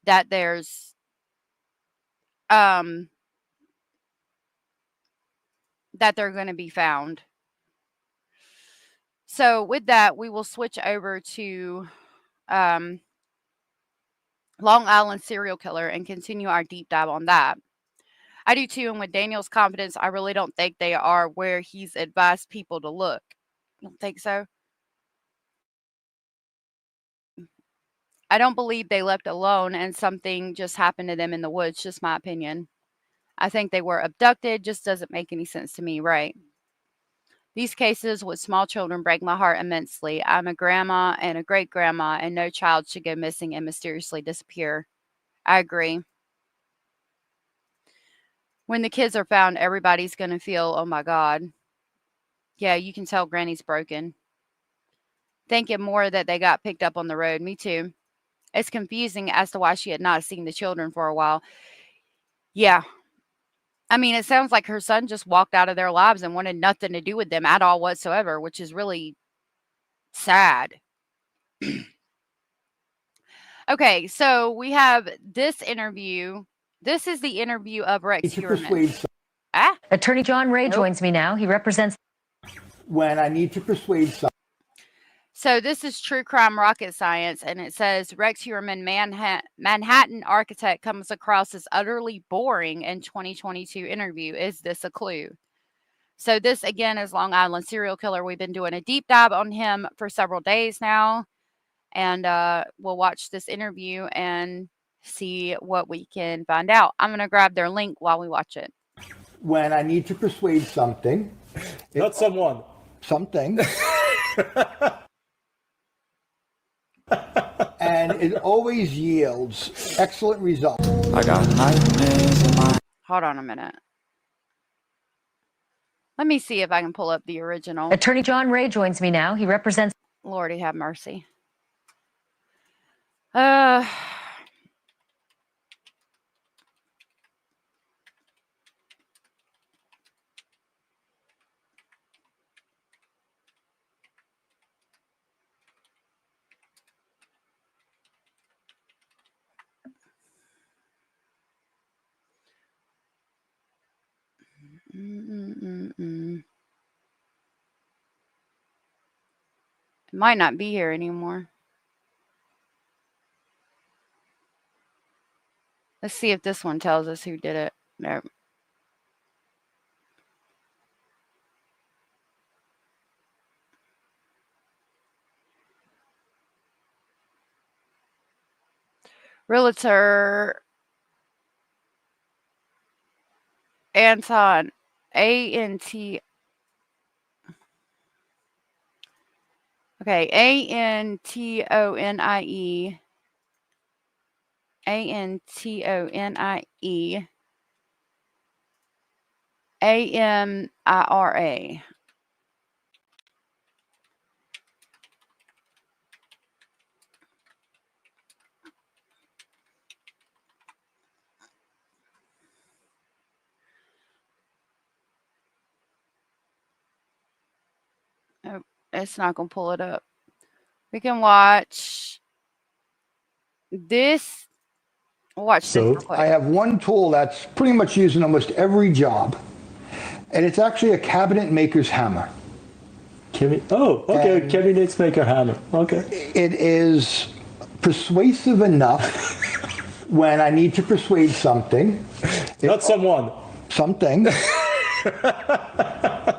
that there's that they're going to be found. So with that, we will switch over to Long Island serial killer and continue our deep dive on that. I do too, and with Daniel's confidence, I really don't think they are where he's advised people to look. You don't think so? I don't believe they left alone and something just happened to them in the woods, just my opinion. I think they were abducted, just doesn't make any sense to me, right? These cases with small children break my heart immensely. I'm a grandma and a great-grandma, and no child should go missing and mysteriously disappear. I agree. When the kids are found, everybody's going to feel, oh my God. Yeah, you can tell Granny's broken. Thinking more that they got picked up on the road. Me too. It's confusing as to why she had not seen the children for a while. Yeah. I mean, it sounds like her son just walked out of their lives and wanted nothing to do with them at all whatsoever, which is really sad. Okay, so we have this interview. This is the interview of Rex Heuermann. Attorney John Ray joins me now. He represents... When I need to persuade someone. So this is True Crime Rocket Science, and it says Rex Heuermann, Manhattan architect, comes across as utterly boring in 2022 interview. Is this a clue? So this, again, is Long Island serial killer. We've been doing a deep dive on him for several days now, and we'll watch this interview and see what we can find out. I'm going to grab their link while we watch it. When I need to persuade something. Not someone. Something. And it always yields excellent results. I got nightmares in my... Hold on a minute. Let me see if I can pull up the original. Attorney John Ray joins me now. He represents... Lordy have mercy. It might not be here anymore. Let's see if this one tells us who did it. No. Realtor Anton A-N-T. Okay, A-N-T-O-N-I-E. A-N-T-O-N-I-E. A-M-I-R-A. Oh, it's not going to pull it up. We can watch this. Watch this real quick. I have one tool that's pretty much used in almost every job, and it's actually a cabinet maker's hammer. Cabinet maker hammer. Okay. It is persuasive enough when I need to persuade something. Not someone. Something.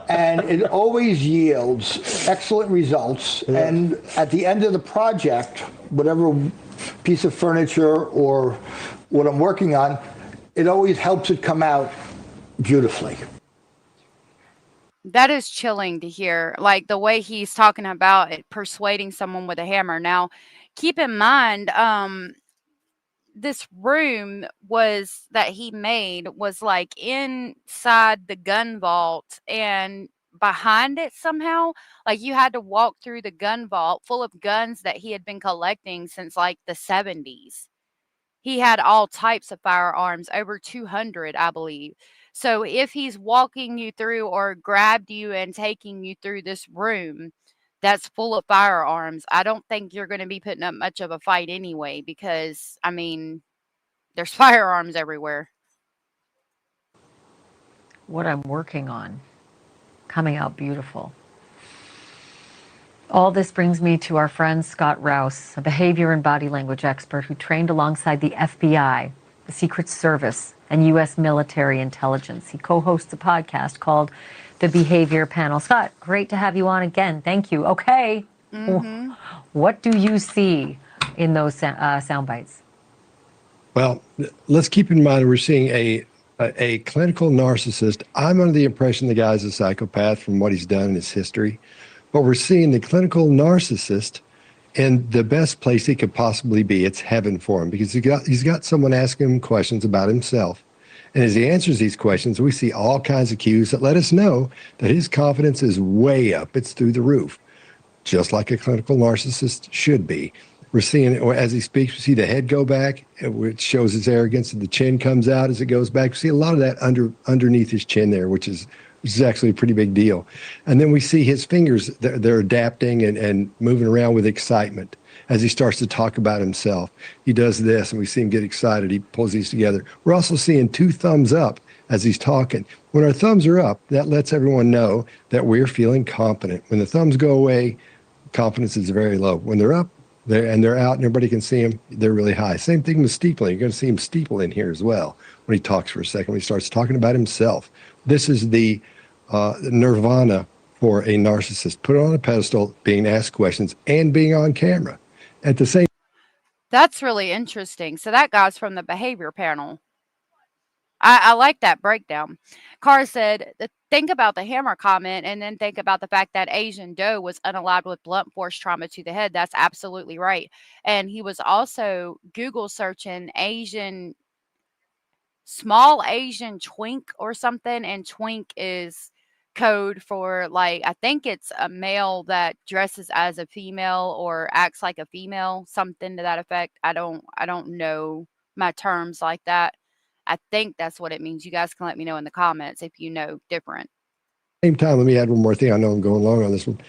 And it always yields excellent results. Yeah. And at the end of the project, whatever piece of furniture or what I'm working on, it always helps it come out beautifully. That is chilling to hear, like the way he's talking about it, persuading someone with a hammer. Now, keep in mind, this room that he made was like inside the gun vault, and behind it somehow, like you had to walk through the gun vault full of guns that he had been collecting since like the 70s. He had all types of firearms, over 200, I believe. So if he's walking you through or grabbed you and taking you through this room that's full of firearms, I don't think you're going to be putting up much of a fight anyway, because, I mean, there's firearms everywhere. What I'm working on, coming out beautiful. All this brings me to our friend Scott Rouse, a behavior and body language expert who trained alongside the FBI, the Secret Service, and U.S. military intelligence. He co-hosts a podcast called The Behavior Panel. Scott, great to have you on again. Thank you. Okay. Mm-hmm. What do you see in those sound bites? Well, let's keep in mind we're seeing a clinical narcissist. I'm under the impression the guy's a psychopath from what he's done in his history. But we're seeing the clinical narcissist in the best place he could possibly be. It's heaven for him, because he's got someone asking him questions about himself. And as he answers these questions, we see all kinds of cues that let us know that his confidence is way up. It's through the roof, just like a clinical narcissist should be. We're seeing, as he speaks, we see the head go back, which shows his arrogance, and the chin comes out as it goes back. We see a lot of that underneath his chin there, which is actually a pretty big deal. And then we see his fingers, they're adapting and moving around with excitement as he starts to talk about himself. He does this, and we see him get excited. He pulls these together. We're also seeing 2 thumbs up as he's talking. When our thumbs are up, that lets everyone know that we're feeling confident. When the thumbs go away, confidence is very low. When they're up, they're out and everybody can see them, they're really high. Same thing with steepling. You're going to see him steeple in here as well when he talks for a second, when he starts talking about himself. This is the nirvana for a narcissist. Put it on a pedestal, being asked questions, and being on camera at the same. That's really interesting. So that guy's from the behavior panel. I like that breakdown. Carr said, think about the hammer comment and then think about the fact that Asian Doe was unalive with blunt force trauma to the head. That's absolutely right. And he was also Google searching small Asian twink or something. And twink is code for, like, I think it's a male that dresses as a female or acts like a female, something to that effect. I don't know my terms like that. I think that's what it means. You guys can let me know in the comments if you know different. Same time, let me add one more thing. I know I'm going long on this one,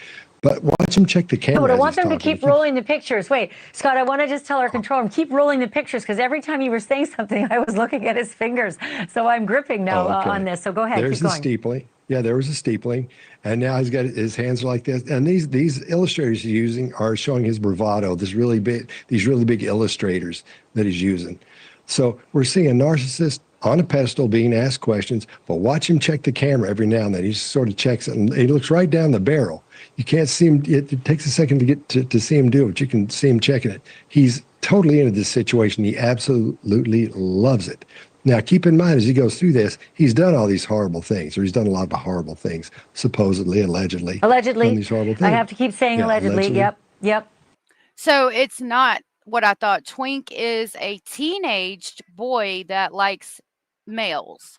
but watch him check the camera. No, but I as want he's them to talking. keep rolling the pictures. Wait, Scott, I want to just tell our control room, keep rolling the pictures, because every time you were saying something, I was looking at his fingers. So I'm gripping now on this. So go ahead, There's keep the going. steepling. Yeah, there was a steepling, and now he's got his hands are like this. And these illustrators he's using are showing his bravado. These really big illustrators that he's using. So we're seeing a narcissist on a pedestal being asked questions, but watch him check the camera every now and then. He just sort of checks it, and he looks right down the barrel. You can't see him. It takes a second to get to see him do it, but you can see him checking it. He's totally into this situation. He absolutely loves it. Now, keep in mind, as he goes through this, he's done all these horrible things, or he's done a lot of horrible things, supposedly, allegedly. Allegedly. Done these horrible things. I have to keep saying Yeah, allegedly. Yep. So it's not what I thought. Twink is a teenaged boy that likes males.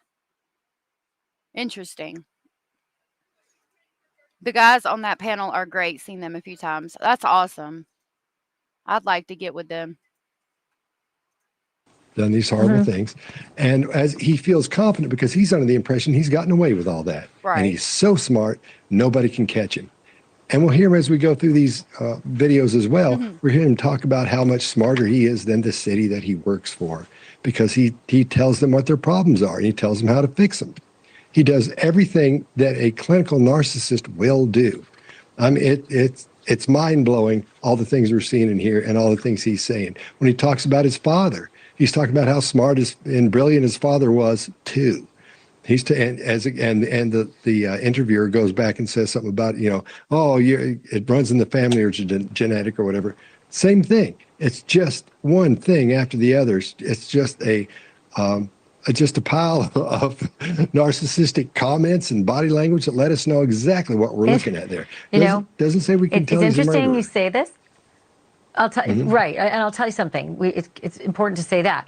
Interesting. The guys on that panel are great. Seen them a few times. That's awesome. I'd like to get with them. Done these horrible things. And as he feels confident because he's under the impression he's gotten away with all that. Right. And he's so smart, nobody can catch him. And we'll hear him as we go through these videos as well. We're hearing him talk about how much smarter he is than the city that he works for, because he tells them what their problems are and he tells them how to fix them. He does everything that a clinical narcissist will do. I mean, it's mind-blowing, all the things we're seeing in here and all the things he's saying. When he talks about his father, he's talking about how smart and brilliant his father was too. The interviewer goes back and says something about, it runs in the family or genetic or whatever. Same thing. It's just one thing after the others. It's just a pile of narcissistic comments and body language that let us know exactly what we're looking at there. Doesn't say we can tell it's he's a interesting murderer. you say this. I'll tell right, and I'll tell you something. It's important to say that.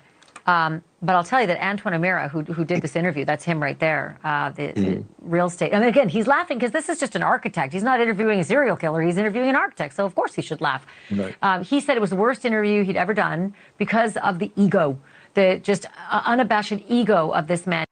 But I'll tell you that Antoine Amira, who did this interview, that's him right there, the real estate. And again, he's laughing because this is just an architect. He's not interviewing a serial killer. He's interviewing an architect. So, of course, he should laugh. Right. He said it was the worst interview he'd ever done because of the ego, the just unabashed ego of this man.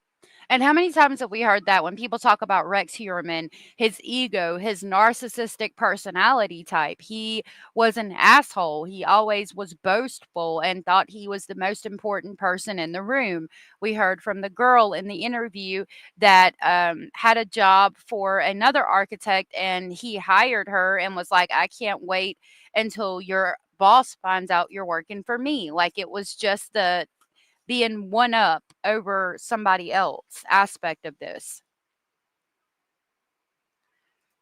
And how many times have we heard that when people talk about Rex Heuermann, his ego, his narcissistic personality type? He was an asshole. He always was boastful and thought he was the most important person in the room. We heard from the girl in the interview that had a job for another architect, and he hired her and was like, I can't wait until your boss finds out you're working for me. Like, it was just the being one up over somebody else aspect of this.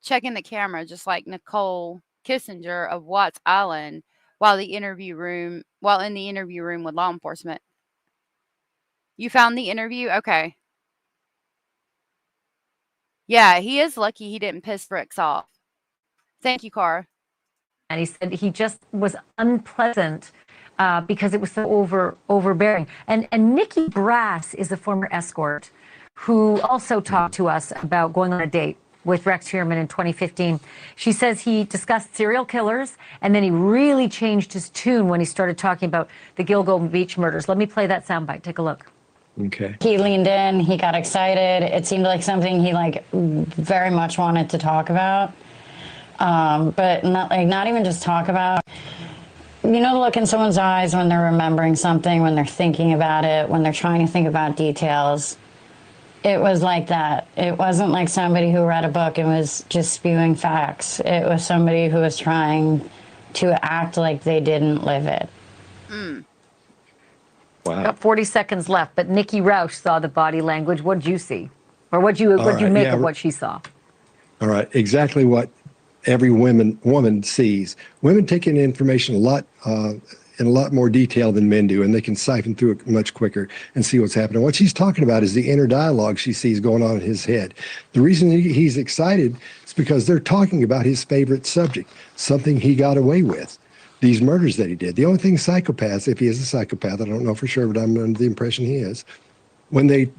Checking the camera, just like Nicole Kissinger of Watts Island, while in the interview room with law enforcement. You found the interview? Okay. Yeah, he is lucky he didn't piss Rex off. Thank you, Cara. And he said he just was unpleasant because it was so overbearing. And Nikki Brass is a former escort who also talked to us about going on a date with Rex Heuermann in 2015. She says he discussed serial killers, and then he really changed his tune when he started talking about the Gilgo Beach murders. Let me play that soundbite. Take a look. Okay. He leaned in, he got excited. It seemed like something he very much wanted to talk about. But not even just talk about. You know the look in someone's eyes when they're remembering something, when they're thinking about it, when they're trying to think about details. It was like that. It wasn't like somebody who read a book and was just spewing facts. It was somebody who was trying to act like they didn't live it. Wow. Got 40 seconds left, but Nikki Rausch saw the body language. What did you see? Or what did you make of what she saw? All right, exactly what every woman sees. Women take in information a lot in a lot more detail than men do, and they can siphon through it much quicker and see what's happening. What she's talking about is the inner dialogue she sees going on in his head. The reason he's excited is because they're talking about his favorite subject, something he got away with, these murders that he did. The only thing psychopaths, if he is a psychopath, I don't know for sure, but I'm under the impression he is, when they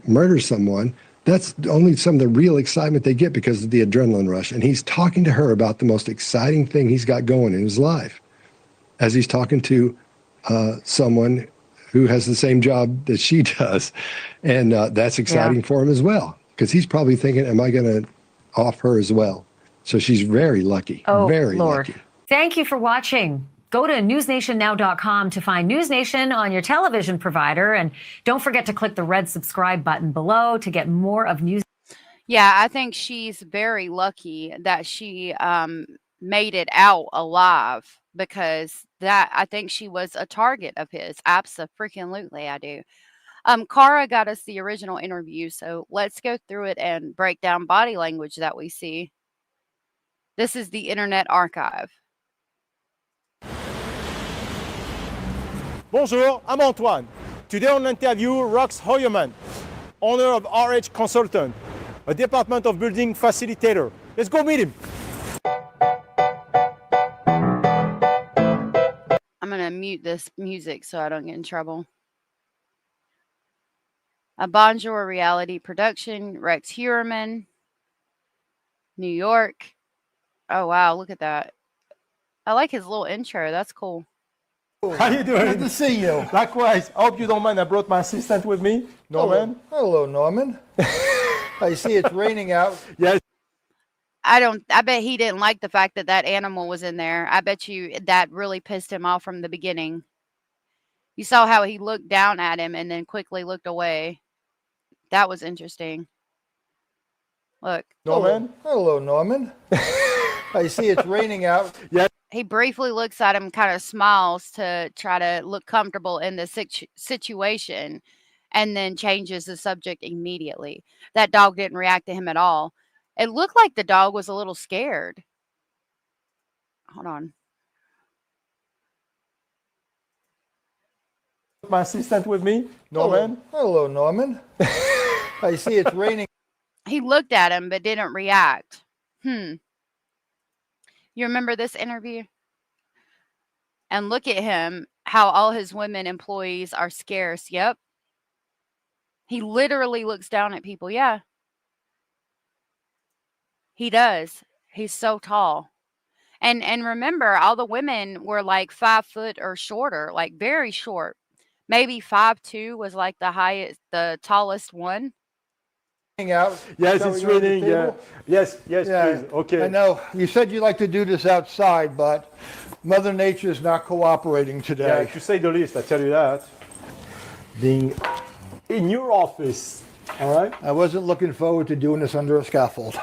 murder someone, that's only some of the real excitement they get because of the adrenaline rush. And he's talking to her about the most exciting thing he's got going in his life, as he's talking to someone who has the same job that she does. And that's exciting for him as well, because he's probably thinking, am I going to off her as well? So she's very lucky, very lucky. Thank you for watching. Go to newsnationnow.com to find News Nation on your television provider. And don't forget to click the red subscribe button below to get more of News. Yeah, I think she's very lucky that she made it out alive, because that, I think she was a target of his. Abso-freaking-lutely, I do. Cara got us the original interview, so let's go through it and break down body language that we see. This is the Internet Archive. Bonjour, I'm Antoine. Today on interview Rox Hoyerman, owner of RH Consultant, a Department of Building facilitator. Let's go meet him. I'm going to mute this music so I don't get in trouble. A Bonjour reality production, Rex Heuermann, New York. Oh, wow, look at that. I like his little intro. That's cool. How you doing? Good to see you. Likewise. I hope you don't mind. I brought my assistant with me, Norman. Hello, Norman. I see it's raining out. Yes. I bet he didn't like the fact that that animal was in there. I bet you that really pissed him off from the beginning. You saw how he looked down at him and then quickly looked away. That was interesting. Look. Norman. Hello, Norman. I see it's raining out. Yes. He briefly looks at him, kind of smiles to try to look comfortable in the situation, and then changes the subject immediately. That dog didn't react to him at all. It looked like the dog was a little scared. Hold on. My assistant with me, Norman. Hello, Norman. I see it's raining. He looked at him but didn't react. You remember this interview? And look at him, how all his women employees are scarce. Yep. He literally looks down at people. Yeah. He does. He's so tall. And remember, all the women were like 5 foot or shorter, like very short. Maybe 5'2" was like the highest, the tallest one. Out. Yes, it's raining. Yeah. Yes, please. Okay. I know. You said you like to do this outside, but Mother Nature is not cooperating today. Yeah, to say the least, I tell you that. Being in your office, all right? I wasn't looking forward to doing this under a scaffold.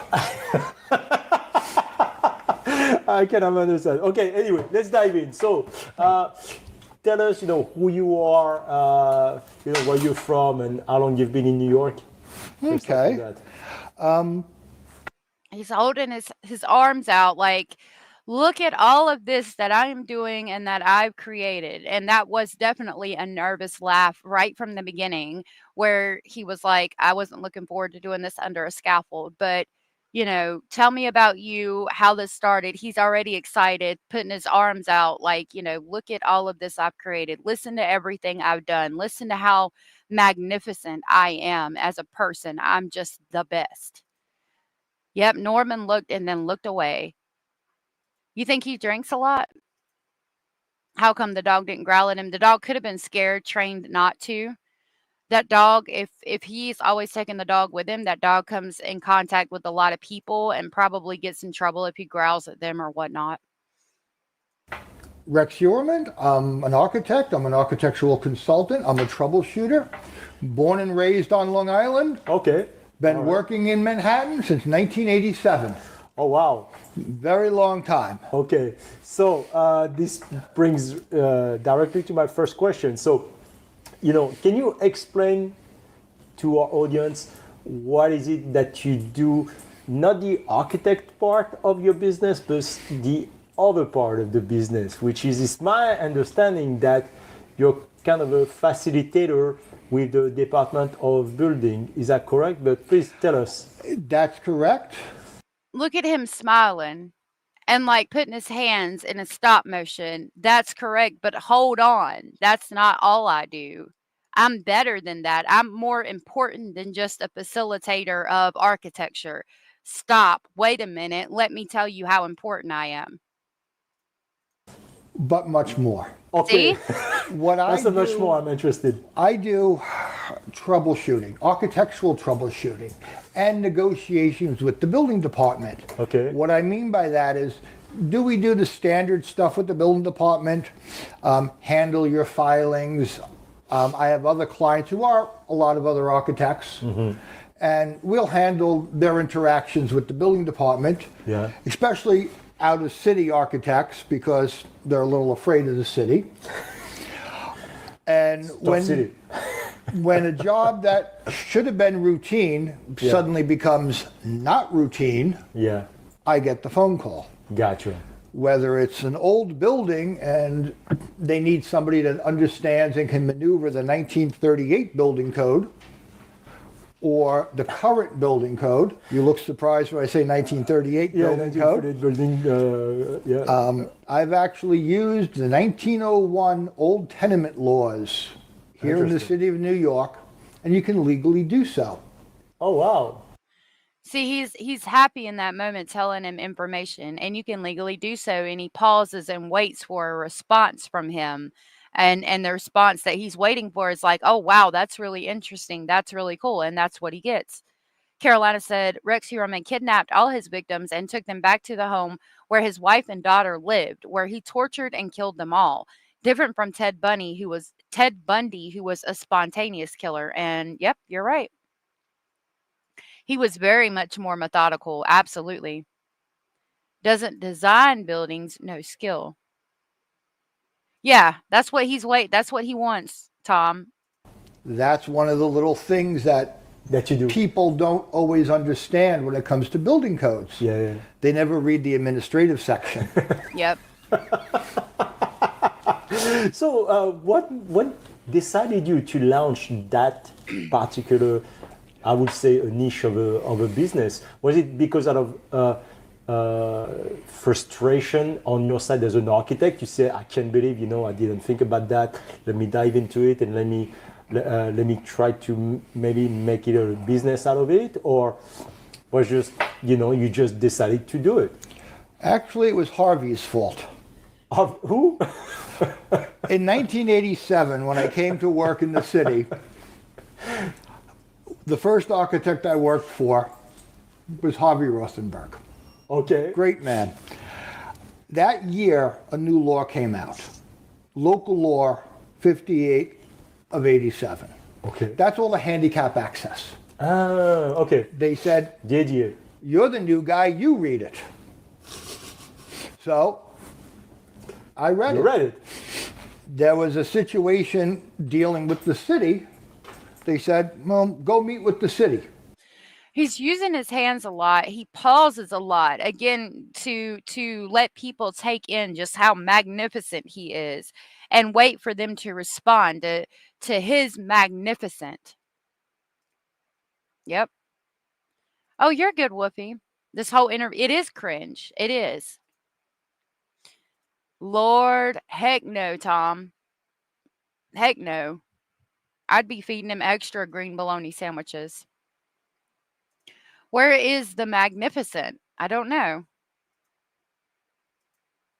I can understand. Okay, anyway, let's dive in. So, tell us, who you are, where you're from, and how long you've been in New York. Okay. He's holding his arms out like, look at all of this that I am doing and that I've created. And that was definitely a nervous laugh right from the beginning, where he was like, I wasn't looking forward to doing this under a scaffold, but tell me about you, how this started. He's already excited, putting his arms out like, look at all of this I've created. Listen to everything I've done. Listen to how magnificent I am as a person. I'm just the best. Yep, Norman looked and then looked away. You think he drinks a lot? How come the dog didn't growl at him? The dog could have been scared, trained not to. That dog, if he's always taking the dog with him, that dog comes in contact with a lot of people and probably gets in trouble if he growls at them or whatnot. Rex Heuermann. I'm an architect. I'm an architectural consultant. I'm a troubleshooter. Born and raised on Long Island. Okay. Been working in Manhattan since 1987. Oh, wow. Very long time. Okay. So this brings directly to my first question. So, can you explain to our audience what is it that you do, not the architect part of your business, but the other part of the business, which is it's my understanding that you're kind of a facilitator with the Department of Building. Is that correct? But please tell us. That's correct. Look at him smiling and like putting his hands in a stop motion. That's correct, but hold on. That's not all I do. I'm better than that. I'm more important than just a facilitator of architecture. Stop. Wait a minute. Let me tell you how important I am. But much more. Okay. See? What That's I much do, more I'm interested. I do troubleshooting, architectural troubleshooting, and negotiations with the building department. Okay. What I mean by that is, do we do the standard stuff with the building department? Handle your filings. I have other clients who are a lot of other architects, and we'll handle their interactions with the building department, especially out of city architects because they're a little afraid of the city. And when a job that should have been routine suddenly becomes not routine, I get the phone call. Gotcha. Whether it's an old building and they need somebody that understands and can maneuver the 1938 building code or the current building code. You look surprised when I say 1938 building code. Building, I've actually used the 1901 old tenement laws here in the city of New York, and you can legally do so. Oh, wow. See, he's happy in that moment telling him information, and you can legally do so, and he pauses and waits for a response from him. And the response that he's waiting for is like, oh, wow, that's really interesting. That's really cool. And that's what he gets. Carolina said Rex Heuermann kidnapped all his victims and took them back to the home where his wife and daughter lived, where he tortured and killed them all. Different from Ted Bundy, who was a spontaneous killer. And yep, you're right. He was very much more methodical. Absolutely. Doesn't design buildings, no skill. Yeah, that's what that's what he wants, Tom. That's one of the little things that you do. People don't always understand when it comes to building codes. They never read the administrative section. Yep. So what decided you to launch that particular, I would say, a niche of a business? Was it because out of frustration on your side as an architect? You say, I can't believe, I didn't think about that. Let me dive into it and let me try to maybe make it a business out of it? Or was just, you just decided to do it? Actually, it was Harvey's fault. Of who? In 1987, when I came to work in the city, the first architect I worked for was Harvey Rothenberg. Okay. Great man. That year, a new law came out. Local Law 58 of 87. Okay. That's all the handicap access. Okay. They said, you're the new guy, you read it. So, I read it. You read it. There was a situation dealing with the city. They said, well, go meet with the city. He's using his hands a lot. He pauses a lot, again, to let people take in just how magnificent he is and wait for them to respond to his magnificent. Yep. Oh, you're good, Whoopi. This whole interview, it is cringe. It is. Lord, heck no, Tom. Heck no. I'd be feeding him extra green bologna sandwiches. Where is the magnificent? I don't know.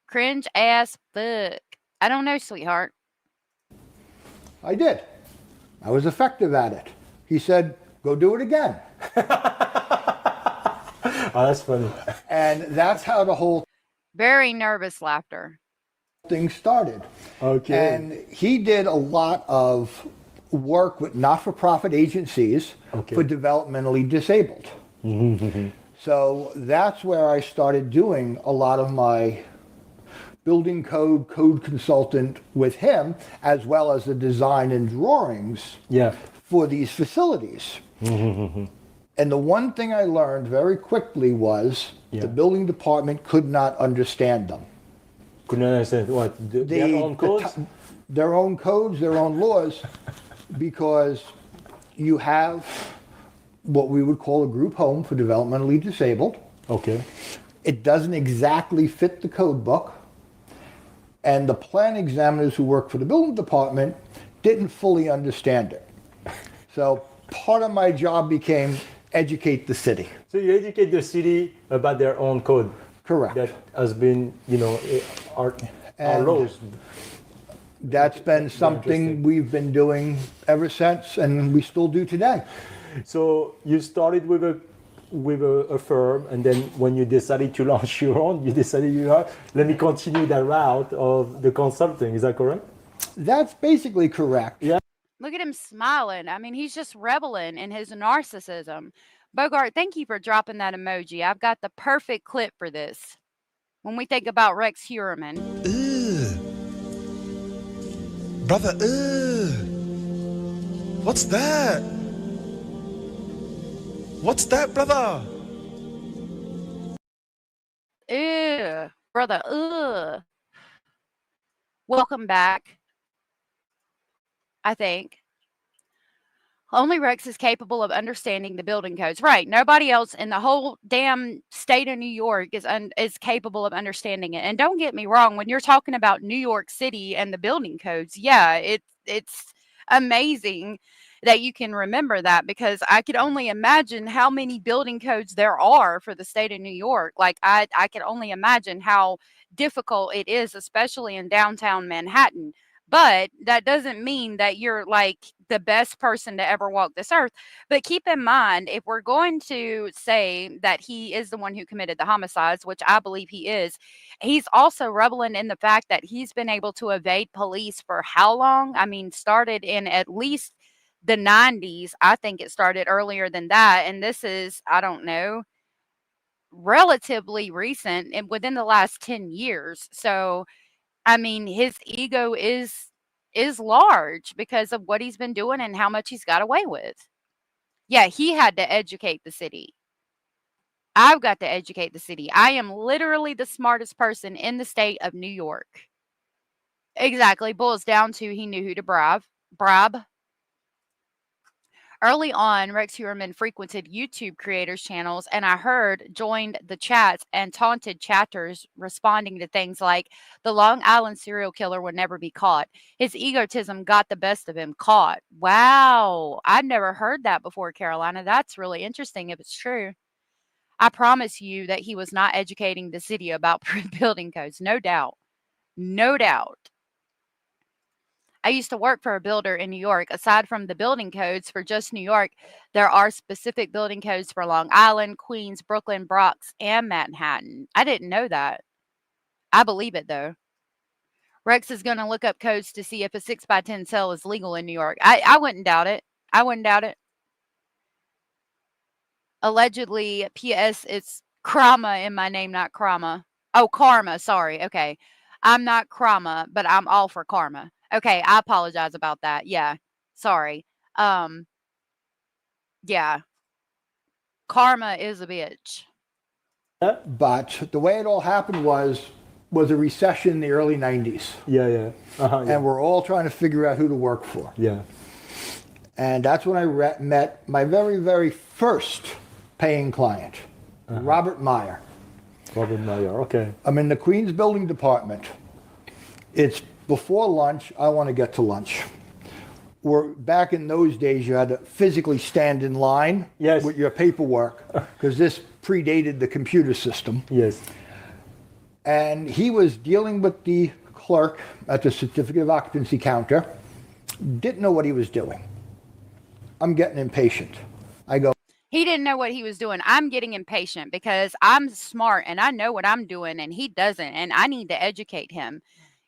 Cringe ass fuck. I don't know, sweetheart. I did. I was effective at it. He said, go do it again. Oh, that's funny. And that's how the whole very nervous laughter thing started. Okay. And he did a lot of work with not-for-profit agencies for developmentally disabled. So that's where I started doing a lot of my building code consultant with him, as well as the design and drawings for these facilities. And the one thing I learned very quickly was the building department could not understand them. Couldn't understand what their own codes. Their own codes, their own laws, because you have what we would call a group home for developmentally disabled. Okay. It doesn't exactly fit the code book, and the plan examiners who work for the building department didn't fully understand it. So part of my job became educate the city. So you educate the city about their own code. Correct. That has been, our laws. That's been something we've been doing ever since, and we still do today. So you started with a firm, and then when you decided to launch your own, you decided, let me continue the route of the consulting. Is that correct? That's basically correct. Yeah. Look at him smiling. I mean, he's just reveling in his narcissism. Bogart, thank you for dropping that emoji. I've got the perfect clip for this. When we think about Rex Heuermann. Brother, what's that? What's that, brother? Ew, brother, ugh. Welcome back, I think. Only Rex is capable of understanding the building codes. Right. Nobody else in the whole damn state of New York is capable of understanding it. And don't get me wrong, when you're talking about New York City and the building codes, yeah, it's amazing that you can remember that, because I could only imagine how many building codes there are for the state of New York. Like I could only imagine how difficult it is, especially in downtown Manhattan. But that doesn't mean that you're like the best person to ever walk this earth. But keep in mind, if we're going to say that he is the one who committed the homicides, which I believe he is, he's also reveling in the fact that he's been able to evade police for how long? I mean, started in at least the 90s. I think it started earlier than that. And this is, I don't know, relatively recent and within the last 10 years. So I mean, his ego is large because of what he's been doing and how much he's got away with. Yeah, he had to educate the city. I've got to educate the city. I am literally the smartest person in the state of New York. Exactly. Boils down to he knew who to bribe. Early on, Rex Heuermann frequented YouTube creators' channels, and I heard joined the chats and taunted chatters responding to things like, the Long Island serial killer would never be caught. His egotism got the best of him. Caught. Wow. I've never heard that before, Carolina. That's really interesting if it's true. I promise you that he was not educating the city about building codes. No doubt. No doubt. I used to work for a builder in New York. Aside from the building codes for just New York, there are specific building codes for Long Island, Queens, Brooklyn, Bronx, and Manhattan. I didn't know that. I believe it, though. Rex is going to look up codes to see if a 6x10 cell is legal in New York. I wouldn't doubt it. I wouldn't doubt it. Allegedly, P.S. It's Krama in my name, not Krama. Oh, Karma. Sorry. Okay. I'm not Krama, but I'm all for karma. Okay, I apologize about that. Yeah. Sorry. Yeah. Karma is a bitch. But the way it all happened was a recession in the early 90s. Yeah. Yeah. And we're all trying to figure out who to work for. Yeah. And that's when I met my very, very first paying client, Robert Meyer. Robert Meyer, okay. I'm in the Queens building department. It's before lunch. I want to get to lunch. Back in those days, you had to physically stand in line with your paperwork, because this predated the computer system. Yes. And he was dealing with the clerk at the certificate of occupancy counter. Didn't know what he was doing. I'm getting impatient. I go, he didn't know what he was doing. I'm getting impatient because I'm smart and I know what I'm doing and he doesn't. And I need to educate him.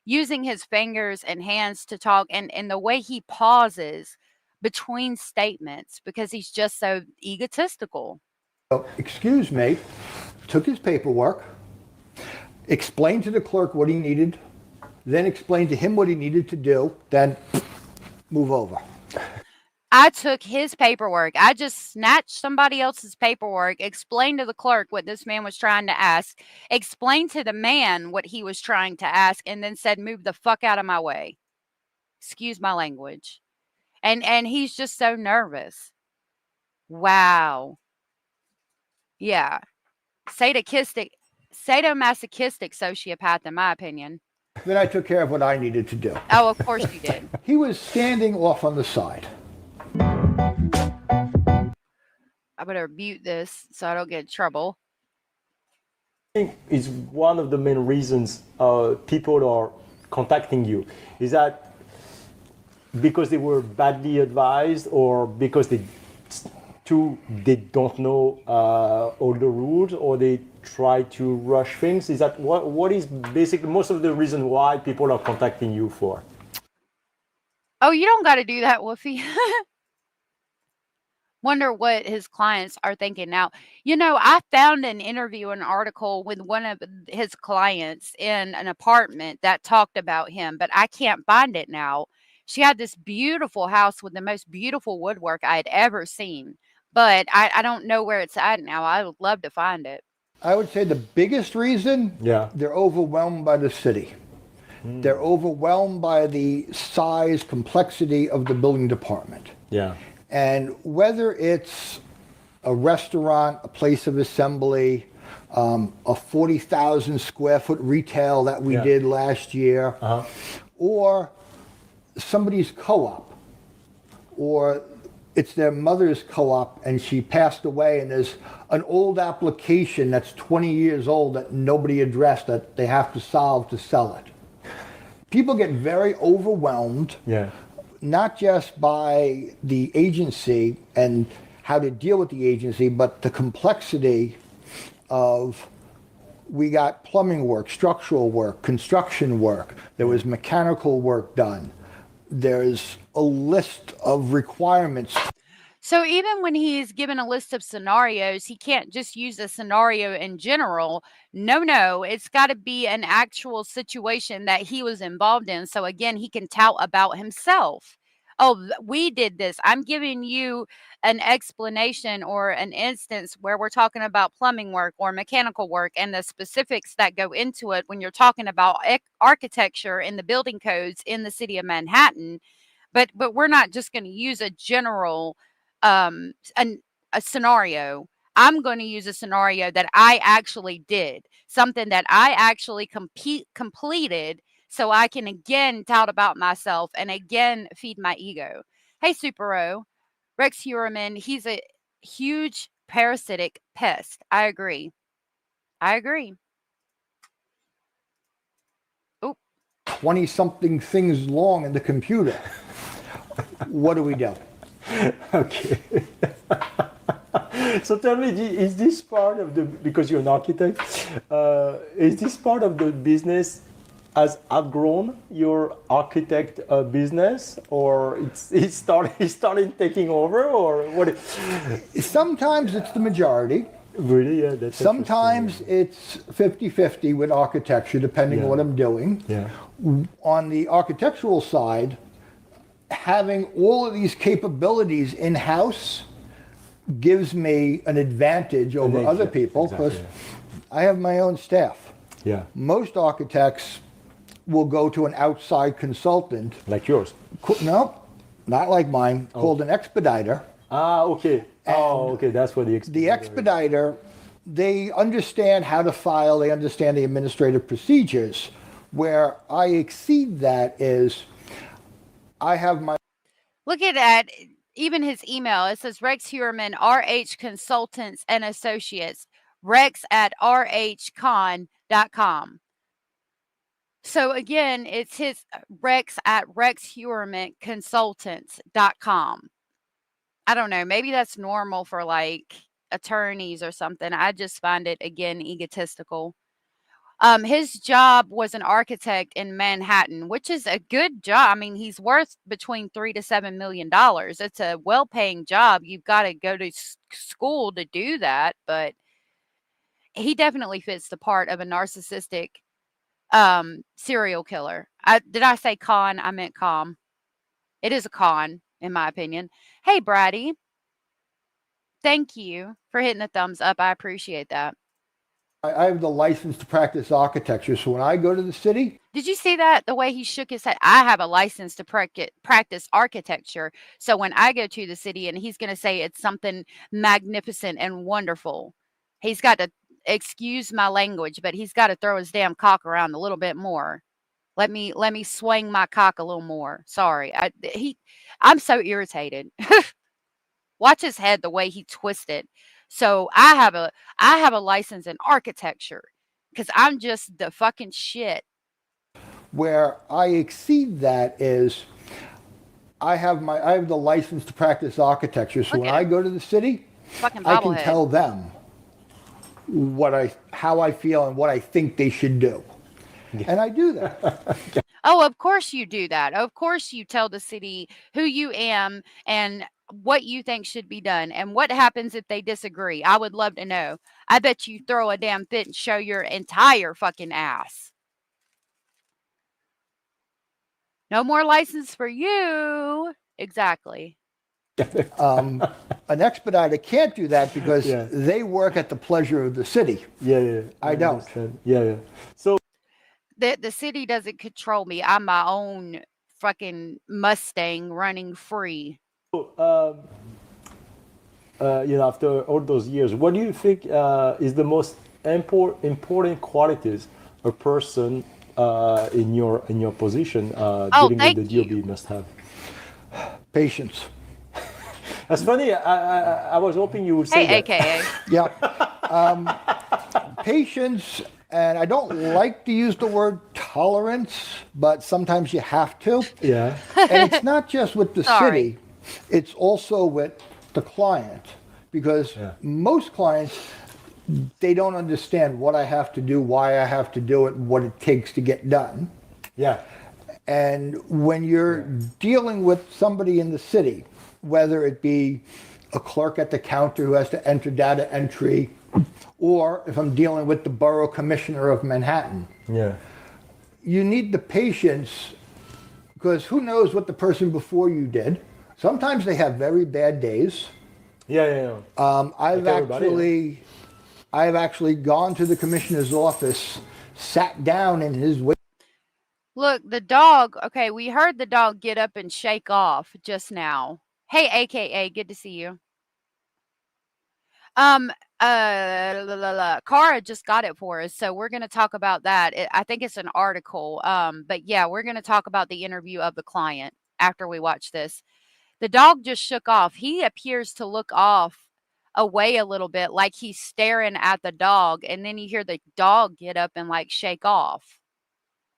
Using his fingers and hands to talk, and the way he pauses between statements because he's just so egotistical. Excuse me, took his paperwork, explained to the clerk what he needed, then explained to him what he needed to do, then move over. I took his paperwork. I just snatched somebody else's paperwork, explained to the clerk what this man was trying to ask, explained to the man what he was trying to ask, and then said, "Move the fuck out of my way." Excuse my language. And he's just so nervous. Wow. Yeah. Sadistic, sadomasochistic sociopath, in my opinion. Then I took care of what I needed to do. Oh, of course you did. He was standing off on the side. I better mute this so I don't get in trouble. I think is one of the main reasons people are contacting you. Is that because they were badly advised, or because they don't know all the rules, or they try to rush things? Is that what is basically most of the reason why people are contacting you for? Oh, you don't got to do that, Woofy. Wonder what his clients are thinking now. You know, I found an interview, an article with one of his clients in an apartment that talked about him, but I can't find it now. She had this beautiful house with the most beautiful woodwork I had ever seen, but I don't know where it's at now. I would love to find it. I would say the biggest reason, they're overwhelmed by the city. They're overwhelmed by the size, complexity of the building department. Yeah. And whether it's a restaurant, a place of assembly, a 40,000 square foot retail that we did last year, or somebody's co-op, or it's their mother's co-op and she passed away and there's an old application that's 20 years old that nobody addressed that they have to solve to sell it. People get very overwhelmed, not just by the agency and how to deal with the agency, but the complexity of, we got plumbing work, structural work, construction work, there was mechanical work done. There's a list of requirements. So even when he's given a list of scenarios, he can't just use a scenario in general. No, it's got to be an actual situation that he was involved in. So again, he can tout about himself. Oh, we did this. I'm giving you an explanation or an instance where we're talking about plumbing work or mechanical work and the specifics that go into it when you're talking about architecture and the building codes in the city of Manhattan. But we're not just going to use a general a scenario. I'm going to use a scenario that I actually did, something that I actually completed, so I can again tout about myself and again feed my ego. Hey, Supero, Rex Heuermann, he's a huge parasitic pest. I agree. 20 something things long in the computer. What do we do? Okay. So tell me, is this part of the, because you're an architect, is this part of the business has outgrown your architect business, or it's started taking over, or what? Sometimes it's the majority. Really? Yeah. That's sometimes it's 50-50 with architecture, depending on what I'm doing. Yeah. On the architectural side, having all of these capabilities in-house gives me an advantage over other people, because I have my own staff. Yeah. Most architects will go to an outside consultant. Like yours? No, not like mine, called an expediter. Ah, okay. Okay, that's what the expediter. The expediter, they understand how to file, they understand the administrative procedures. Where I exceed that is, I have my... Look at that. Even his email, it says Rex Heuermann, RH Consultants and Associates, rex@rhcon.com. So again, it's his rex@rexheuermannconsultants.com. I don't know. Maybe that's normal for like attorneys or something. I just find it, again, egotistical. His job was an architect in Manhattan, which is a good job. I mean, he's worth between $3 to $7 million. It's a well-paying job. You've got to go to school to do that, but he definitely fits the part of a narcissistic serial killer. Did I say con? I meant com. It is a con. in my opinion. Hey, Brady. Thank you for hitting the thumbs up. I appreciate that. I have the license to practice architecture, so when I go to the city, Did you see that? The way he shook his head. I have a license to practice architecture. So when I go to the city and he's going to say it's something magnificent and wonderful, he's got to excuse my language, but he's got to throw his damn cock around a little bit more. Let me swing my cock a little more. Sorry. I'm so irritated. Watch his head the way he twisted. So I have a license in architecture because I'm just the fucking shit. where I exceed that is I have the license to practice architecture, so when I go to the city, Fucking I can bobblehead. tell them how I feel and what I think they should do. And I do that. Oh, of course you do that. Of course you tell the city who you am and what you think should be done. And what happens if they disagree? I would love to know. I bet you throw a damn fit and show your entire fucking ass. No more license for you. Exactly. An expediter can't do that because they work at the pleasure of the city. I don't. understand. So The city doesn't control me. I'm my own fucking Mustang running free. after all those years, what do you think is the most important qualities a person in your position dealing with the DOB must have? Patience. That's funny. I was hoping you would say that. AKA. Yeah. Patience, and I don't like to use the word tolerance, but sometimes you have to. Yeah. And it's not just with the city, it's also with the client, because most clients, they don't understand what I have to do, why I have to do it, and what it takes to get done. Yeah. And when you're dealing with somebody in the city, whether it be a clerk at the counter who has to enter data entry, or if I'm dealing with the borough commissioner of Manhattan, you need the patience, because who knows what the person before you did. Sometimes they have very bad days. I've actually gone to the commissioner's office, sat down in his way. Look, the dog. Okay, we heard the dog get up and shake off just now. Hey, AKA, good to see you. Cara just got it for us, so we're going to talk about that. I think it's an article. But yeah, we're going to talk about the interview of the client after we watch this. The dog just shook off. He appears to look off away a little bit, like he's staring at the dog, and then you hear the dog get up and like shake off.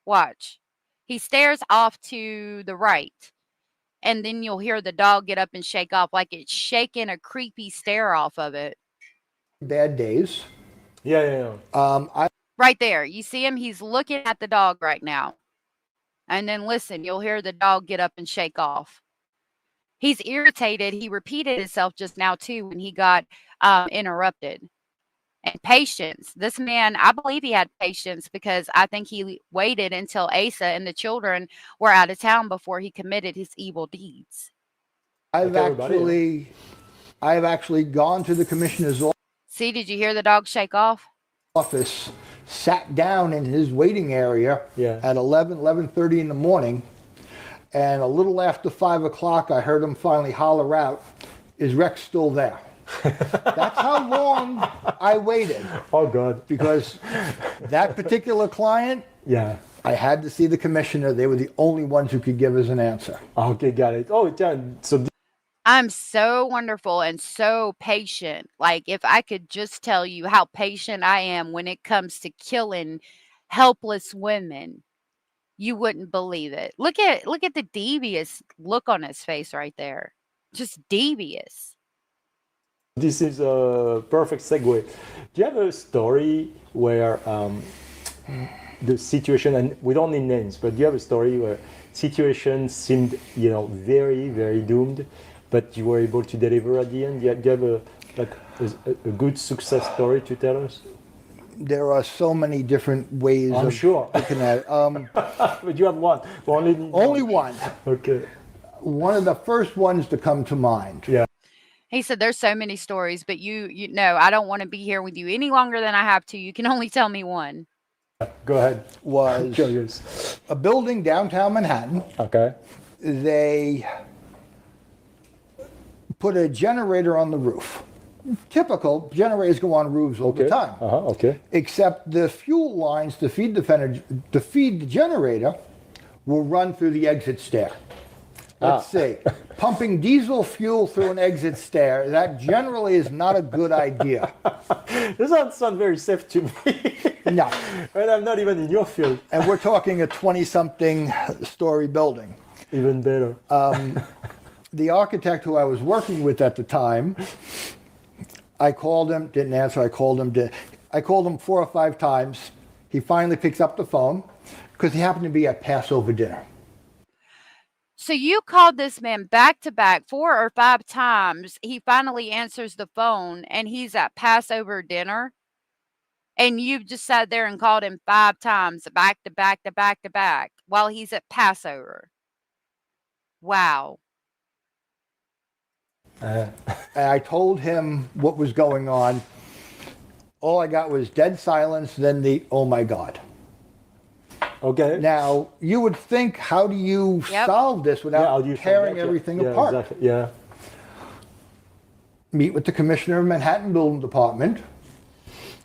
Watch. He stares off to the right, and then you'll hear the dog get up and shake off, like it's shaking a creepy stare off of it. Bad days. Right there. You see him? He's looking at the dog right now. And then listen, you'll hear the dog get up and shake off. He's irritated. He repeated himself just now, too, when he got interrupted. And patience. This man, I believe he had patience because I think he waited until Asa and the children were out of town before he committed his evil deeds. I've actually gone to the commissioner's office. See, did you hear the dog shake off? Office, sat down in his waiting area at 11:30 in the morning, and a little after 5 o'clock, I heard him finally holler out, "Is Rex still there?" That's how long I waited. Oh God! Because that particular client, I had to see the commissioner. They were the only ones who could give us an answer. Okay, got it. Oh, so I'm so wonderful and so patient. Like, if I could just tell you how patient I am when it comes to killing helpless women, you wouldn't believe it. Look at the devious look on his face right there. Just devious. This is a perfect segue. Do you have a story where the situation, and we don't need names, but do you have a story where situation seemed, very, very doomed, but you were able to deliver at the end? Do you have a good success story to tell us? There are so many different ways I'm sure. looking at it. But you have one. Only one. Okay. one of the first ones to come to mind. Yeah. He said there's so many stories, but you know, I don't want to be here with you any longer than I have to. You can only tell me one. Go ahead. Was Curious. a building downtown Manhattan. Okay. They put a generator on the roof. Typical generators go on roofs all the time. Okay. Except the fuel lines to feed the generator will run through the exit stair. Let's see. Pumping diesel fuel through an exit stair, that generally is not a good idea. This doesn't sound very safe to me. No. And I'm not even in your field. And we're talking a 20-something story building. Even better. The architect who I was working with at the time, I called him, didn't answer. I called him 4 or 5 times. He finally picks up the phone because he happened to be at Passover dinner. So you called this man back to back 4 or 5 times. He finally answers the phone and he's at Passover dinner. And you've just sat there and called him 5 times back to back to back to back while he's at Passover. Wow. And I told him what was going on. All I got was dead silence, then the, oh my God. Okay. Now, you would think, how do you solve this without tearing everything apart? Exactly. Yeah. Meet with the commissioner of Manhattan Building Department,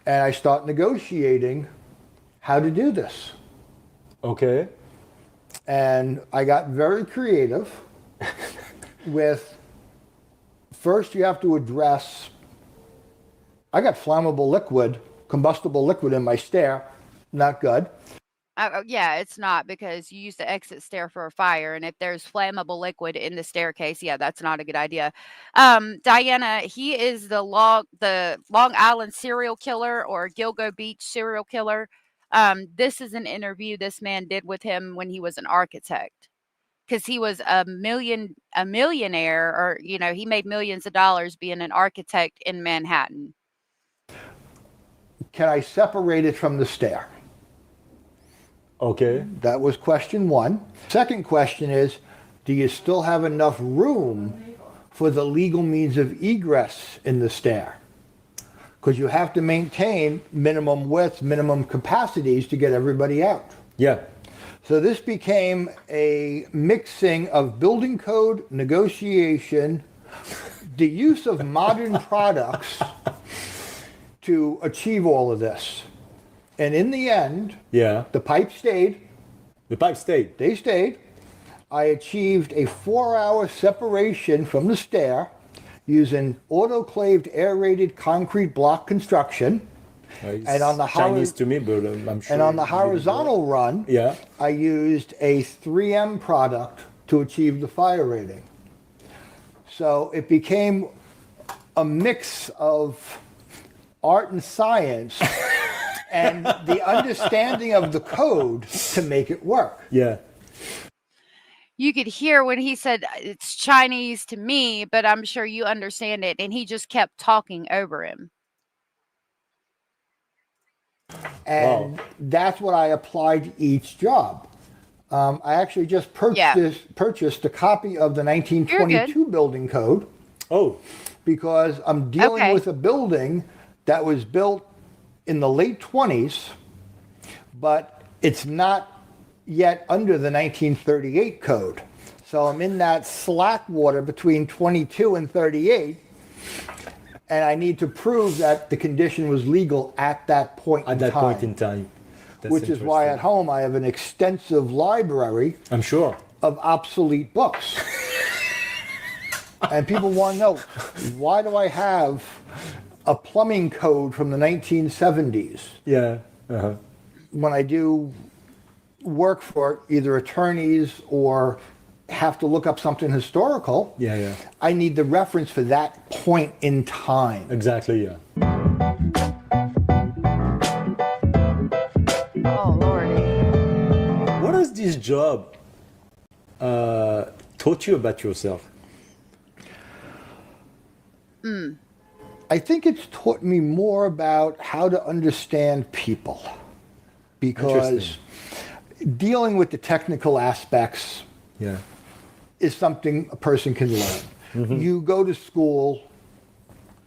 and I start negotiating how to do this. Okay. And I got very creative with, first you have to address, I got flammable liquid, combustible liquid in my stair, not good. Yeah, it's not, because you use the exit stair for a fire, and if there's flammable liquid in the staircase, yeah, that's not a good idea. Diana, he is the Long Island serial killer, or Gilgo Beach serial killer. This is an interview this man did with him when he was an architect, because he was a millionaire, or he made millions of dollars being an architect in Manhattan. Can I separate it from the stair? Okay. That was question 1. Second question is, do you still have enough room for the legal means of egress in the stair? Because you have to maintain minimum width, minimum capacities to get everybody out. Yeah. So this became a mixing of building code, negotiation, the use of modern products to achieve all of this. And in the end, the pipe stayed. The pipe stayed? They stayed. I achieved a 4-hour separation from the stair using autoclaved aerated concrete block construction. And on the Chinese to me, but I'm sure. And on the horizontal run, I used a 3M product to achieve the fire rating. So it became a mix of art and science and the understanding of the code to make it work. Yeah. You could hear when he said it's Chinese to me, but I'm sure you understand it. And he just kept talking over him. And that's what I applied to each job. I actually just purchased a copy of the 1922 building code. Oh. Because I'm dealing with a building that was built in the late 20s, but it's not yet under the 1938 code. So I'm in that slack water between 22 and 38, and I need to prove that the condition was legal at that point in time. At that point in time. That's which is why at home I have an extensive library. I'm sure. Of obsolete books. And people want to know, why do I have a plumbing code from the 1970s? Yeah. When I do work for either attorneys or have to look up something historical, I need the reference for that point in time. Exactly, yeah. Oh, Lord. What has this job taught you about yourself? I think it's taught me more about how to understand people, because dealing with the technical aspects is something a person can learn. You go to school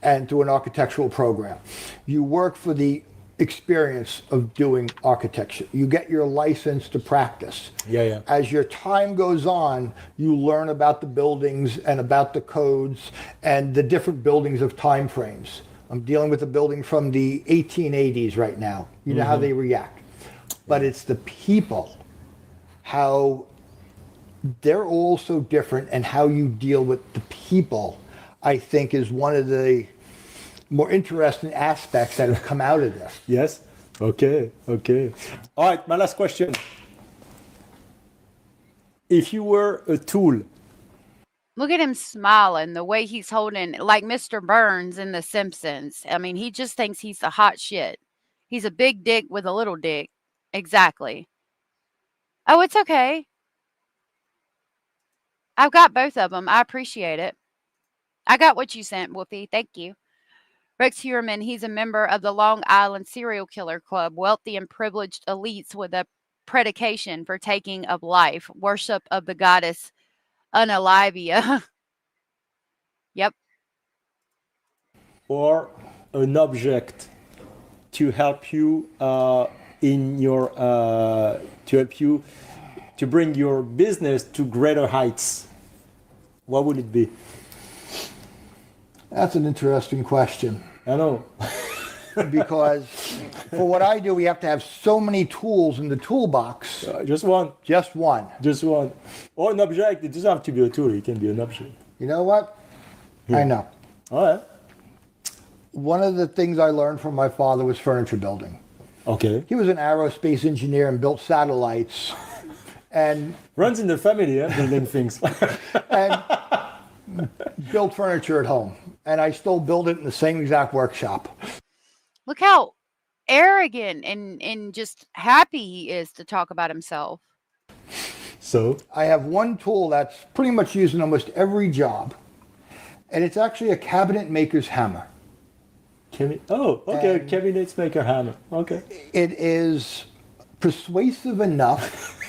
and do an architectural program. You work for the experience of doing architecture. You get your license to practice. Yeah. As your time goes on, you learn about the buildings and about the codes and the different buildings of time frames. I'm dealing with a building from the 1880s right now. You know how they react. But it's the people, how they're all so different, and how you deal with the people, I think, is one of the more interesting aspects that have come out of this. Yes. Okay. All right, my last question. If you were a tool, Look at him smiling, the way he's holding, like Mr. Burns in The Simpsons. I mean, he just thinks he's the hot shit. He's a big dick with a little dick. Exactly. Oh, it's okay. I've got both of them. I appreciate it. I got what you sent, Whoopi. Thank you. Rex Heuermann, he's a member of the Long Island Serial Killer Club, wealthy and privileged elites with a predication for taking of life, worship of the goddess Unalivia. Yep. or an object to help you in your to help you to bring your business to greater heights, what would it be? That's an interesting question. I know. Because for what I do, we have to have so many tools in the toolbox. Just one. Just one. Just one. Or an object. It doesn't have to be a tool. It can be an object. You know what? I know. All right. One of the things I learned from my father was furniture building. Okay. He was an aerospace engineer and built satellites. And runs in the family, building things. And built furniture at home. And I still build it in the same exact workshop. Look how arrogant and just happy he is to talk about himself. So? I have one tool that's pretty much used in almost every job. And it's actually a cabinet maker's hammer. Okay, cabinet maker hammer. Okay. It is persuasive enough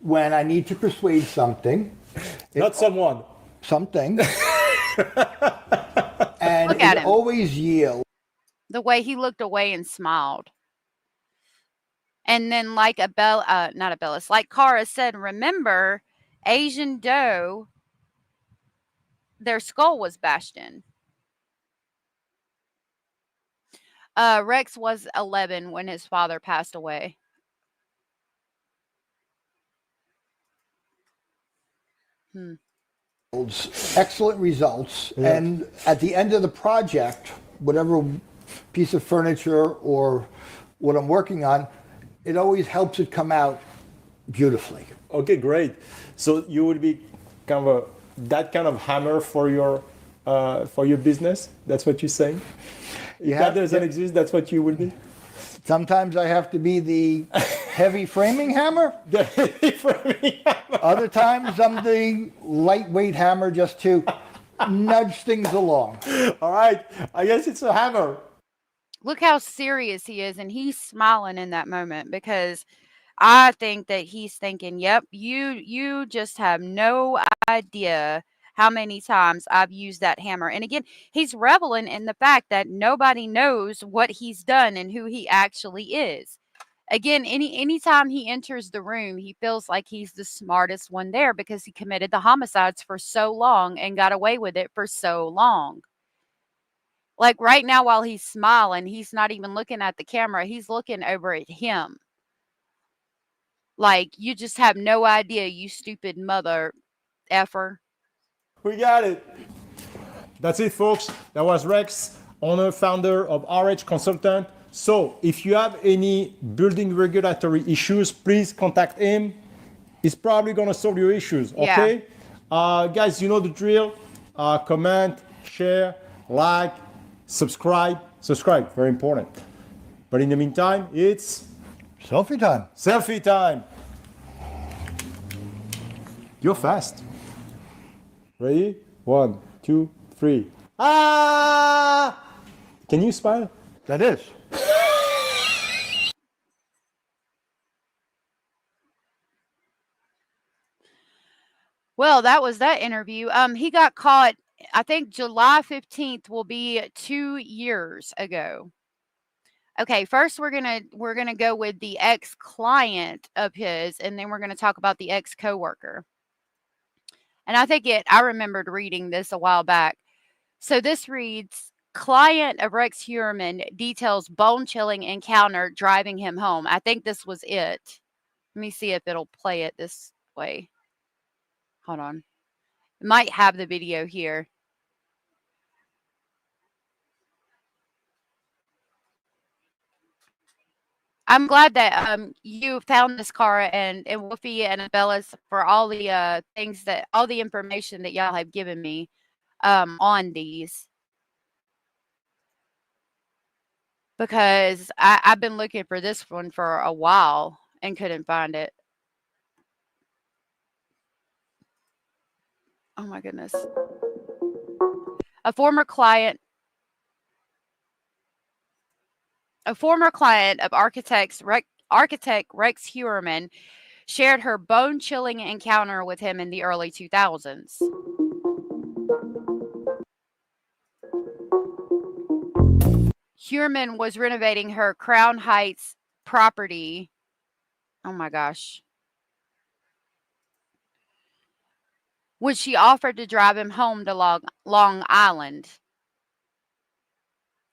when I need to persuade something. Not someone. Something. And Look at it him. always yields. The way he looked away and smiled. And then like not Abellis, like Cara said, remember, Asian dough, their skull was bashed in. Rex was 11 when his father passed away. Excellent results. Yeah. And at the end of the project, whatever piece of furniture or what I'm working on, it always helps it come out beautifully. Okay, great. So you would be kind of that kind of hammer for your business? That's what you're saying? If that doesn't exist, that's what you would be? Sometimes I have to be the heavy framing hammer. The heavy framing hammer. Other times I'm the lightweight hammer just to nudge things along. All right. I guess it's a hammer. Look how serious he is, and he's smiling in that moment because I think that he's thinking, yep, you just have no idea how many times I've used that hammer. And again, he's reveling in the fact that nobody knows what he's done and who he actually is. Again, anytime he enters the room, he feels like he's the smartest one there because he committed the homicides for so long and got away with it for so long. Like right now, while he's smiling, he's not even looking at the camera. He's looking over at him. Like, you just have no idea, you stupid mother effer. We got it. That's it, folks. That was Rex, owner, founder of RH Consultant. So if you have any building regulatory issues, please contact him. He's probably going to solve your issues, okay? Yeah. Guys, you know the drill. Comment, share, like, subscribe. Subscribe, very important. But in the meantime, it's selfie time. Selfie time. You're fast. Ready? 1, 2, 3. Ah! Can you smile? That is. Well, that was that interview. He got caught, I think July 15th will be 2 years ago. Okay, first we're gonna go with the ex-client of his, and then we're gonna talk about the ex-coworker. And I remembered reading this a while back. So this reads, client of Rex Heuermann details bone-chilling encounter driving him home. I think this was it. Let me see if it'll play it this way. Hold on. It might have the video here. I'm glad that you found this, Cara and Wolfie and Abellis, for all the all the information that y'all have given me on these, because I've been looking for this one for a while and couldn't find it. Oh my goodness. A former client of architect Rex Heuermann shared her bone-chilling encounter with him in the early 2000s. Heuermann was renovating her Crown Heights property. Oh my gosh. When she offered to drive him home to Long Island.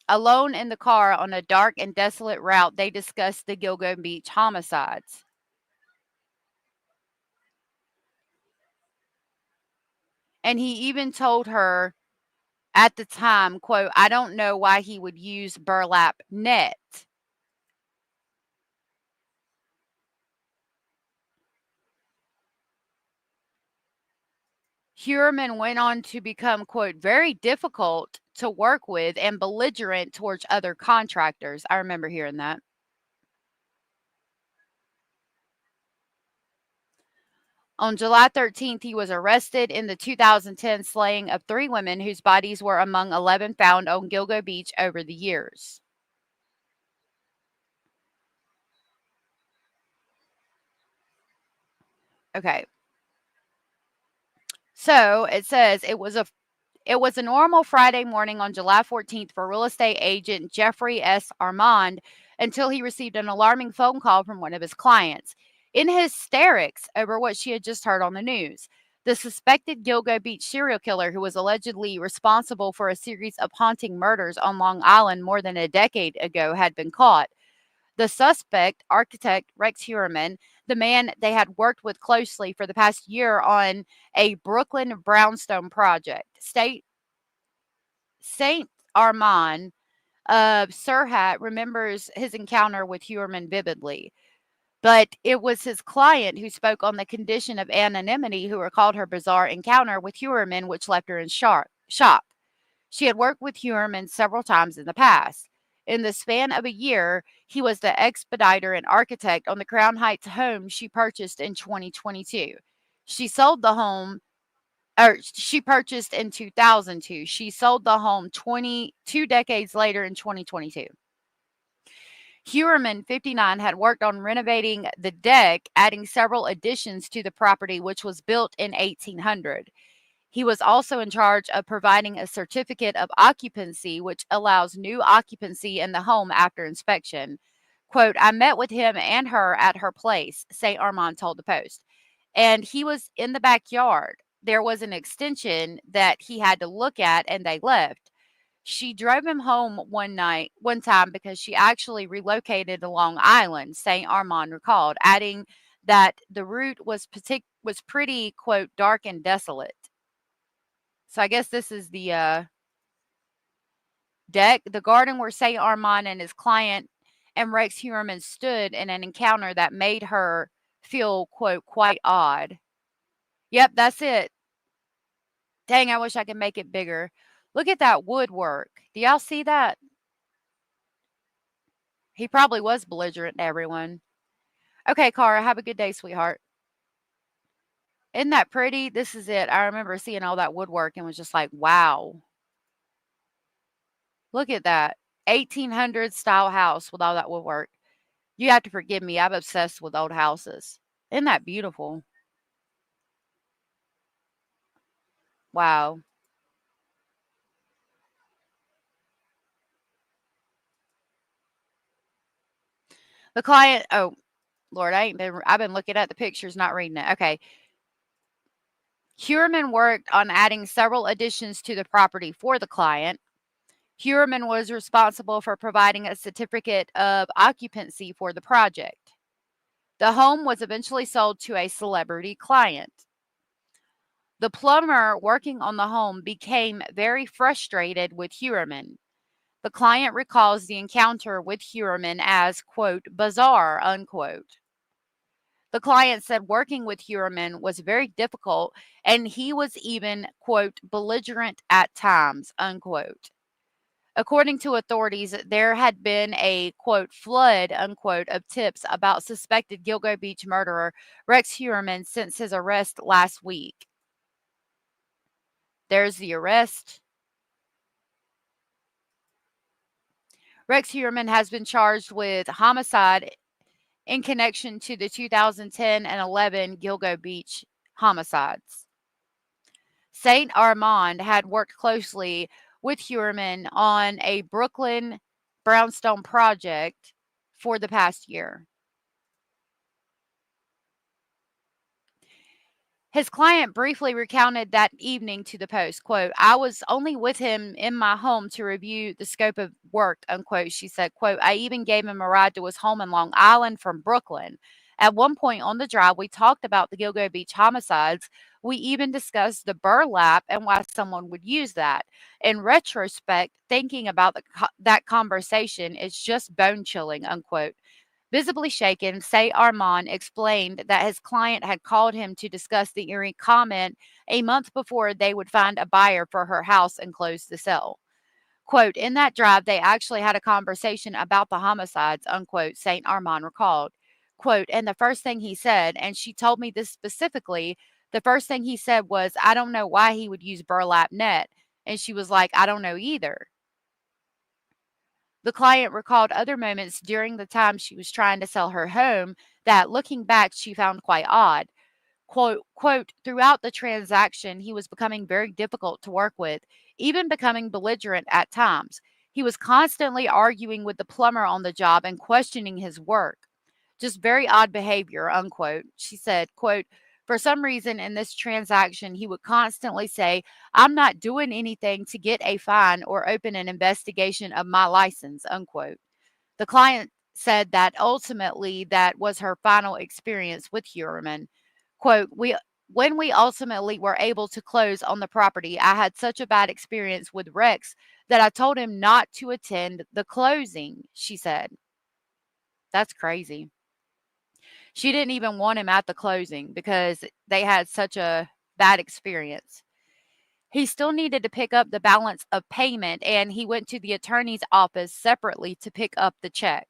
Alone in the car on a dark and desolate route, they discussed the Gilgo Beach homicides. And he even told her at the time, quote, I don't know why he would use burlap net. Heuermann went on to become, quote, very difficult to work with and belligerent towards other contractors. I remember hearing that. On July 13th, he was arrested in the 2010 slaying of 3 women whose bodies were among 11 found on Gilgo Beach over the years. Okay. So it says it was a normal Friday morning on July 14th for real estate agent Jeffrey S. Armand until he received an alarming phone call from one of his clients. In hysterics over what she had just heard on the news, the suspected Gilgo Beach serial killer, who was allegedly responsible for a series of haunting murders on Long Island more than a decade ago, had been caught. The suspect, architect Rex Heuermann, the man they had worked with closely for the past year on a Brooklyn brownstone project. Saint Armand of Surhat remembers his encounter with Heuermann vividly, but it was his client who spoke on the condition of anonymity who recalled her bizarre encounter with Heuermann, which left her in shock. She had worked with Heuermann several times in the past. In the span of a year, he was the expediter and architect on the Crown Heights home she purchased in 2022. She sold the home, or she purchased in 2002. She sold the home 22 decades later in 2022. Heuermann, 59, had worked on renovating the deck, adding several additions to the property, which was built in 1800. He was also in charge of providing a certificate of occupancy, which allows new occupancy in the home after inspection. Quote, I met with him and her at her place, St. Armand told the Post. And he was in the backyard. There was an extension that he had to look at, and they left. She drove him home one time, because she actually relocated to Long Island, St. Armand recalled, adding that the route was pretty, quote, dark and desolate. So I guess this is the deck, the garden where St. Armand and his client and Rex Heuermann stood in an encounter that made her feel, quote, quite odd. Yep, that's it. Dang, I wish I could make it bigger. Look at that woodwork. Do y'all see that? He probably was belligerent to everyone. Okay, Cara, have a good day, sweetheart. Isn't that pretty? This is it. I remember seeing all that woodwork and was just like, wow. Look at that. 1800 style house with all that woodwork. You have to forgive me. I'm obsessed with old houses. Isn't that beautiful? Wow. The client, oh, Lord, I've been looking at the pictures, not reading it. Okay. Heuermann worked on adding several additions to the property for the client. Heuermann was responsible for providing a certificate of occupancy for the project. The home was eventually sold to a celebrity client. The plumber working on the home became very frustrated with Heuermann. The client recalls the encounter with Heuermann as, quote, bizarre, unquote. The client said working with Heuermann was very difficult and he was even, quote, belligerent at times, unquote. According to authorities, there had been a, quote, flood, unquote, of tips about suspected Gilgo Beach murderer Rex Heuermann since his arrest last week. There's the arrest. Rex Heuermann has been charged with homicide in connection to the 2010 and 11 Gilgo Beach homicides. St. Armand had worked closely with Heuermann on a Brooklyn brownstone project for the past year. His client briefly recounted that evening to the Post, quote, I was only with him in my home to review the scope of work, unquote. She said, quote, I even gave him a ride to his home in Long Island from Brooklyn. At one point on the drive, we talked about the Gilgo Beach homicides. We even discussed the burlap and why someone would use that. In retrospect, thinking about that conversation, it's just bone chilling, unquote. Visibly shaken, Say Armand explained that his client had called him to discuss the eerie comment a month before they would find a buyer for her house and close the sale. Quote, in that drive, they actually had a conversation about the homicides, unquote, St. Armand recalled. Quote, and the first thing he said, and she told me this specifically, the first thing he said was, I don't know why he would use burlap net. And she was like, I don't know either. The client recalled other moments during the time she was trying to sell her home that, looking back, she found quite odd. Quote, throughout the transaction, he was becoming very difficult to work with, even becoming belligerent at times. He was constantly arguing with the plumber on the job and questioning his work. Just very odd behavior, unquote. She said, quote, for some reason in this transaction, he would constantly say, I'm not doing anything to get a fine or open an investigation of my license, unquote. The client said that ultimately that was her final experience with Heuermann. Quote, when we ultimately were able to close on the property, I had such a bad experience with Rex that I told him not to attend the closing, she said. That's crazy. She didn't even want him at the closing because they had such a bad experience. He still needed to pick up the balance of payment, and he went to the attorney's office separately to pick up the check.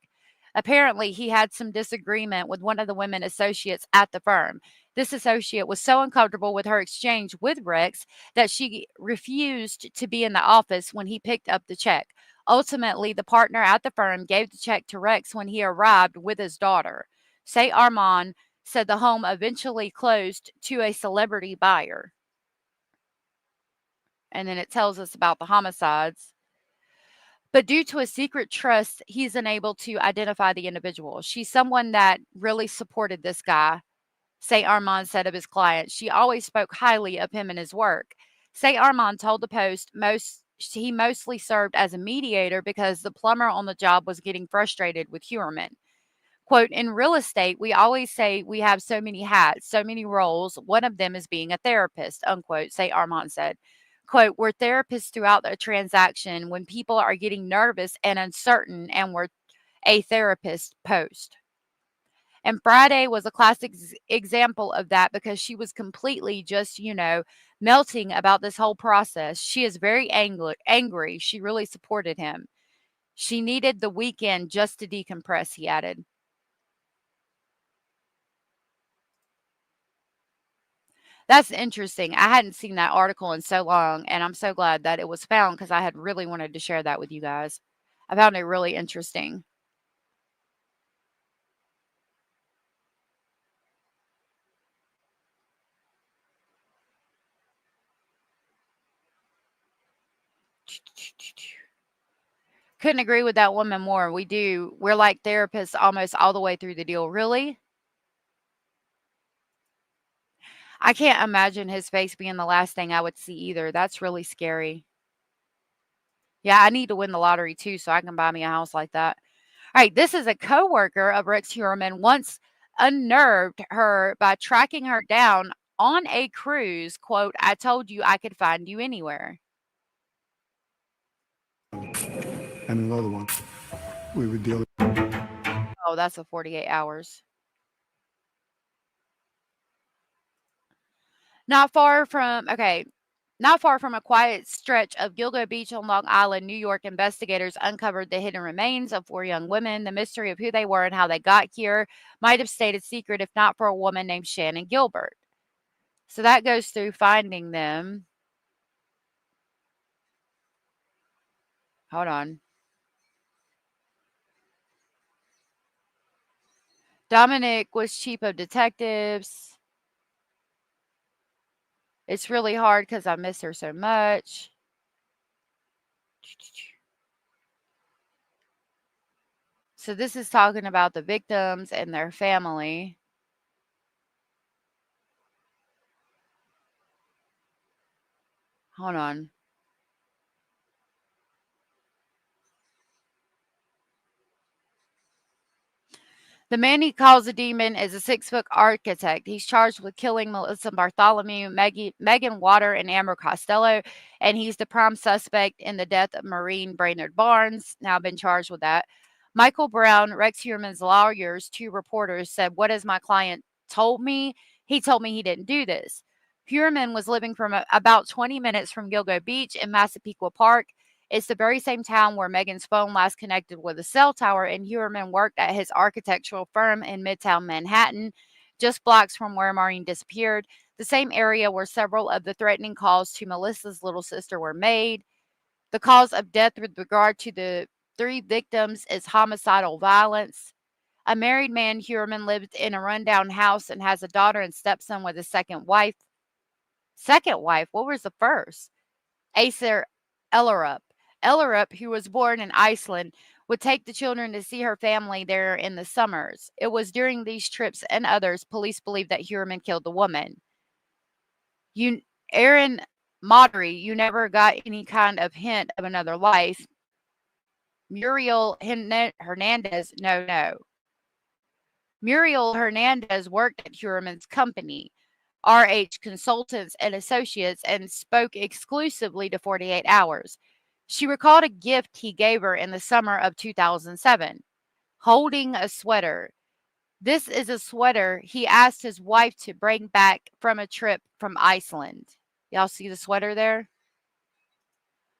Apparently, he had some disagreement with one of the women associates at the firm. This associate was so uncomfortable with her exchange with Rex that she refused to be in the office when he picked up the check. Ultimately, the partner at the firm gave the check to Rex when he arrived with his daughter. Say Armand said the home eventually closed to a celebrity buyer. And then it tells us about the homicides. But due to a secret trust, he's unable to identify the individual. She's someone that really supported this guy, Say Armand said of his client. She always spoke highly of him and his work. Say Armand told the Post he mostly served as a mediator because the plumber on the job was getting frustrated with Heuermann. Quote, in real estate, we always say we have so many hats, so many roles. One of them is being a therapist, unquote, Say Armand said. Quote, we're therapists throughout the transaction when people are getting nervous and uncertain, and we're a therapist post. And Friday was a classic example of that because she was completely just, melting about this whole process. She is very angry. She really supported him. She needed the weekend just to decompress, he added. That's interesting. I hadn't seen that article in so long, and I'm so glad that it was found because I had really wanted to share that with you guys. I found it really interesting. Couldn't agree with that woman more. We do. We're like therapists almost all the way through the deal. Really? I can't imagine his face being the last thing I would see either. That's really scary. Yeah, I need to win the lottery too so I can buy me a house like that. All right, this is a coworker of Rex Heuermann once unnerved her by tracking her down on a cruise. Quote, I told you I could find you anywhere. And another one. We would deal. Oh, that's a 48 hours. Not far from a quiet stretch of Gilgo Beach on Long Island, New York, investigators uncovered the hidden remains of 4 young women. The mystery of who they were and how they got here might have stayed a secret if not for a woman named Shannon Gilbert. So that goes through finding them. Hold on. Dominic was chief of detectives. It's really hard because I miss her so much. So this is talking about the victims and their family. Hold on. The man he calls a demon is a 6-foot architect. He's charged with killing Melissa Bartholomew, Megan Water, and Amber Costello, and he's the prime suspect in the death of Maureen Brainerd Barnes, now been charged with that. Michael Brown, Rex Heuermann's lawyers, 2 reporters, said, what has my client told me? He told me he didn't do this. Heuermann was living from about 20 minutes from Gilgo Beach in Massapequa Park. It's the very same town where Megan's phone last connected with a cell tower, and Heuermann worked at his architectural firm in Midtown Manhattan, just blocks from where Maureen disappeared, the same area where several of the threatening calls to Melissa's little sister were made. The cause of death with regard to the 3 victims is homicidal violence. A married man, Heuermann lived in a rundown house and has a daughter and stepson with a second wife. Second wife? What was the first? Acer Ellerup. Ellerup, who was born in Iceland, would take the children to see her family there in the summers. It was during these trips and others police believe that Heuermann killed the woman. Aaron Mottery, you never got any kind of hint of another life. Muriel Hernandez, no. Muriel Hernandez worked at Heuermann's company, RH Consultants and Associates, and spoke exclusively to 48 Hours. She recalled a gift he gave her in the summer of 2007, holding a sweater. This is a sweater he asked his wife to bring back from a trip from Iceland. Y'all see the sweater there?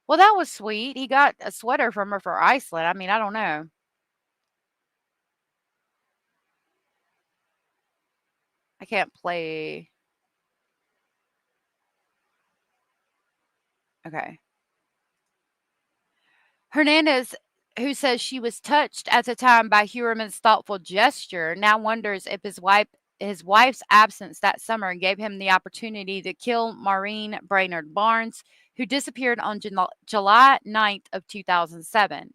Well, that was sweet. He got a sweater from her for Iceland. I mean, I don't know. I can't play. Okay. Hernandez, who says she was touched at the time by Heuermann's thoughtful gesture, now wonders if his wife's absence that summer gave him the opportunity to kill Maureen Brainerd Barnes, who disappeared on July 9th of 2007.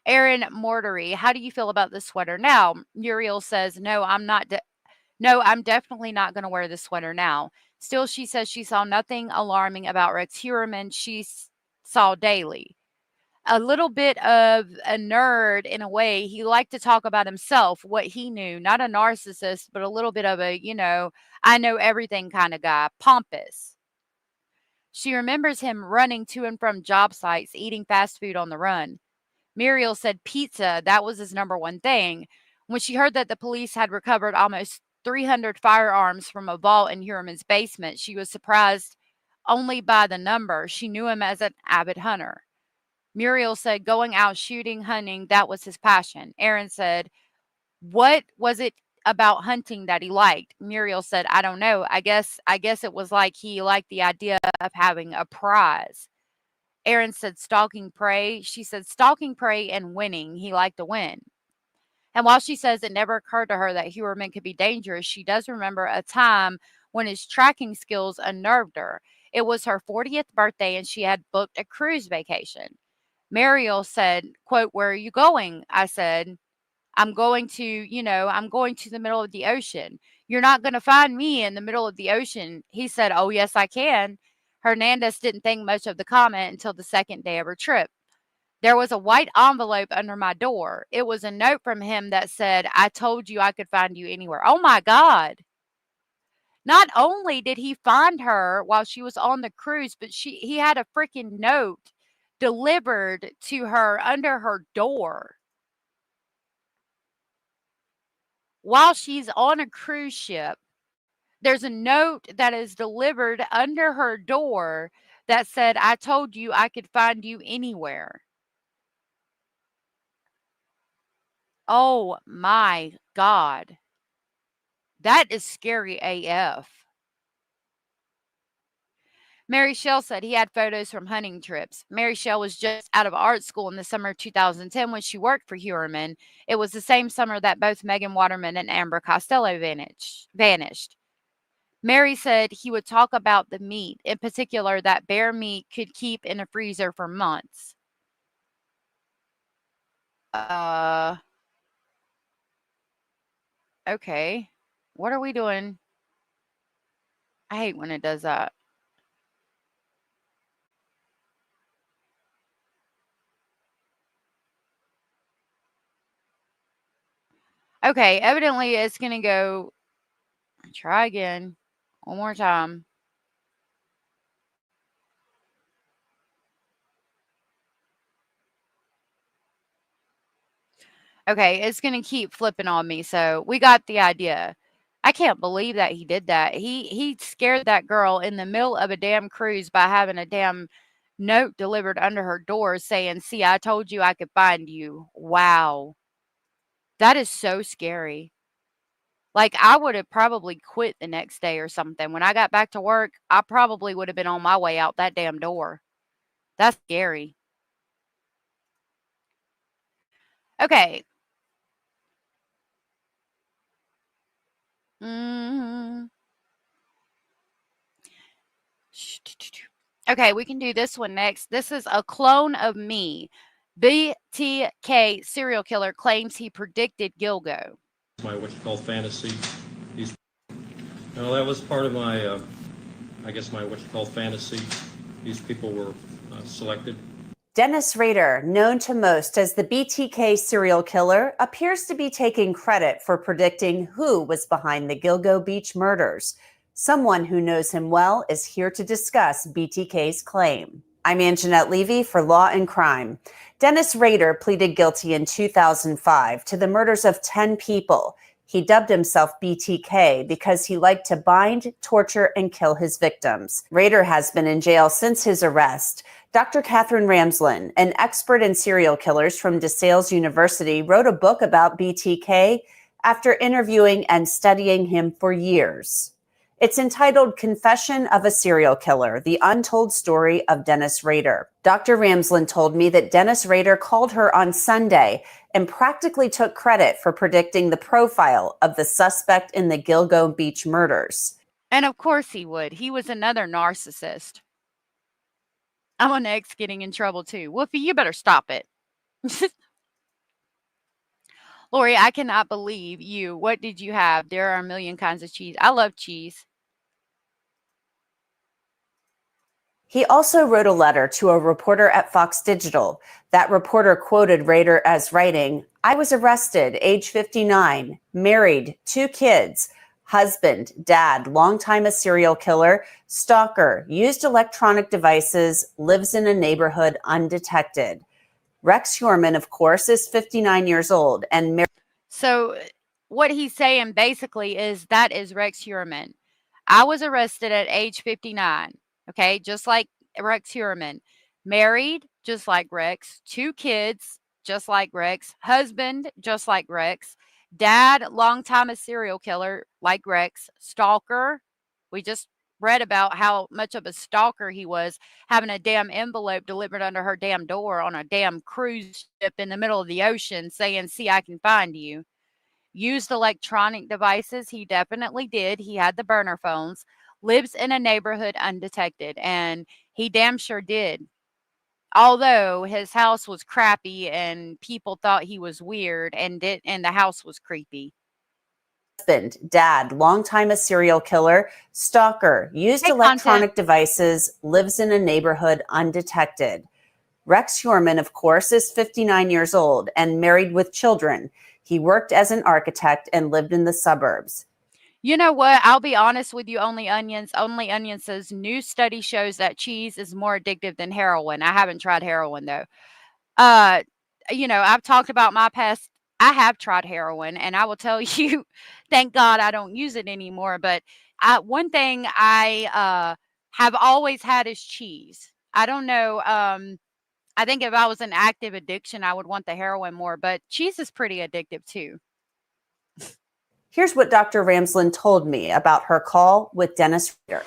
Aaron Mortery, how do you feel about this sweater now? Muriel says, no, I'm definitely not going to wear this sweater now. Still, she says she saw nothing alarming about Rex Heuermann. She saw daily. A little bit of a nerd in a way. He liked to talk about himself, what he knew. Not a narcissist, but a little bit of a, I know everything kind of guy. Pompous. She remembers him running to and from job sites, eating fast food on the run. Muriel said pizza, that was his number one thing. When she heard that the police had recovered almost 300 firearms from a vault in Heuermann's basement, she was surprised only by the number. She knew him as an avid hunter. Muriel said going out shooting, hunting, that was his passion. Aaron said, what was it about hunting that he liked? Muriel said, I don't know. I guess it was like he liked the idea of having a prize. Aaron said stalking prey. She said stalking prey and winning. He liked to win. And while she says it never occurred to her that Heuermann could be dangerous, she does remember a time when his tracking skills unnerved her. It was her 40th birthday and she had booked a cruise vacation. Mariel said, quote, "Where are you going?" I said, I'm going to the middle of the ocean. You're not going to find me in the middle of the ocean. He said, "Oh, yes, I can." Hernandez didn't think much of the comment until the second day of her trip. There was a white envelope under my door. It was a note from him that said, "I told you I could find you anywhere." Oh my God. Not only did he find her while she was on the cruise, but he had a freaking note delivered to her under her door while she's on a cruise ship. There's a note that is delivered under her door that said, "I told you I could find you anywhere." Oh my God. That is scary AF. Mary Shell said he had photos from hunting trips. Mary Shell was just out of art school in the summer of 2010 when she worked for Huerman. It was the same summer that both Megan Waterman and Amber Costello vanished. Mary said he would talk about the meat, in particular that bear meat could keep in a freezer for months. Okay. What are we doing? I hate when it does that. Okay, evidently it's going to go. Try again. One more time. Okay, it's going to keep flipping on me. So we got the idea. I can't believe that he did that. He scared that girl in the middle of a damn cruise by having a damn note delivered under her door saying, "See, I told you I could find you." Wow. That is so scary. Like, I would have probably quit the next day or something. When I got back to work, I probably would have been on my way out that damn door. That's scary. Okay. Mm. Okay, we can do this one next. This is a clone of me. BTK serial killer claims he predicted Gilgo. My what you call fantasy. No, that was part of my, I guess my what you call fantasy. These people were selected. Dennis Rader, known to most as the BTK serial killer, appears to be taking credit for predicting who was behind the Gilgo Beach murders. Someone who knows him well is here to discuss BTK's claim. I'm Anjanette Levy for Law and Crime. Dennis Rader pleaded guilty in 2005 to the murders of 10 people. He dubbed himself BTK because he liked to bind, torture, and kill his victims. Rader has been in jail since his arrest. Dr. Catherine Ramsland, an expert in serial killers from DeSales University, wrote a book about BTK after interviewing and studying him for years. It's entitled Confession of a Serial Killer, The Untold Story of Dennis Rader. Dr. Ramsland told me that Dennis Rader called her on Sunday and practically took credit for predicting the profile of the suspect in the Gilgo Beach murders. And of course he would. He was another narcissist. I'm an ex getting in trouble too. Wolfie, you better stop it. Lori, I cannot believe you. What did you have? There are a million kinds of cheese. I love cheese. He also wrote a letter to a reporter at Fox Digital. That reporter quoted Rader as writing, "I was arrested, age 59, married, 2 kids, husband, dad, longtime a serial killer, stalker, used electronic devices, lives in a neighborhood undetected." Rex Huerman, of course, is 59 years old and married. So what he's saying basically is that is Rex Huerman. I was arrested at age 59. Okay, just like Rex Huerman. Married, just like Rex. 2 kids, just like Rex. Husband, just like Rex. Dad, long time a serial killer, like Rex. Stalker. We just read about how much of a stalker he was, having a damn envelope delivered under her damn door on a damn cruise ship in the middle of the ocean saying, "See, I can find you." Used electronic devices. He definitely did. He had the burner phones. lives in a neighborhood undetected. And he damn sure did. Although his house was crappy and people thought he was weird and the house was creepy. Husband, dad, longtime a serial killer, stalker, used Hey, electronic devices, lives in a neighborhood undetected. Rex Heuermann, of course, is 59 years old and married with children. He worked as an architect and lived in the suburbs. You know what? I'll be honest with you, Only Onions. Only Onions says new study shows that cheese is more addictive than heroin. I haven't tried heroin though. Uh, I've talked about my past. I have tried heroin, and I will tell you, thank God I don't use it anymore. But one thing I have always had is cheese. I don't know. I think if I was an active addiction, I would want the heroin more, but cheese is pretty addictive too. Here's what Dr. Ramslin told me about her call with Dennis Rader.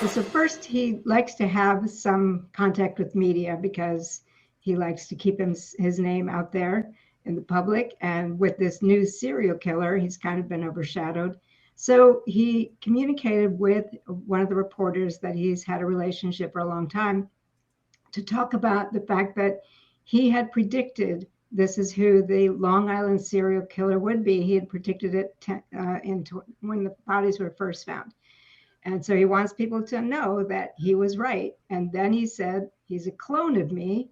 So first, he likes to have some contact with media because he likes to keep his name out there in the public. And with this new serial killer, he's kind of been overshadowed. So he communicated with one of the reporters that he's had a relationship for a long time to talk about the fact that he had predicted this is who the Long Island serial killer would be. He had predicted it when the bodies were first found. And so he wants people to know that he was right. And then he said, he's a clone of me.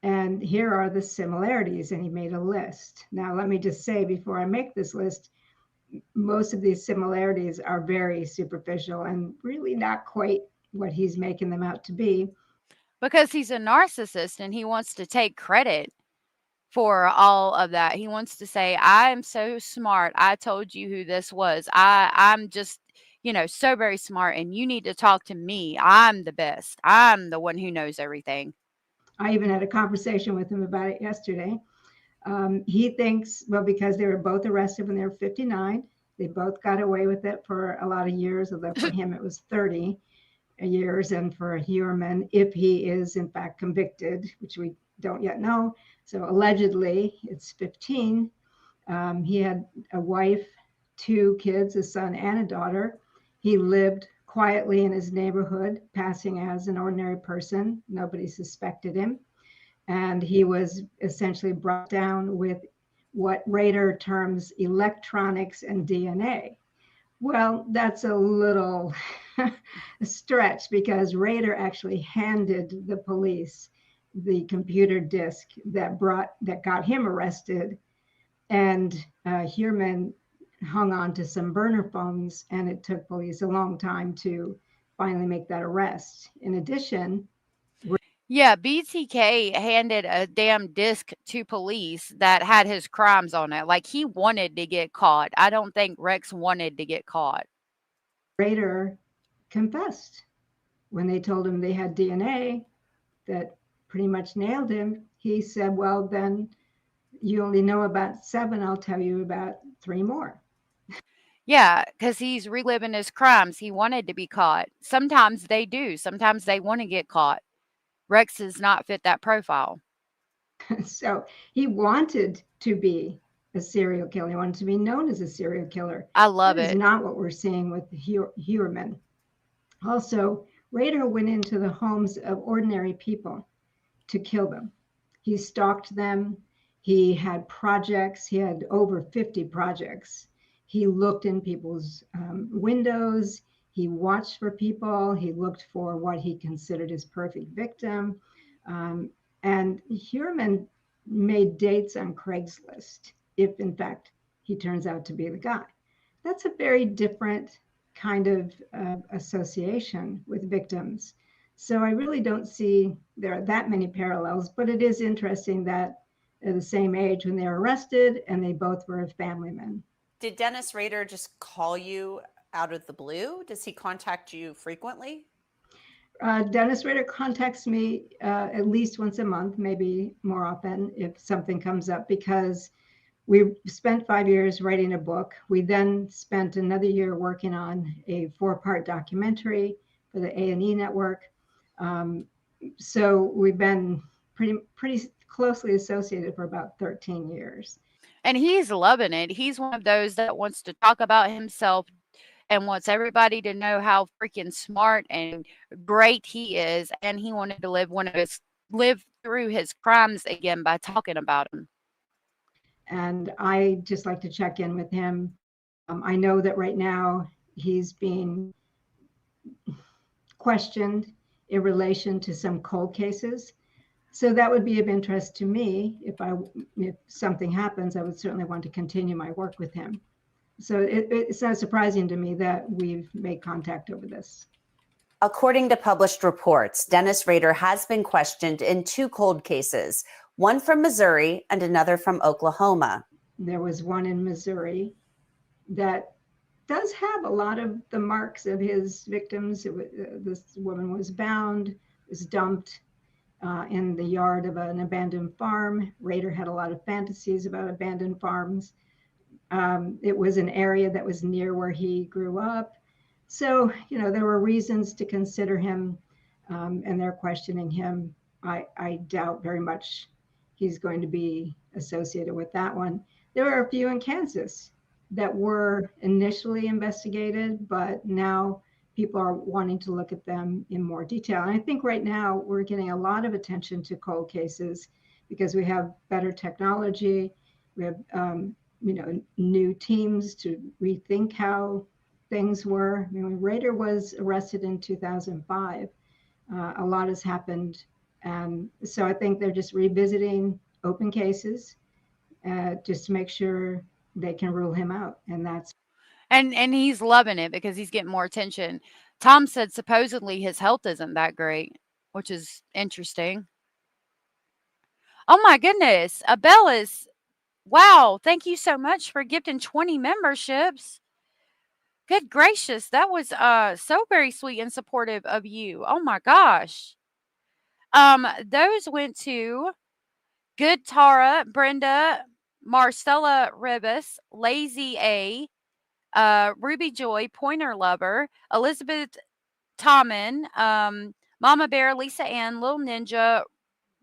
And here are the similarities. And he made a list. Now, let me just say before I make this list, most of these similarities are very superficial and really not quite what he's making them out to be. Because he's a narcissist and he wants to take credit for all of that. He wants to say, I'm so smart. I told you who this was. I'm just, so very smart, and you need to talk to me. I'm the best. I'm the one who knows everything. I even had a conversation with him about it yesterday. He thinks, well, because they were both arrested when they were 59, they both got away with it for a lot of years, although for him it was 30 years, and for Heuermann, if he is in fact convicted, which we don't yet know. So allegedly it's 15. He had a wife, 2 kids, a son and a daughter. He lived quietly in his neighborhood, passing as an ordinary person. Nobody suspected him. And he was essentially brought down with what Rader terms electronics and DNA. Well, that's a little stretch because Rader actually handed the police the computer disk that got him arrested, and Heuermann hung on to some burner phones, and it took police a long time to finally make that arrest. In addition, Yeah, BTK handed a damn disc to police that had his crimes on it. Like, he wanted to get caught. I don't think Rex wanted to get caught. Rader confessed when they told him they had DNA that pretty much nailed him. He said, well, then you only know about 7. I'll tell you about 3 more. Yeah, because he's reliving his crimes. He wanted to be caught. Sometimes they do. Sometimes they want to get caught. Rex does not fit that profile. So he wanted to be a serial killer. He wanted to be known as a serial killer. I love That is it. not what we're seeing with Heuermann. Also, Rader went into the homes of ordinary people to kill them. He stalked them. He had projects. He had over 50 projects. He looked in people's windows. He watched for people. He looked for what he considered his perfect victim. And Heuermann made dates on Craigslist if, in fact, he turns out to be the guy. That's a very different kind of association with victims. So I really don't see there are that many parallels, but it is interesting that they're the same age when they were arrested and they both were family men. Did Dennis Rader just call you out of the blue? Does he contact you frequently? Dennis Rader contacts me at least once a month, maybe more often if something comes up, because we spent 5 years writing a book. We then spent another year working on a 4-part documentary for the A&E network. So we've been pretty closely associated for about 13 years. And he's loving it. He's one of those that wants to talk about himself and wants everybody to know how freaking smart and great he is, and he wanted to live through his crimes again by talking about them. And I just like to check in with him. I know that right now he's being questioned in relation to some cold cases. So that would be of interest to me. If something happens, I would certainly want to continue my work with him. So it's not surprising to me that we've made contact over this. According to published reports, Dennis Rader has been questioned in 2 cold cases, one from Missouri and another from Oklahoma. There was one in Missouri that does have a lot of the marks of his victims. This woman was bound, was dumped in the yard of an abandoned farm. Rader had a lot of fantasies about abandoned farms. It was an area that was near where he grew up. So, there were reasons to consider him, and they're questioning him. I doubt very much he's going to be associated with that one. There are a few in Kansas that were initially investigated, but now people are wanting to look at them in more detail. And I think right now we're getting a lot of attention to cold cases because we have better technology. We have, new teams to rethink how things were. When Rader was arrested in 2005, a lot has happened. So I think they're just revisiting open cases just to make sure they can rule him out. And that's. And he's loving it because he's getting more attention. Tom said supposedly his health isn't that great, which is interesting. Oh my goodness. Abellis, wow, thank you so much for gifting 20 memberships. Good gracious, that was so very sweet and supportive of you. Oh my gosh. Those went to Good Tara, Brenda, Marcella Ribas, Lazy A, Ruby Joy, Pointer Lover, Elizabeth Tommen, Mama Bear, Lisa Ann, Lil Ninja,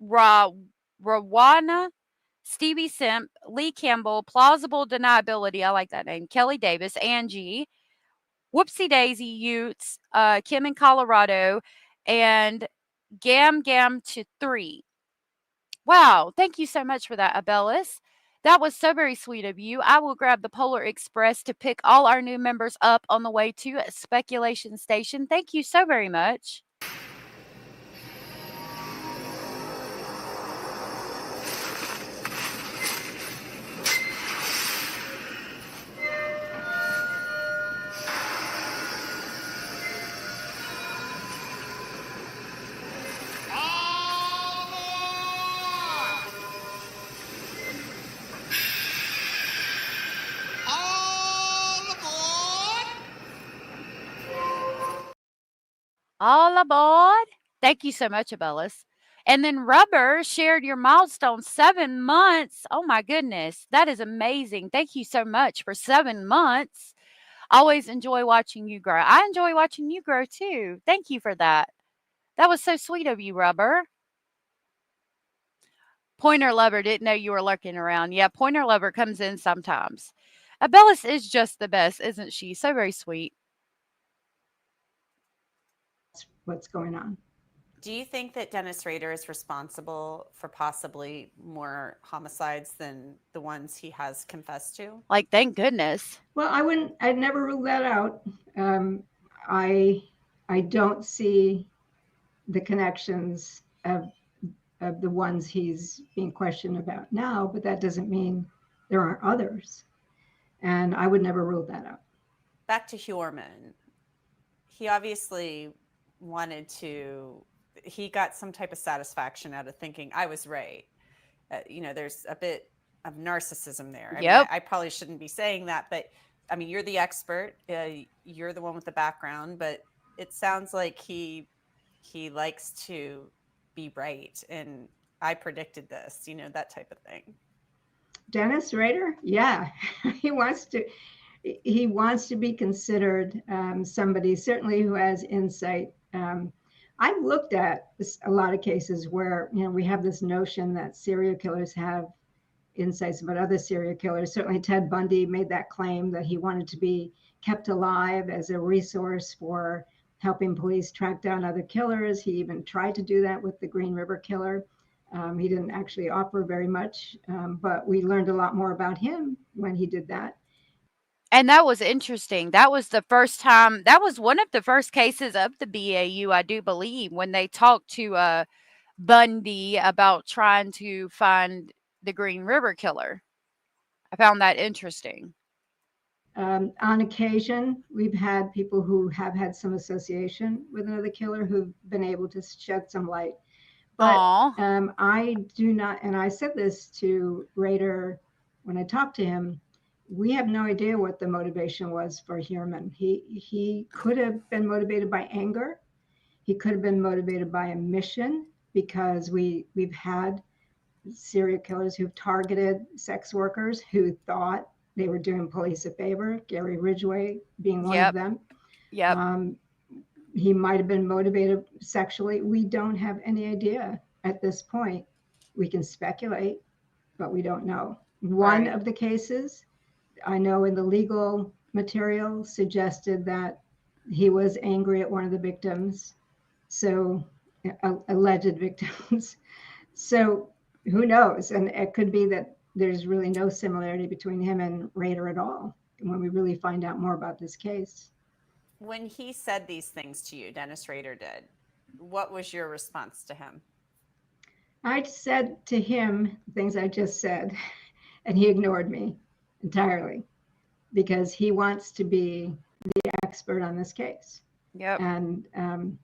Rawana, Stevie Simp, Lee Campbell, Plausible Deniability, I like that name, Kelly Davis, Angie, Whoopsie Daisy Utes, Kim in Colorado, and Gam Gam to 3. Wow, thank you so much for that, Abellis. That was so very sweet of you. I will grab the Polar Express to pick all our new members up on the way to Speculation Station. Thank you so very much. All aboard. Thank you so much, Abellis. And then Rubber shared your milestone 7 months. Oh my goodness. That is amazing. Thank you so much for 7 months. Always enjoy watching you grow. I enjoy watching you grow too. Thank you for that. That was so sweet of you, Rubber. Pointer Lover didn't know you were lurking around. Yeah, Pointer Lover comes in sometimes. Abellis is just the best, isn't she? So very sweet. What's going on. Do you think that Dennis Rader is responsible for possibly more homicides than the ones he has confessed to? Like, thank goodness. Well, I'd never rule that out. I don't see the connections of the ones he's being questioned about now, but that doesn't mean there aren't others. And I would never rule that out. Back to Hjorman. He obviously he got some type of satisfaction out of thinking I was right. There's a bit of narcissism there. I mean, I probably shouldn't be saying that, but I mean, you're the expert. You're the one with the background, but it sounds like he likes to be right. And I predicted this, that type of thing. Dennis Rader? Yeah, he wants to be considered somebody certainly who has insight. I've looked at a lot of cases where, we have this notion that serial killers have insights about other serial killers. Certainly Ted Bundy made that claim that he wanted to be kept alive as a resource for helping police track down other killers. He even tried to do that with the Green River Killer. He didn't actually offer very much, but we learned a lot more about him when he did that. And that was interesting. That was the first time, that was one of the first cases of the BAU, I do believe, when they talked to Bundy about trying to find the Green River Killer. I found that interesting. On occasion, we've had people who have had some association with another killer who've been able to shed some light. But I do not, and I said this to Rader when I talked to him, we have no idea what the motivation was for Heuermann. He could have been motivated by anger. He could have been motivated by a mission, because we've had serial killers who've targeted sex workers who thought they were doing police a favor, Gary Ridgway being one of them. Yep. He might have been motivated sexually. We don't have any idea at this point. We can speculate, but we don't know. One of the cases I know in the legal material suggested that he was angry at one of the victims, so alleged victims. So who knows? And it could be that there's really no similarity between him and Rader at all when we really find out more about this case. When he said these things to you, Dennis Rader did, what was your response to him? I said to him things I just said, and he ignored me entirely because he wants to be the expert on this case. Yep. And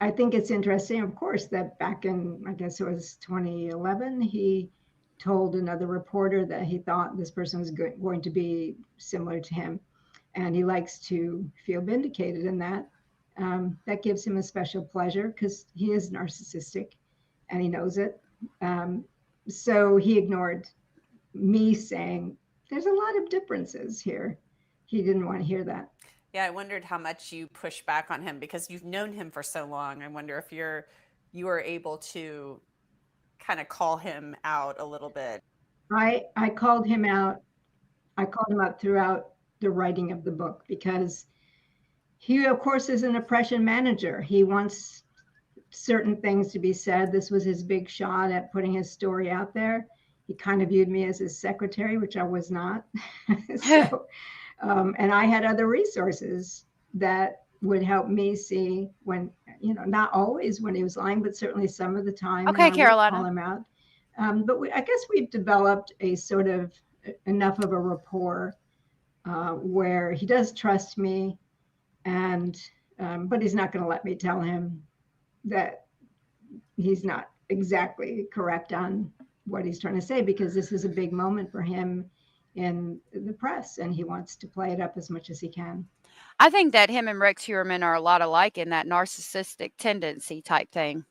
I think it's interesting, of course, that back in, I guess it was 2011, he told another reporter that he thought this person was going to be similar to him. And he likes to feel vindicated in that. That gives him a special pleasure because he is narcissistic and he knows it. So he ignored me saying, there's a lot of differences here. He didn't want to hear that. Yeah, I wondered how much you push back on him because you've known him for so long. I wonder if you were able to kind of call him out a little bit. I called him out. I called him out throughout the writing of the book because he, of course, is an oppression manager. He wants certain things to be said. This was his big shot at putting his story out there. He kind of viewed me as his secretary, which I was not. So, and I had other resources that would help me see when, not always when he was lying, but certainly some of the time. Okay, Carolina. Call him out. But I guess we've developed a sort of enough of a rapport where he does trust me, and but he's not going to let me tell him that he's not exactly correct on what he's trying to say, because this is a big moment for him in the press, and he wants to play it up as much as he can. I think that him and Rex Heuermann are a lot alike in that narcissistic tendency type thing.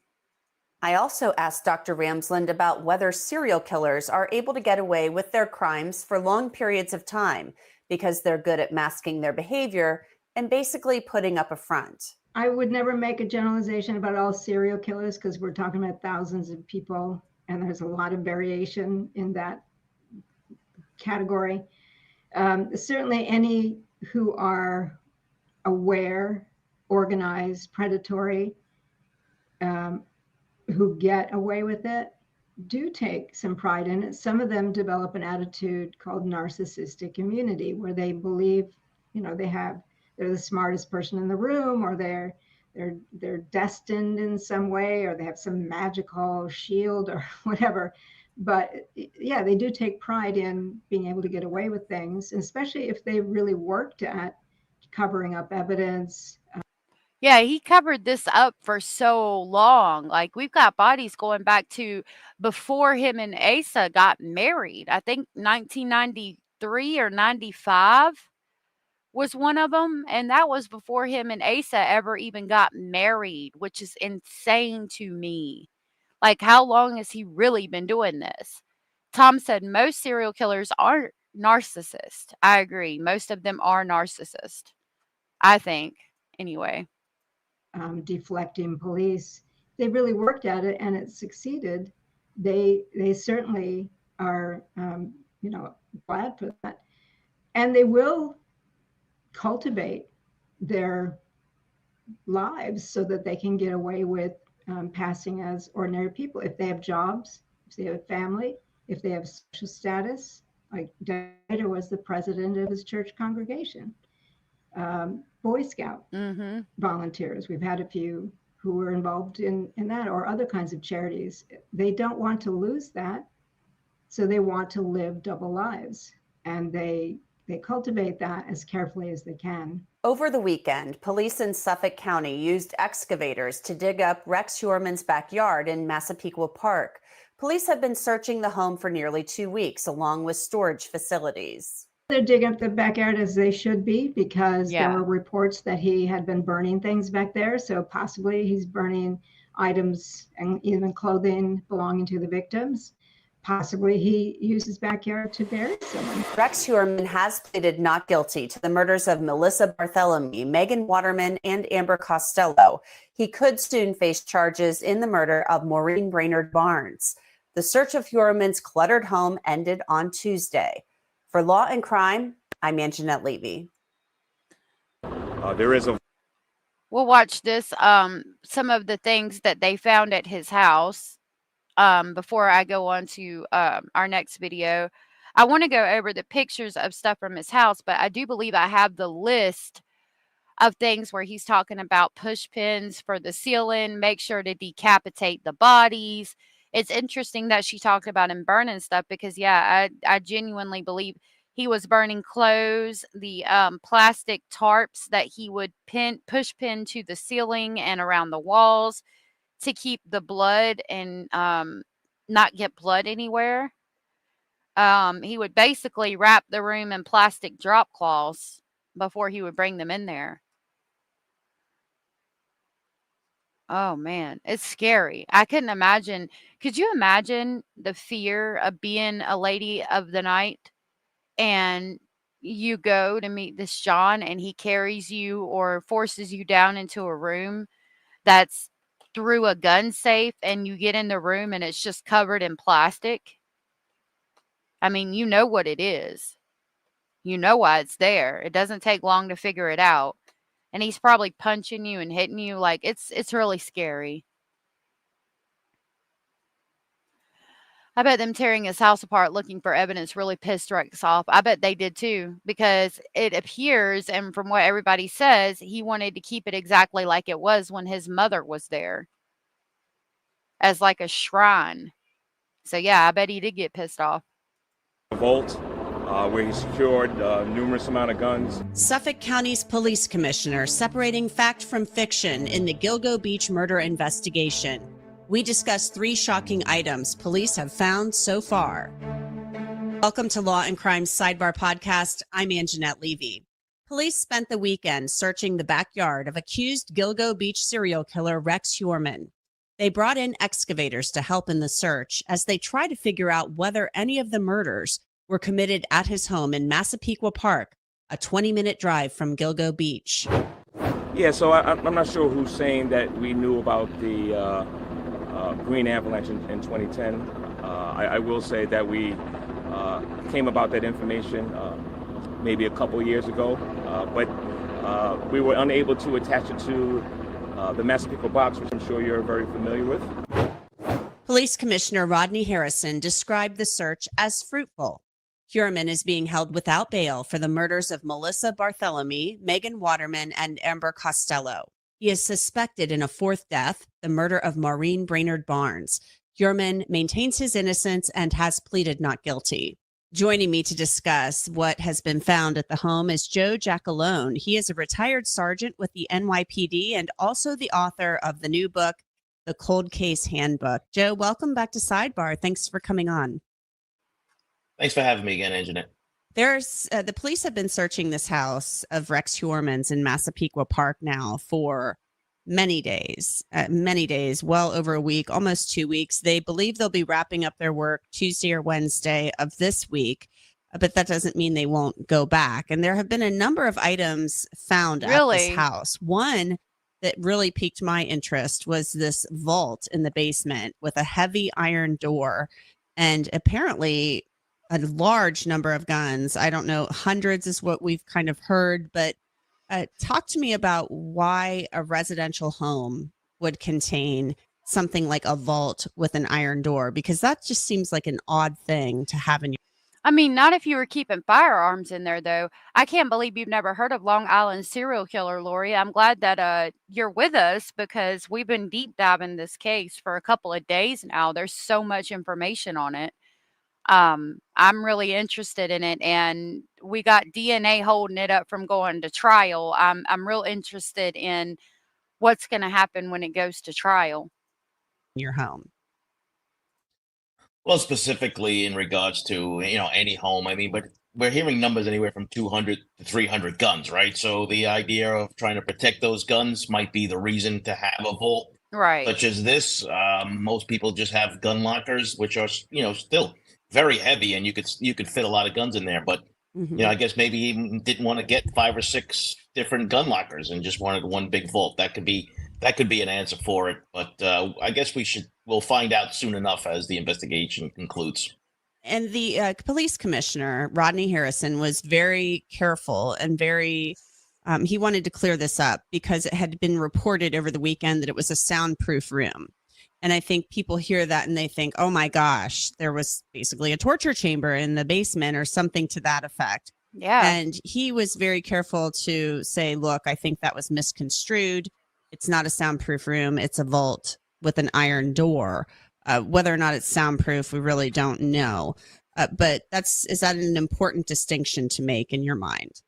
I also asked Dr. Ramsland about whether serial killers are able to get away with their crimes for long periods of time because they're good at masking their behavior and basically putting up a front. I would never make a generalization about all serial killers because we're talking about thousands of people, and there's a lot of variation in that category. Certainly any who are aware, organized, predatory, who get away with it do take some pride in it. Some of them develop an attitude called narcissistic immunity, where they believe, they're the smartest person in the room, or they're destined in some way, or they have some magical shield or whatever. But yeah, they do take pride in being able to get away with things, especially if they really worked at covering up evidence. Yeah, he covered this up for so long. Like, we've got bodies going back to before him and Asa got married. I think 1993 or 95 was one of them. And that was before him and Asa ever even got married, which is insane to me. Like, how long has he really been doing this? Tom said most serial killers aren't narcissists. I agree. Most of them are narcissists. I think, anyway. Deflecting police. They really worked at it and it succeeded. They certainly are, glad for that. And they will cultivate their lives so that they can get away with passing as ordinary people. If they have jobs, if they have a family, if they have social status, like Daniel was the president of his church congregation. Boy Scout volunteers. We've had a few who were involved in that, or other kinds of charities. They don't want to lose that, so they want to live double lives, and they cultivate that as carefully as they can. Over the weekend, police in Suffolk County used excavators to dig up Rex Huerman's backyard in Massapequa Park. Police have been searching the home for nearly 2 weeks, along with storage facilities. They're digging up the backyard as they should be, because there were reports that he had been burning things back there. So possibly he's burning items and even clothing belonging to the victims. Possibly he used his backyard to bury someone. Rex Huerman has pleaded not guilty to the murders of Melissa Barthélemy, Megan Waterman, and Amber Costello. He could soon face charges in the murder of Maureen Brainerd Barnes. The search of Huerman's cluttered home ended on Tuesday. For Law and Crime, I'm Anjanette Levy. We'll watch this. Some of the things that they found at his house. Before I go on to our next video, I want to go over the pictures of stuff from his house, but I do believe I have the list of things where he's talking about push pins for the ceiling, make sure to decapitate the bodies. It's interesting that she talked about him burning stuff because, I genuinely believe he was burning clothes, the plastic tarps that he would push pin to the ceiling and around the walls to keep the blood and not get blood anywhere. He would basically wrap the room in plastic drop cloths before he would bring them in there. Oh, man, it's scary. I couldn't imagine. Could you imagine the fear of being a lady of the night and you go to meet this John and he carries you or forces you down into a room that's through a gun safe and you get in the room and it's just covered in plastic? I mean, you know what it is. You know why it's there. It doesn't take long to figure it out. And he's probably punching you and hitting you. Like, it's really scary. I bet them tearing his house apart looking for evidence really pissed Rex off. I bet they did too, because it appears, and from what everybody says, he wanted to keep it exactly like it was when his mother was there, as like a shrine. So I bet he did get pissed off. Vault where he secured numerous amount of guns. Suffolk County's police commissioner separating fact from fiction in the Gilgo Beach murder investigation. We discuss 3 shocking items police have found so far. Welcome to Law and Crime's Sidebar Podcast. I'm Anjanette Levy. Police spent the weekend searching the backyard of accused Gilgo Beach serial killer Rex Huerman. They brought in excavators to help in the search as they try to figure out whether any of the murders were committed at his home in Massapequa Park, a 20-minute drive from Gilgo Beach. Yeah, so I'm not sure who's saying that we knew about the Green Avalanche in 2010. I will say that we came about that information maybe a couple years ago, but we were unable to attach it to the Massapequa box, which I'm sure you're very familiar with. Police Commissioner Rodney Harrison described the search as fruitful. Huerman is being held without bail for the murders of Melissa Barthélemy, Megan Waterman, and Amber Costello. He is suspected in a 4th death, the murder of Maureen Brainerd Barnes. Huerman maintains his innocence and has pleaded not guilty. Joining me to discuss what has been found at the home is Joe Giacalone. He is a retired sergeant with the NYPD and also the author of the new book, The Cold Case Handbook. Joe, welcome back to Sidebar. Thanks for coming on. Thanks for having me again, Anjanette. There's the police have been searching this house of Rex Huerman's in Massapequa Park now for many days, well over a week, almost 2 weeks. They believe they'll be wrapping up their work Tuesday or Wednesday of this week, but that doesn't mean they won't go back. And there have been a number of items found at this house. One that really piqued my interest was this vault in the basement with a heavy iron door. And apparently a large number of guns. I don't know, hundreds is what we've kind of heard, but talk to me about why a residential home would contain something like a vault with an iron door, because that just seems like an odd thing to have in your. I mean, not if you were keeping firearms in there, though. I can't believe you've never heard of Long Island serial killer, Lori. I'm glad that you're with us because we've been deep diving this case for a couple of days now. There's so much information on it. I'm really interested in it, and we got DNA holding it up from going to trial. I'm real interested in what's going to happen when it goes to trial. Your home. Well, specifically in regards to, any home, I mean, but we're hearing numbers anywhere from 200 to 300 guns, right? So the idea of trying to protect those guns might be the reason to have a vault Right. such as this. Most people just have gun lockers, which are, still very heavy, and you could fit a lot of guns in there. But I guess maybe he didn't want to get 5 or 6 different gun lockers and just wanted one big vault. That could be an answer for it. But I guess we'll find out soon enough as the investigation concludes. And the police commissioner, Rodney Harrison, was very careful and he wanted to clear this up because it had been reported over the weekend that it was a soundproof room. And I think people hear that and they think, oh my gosh, there was basically a torture chamber in the basement or something to that effect. Yeah. And he was very careful to say, look, I think that was misconstrued. It's not a soundproof room. It's a vault with an iron door. Whether or not it's soundproof, we really don't know. But is that an important distinction to make in your mind?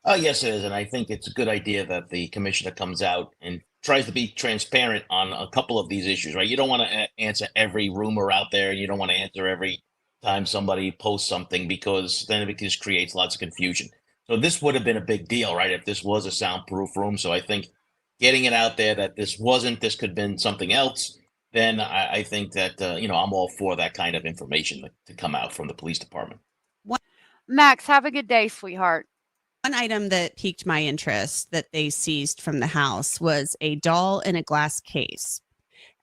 Yes, it is. And I think it's a good idea that the commissioner comes out and tries to be transparent on a couple of these issues, right? You don't want to answer every rumor out there. You don't want to answer every time somebody posts something, because then it just creates lots of confusion. So this would have been a big deal, right? If this was a soundproof room. So I think getting it out there that this could have been something else, then I think that, I'm all for that kind of information to come out from the police department. Max, have a good day, sweetheart. One item that piqued my interest that they seized from the house was a doll in a glass case.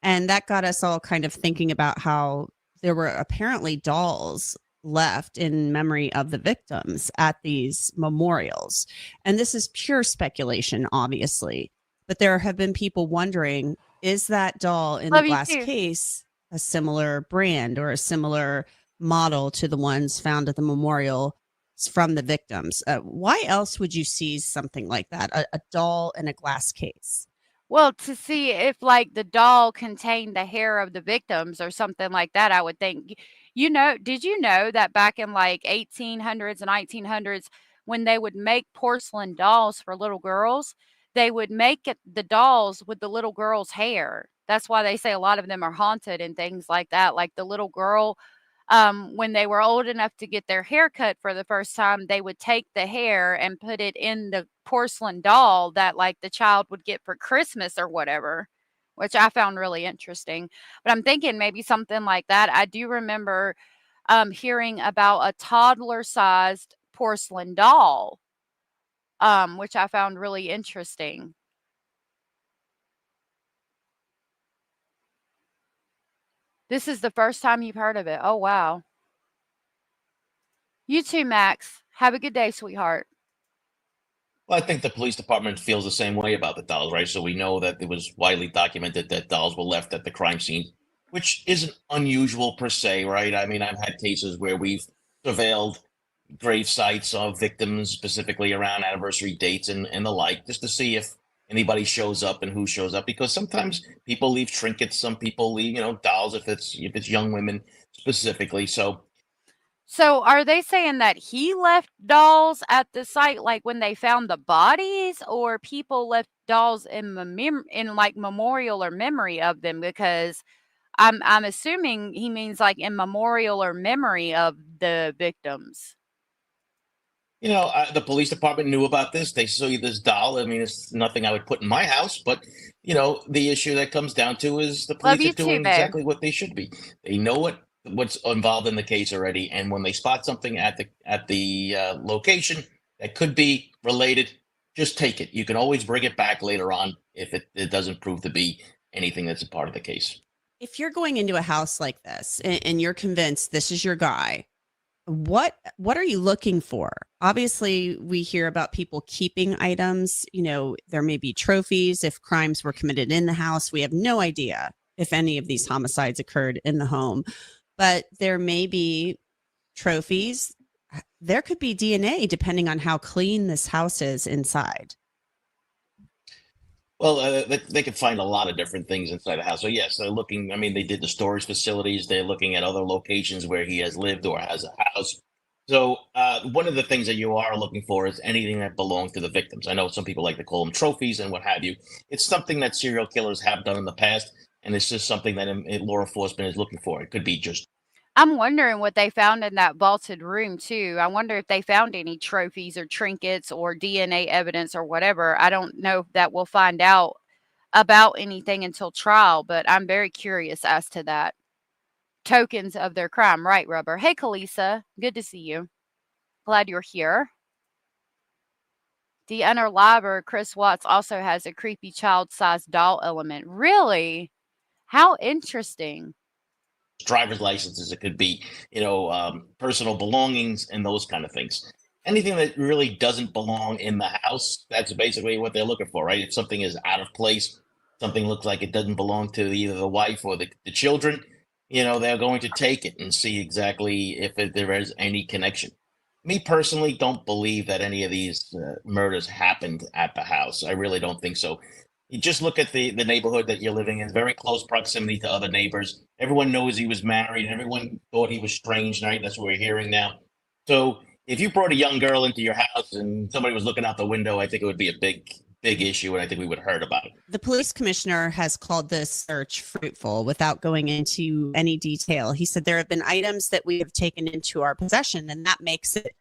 And that got us all kind of thinking about how there were apparently dolls left in memory of the victims at these memorials. And this is pure speculation, obviously. But there have been people wondering, is that doll in the glass case a similar brand or a similar model to the ones found at the memorial from the victims? Why else would you seize something like that, a doll in a glass case? Well, to see if like the doll contained the hair of the victims or something like that, I would think. Did you know that back in like 1800s and 1900s, when they would make porcelain dolls for little girls, they would make the dolls with the little girl's hair. That's why they say a lot of them are haunted and things like that. Like the little girl, when they were old enough to get their hair cut for the first time, they would take the hair and put it in the porcelain doll that like the child would get for Christmas or whatever, which I found really interesting. But I'm thinking maybe something like that. I do remember hearing about a toddler-sized porcelain doll, which I found really interesting. This is the first time you've heard of it. Oh, wow. You too, Max. Have a good day, sweetheart. Well, I think the police department feels the same way about the dolls, right? So we know that it was widely documented that dolls were left at the crime scene, which isn't unusual per se, right? I mean, I've had cases where we've surveilled grave sites of victims, specifically around anniversary dates and the like, just to see if anybody shows up and who shows up. Because sometimes people leave trinkets, some people leave, dolls if it's young women specifically. So are they saying that he left dolls at the site, like when they found the bodies, or people left dolls in like memorial or memory of them? Because I'm assuming he means like in memorial or memory of the victims. The police department knew about this. They saw this doll. I mean, it's nothing I would put in my house, but the issue that comes down to is the police are doing exactly what they should be. They know what's involved in the case already, and when they spot something at the location that could be related, just take it. You can always bring it back later on if it doesn't prove to be anything that's a part of the case. If you're going into a house like this and you're convinced this is your guy, what are you looking for? Obviously, we hear about people keeping items. There may be trophies if crimes were committed in the house. We have no idea if any of these homicides occurred in the home, but there may be trophies. There could be DNA depending on how clean this house is inside. Well, they could find a lot of different things inside the house. So yes, they're looking. I mean, they did the storage facilities. They're looking at other locations where he has lived or has a house. So one of the things that you are looking for is anything that belongs to the victims. I know some people like to call them trophies and what have you. It's something that serial killers have done in the past, and it's just something that law enforcement is looking for. It could be just. I'm wondering what they found in that vaulted room too. I wonder if they found any trophies or trinkets or DNA evidence or whatever. I don't know if that we'll find out about anything until trial, but I'm very curious as to that. Tokens of their crime, right, Rubber? Hey, Kalisa, good to see you. Glad you're here. The unreliable Chris Watts also has a creepy child-sized doll element. Really? How interesting. Driver's licenses, it could be, personal belongings and those kind of things. Anything that really doesn't belong in the house, that's basically what they're looking for, right? If something is out of place, something looks like it doesn't belong to either the wife or the children, they're going to take it and see exactly if there is any connection. Me personally don't believe that any of these murders happened at the house. I really don't think so. You just look at the neighborhood that you're living in, very close proximity to other neighbors. Everyone knows he was married. Everyone thought he was strange, right? That's what we're hearing now. So if you brought a young girl into your house and somebody was looking out the window, I think it would be a big issue, and I think we would have heard about it. The police commissioner has called this search fruitful without going into any detail. He said there have been items that we have taken into our possession, and that makes it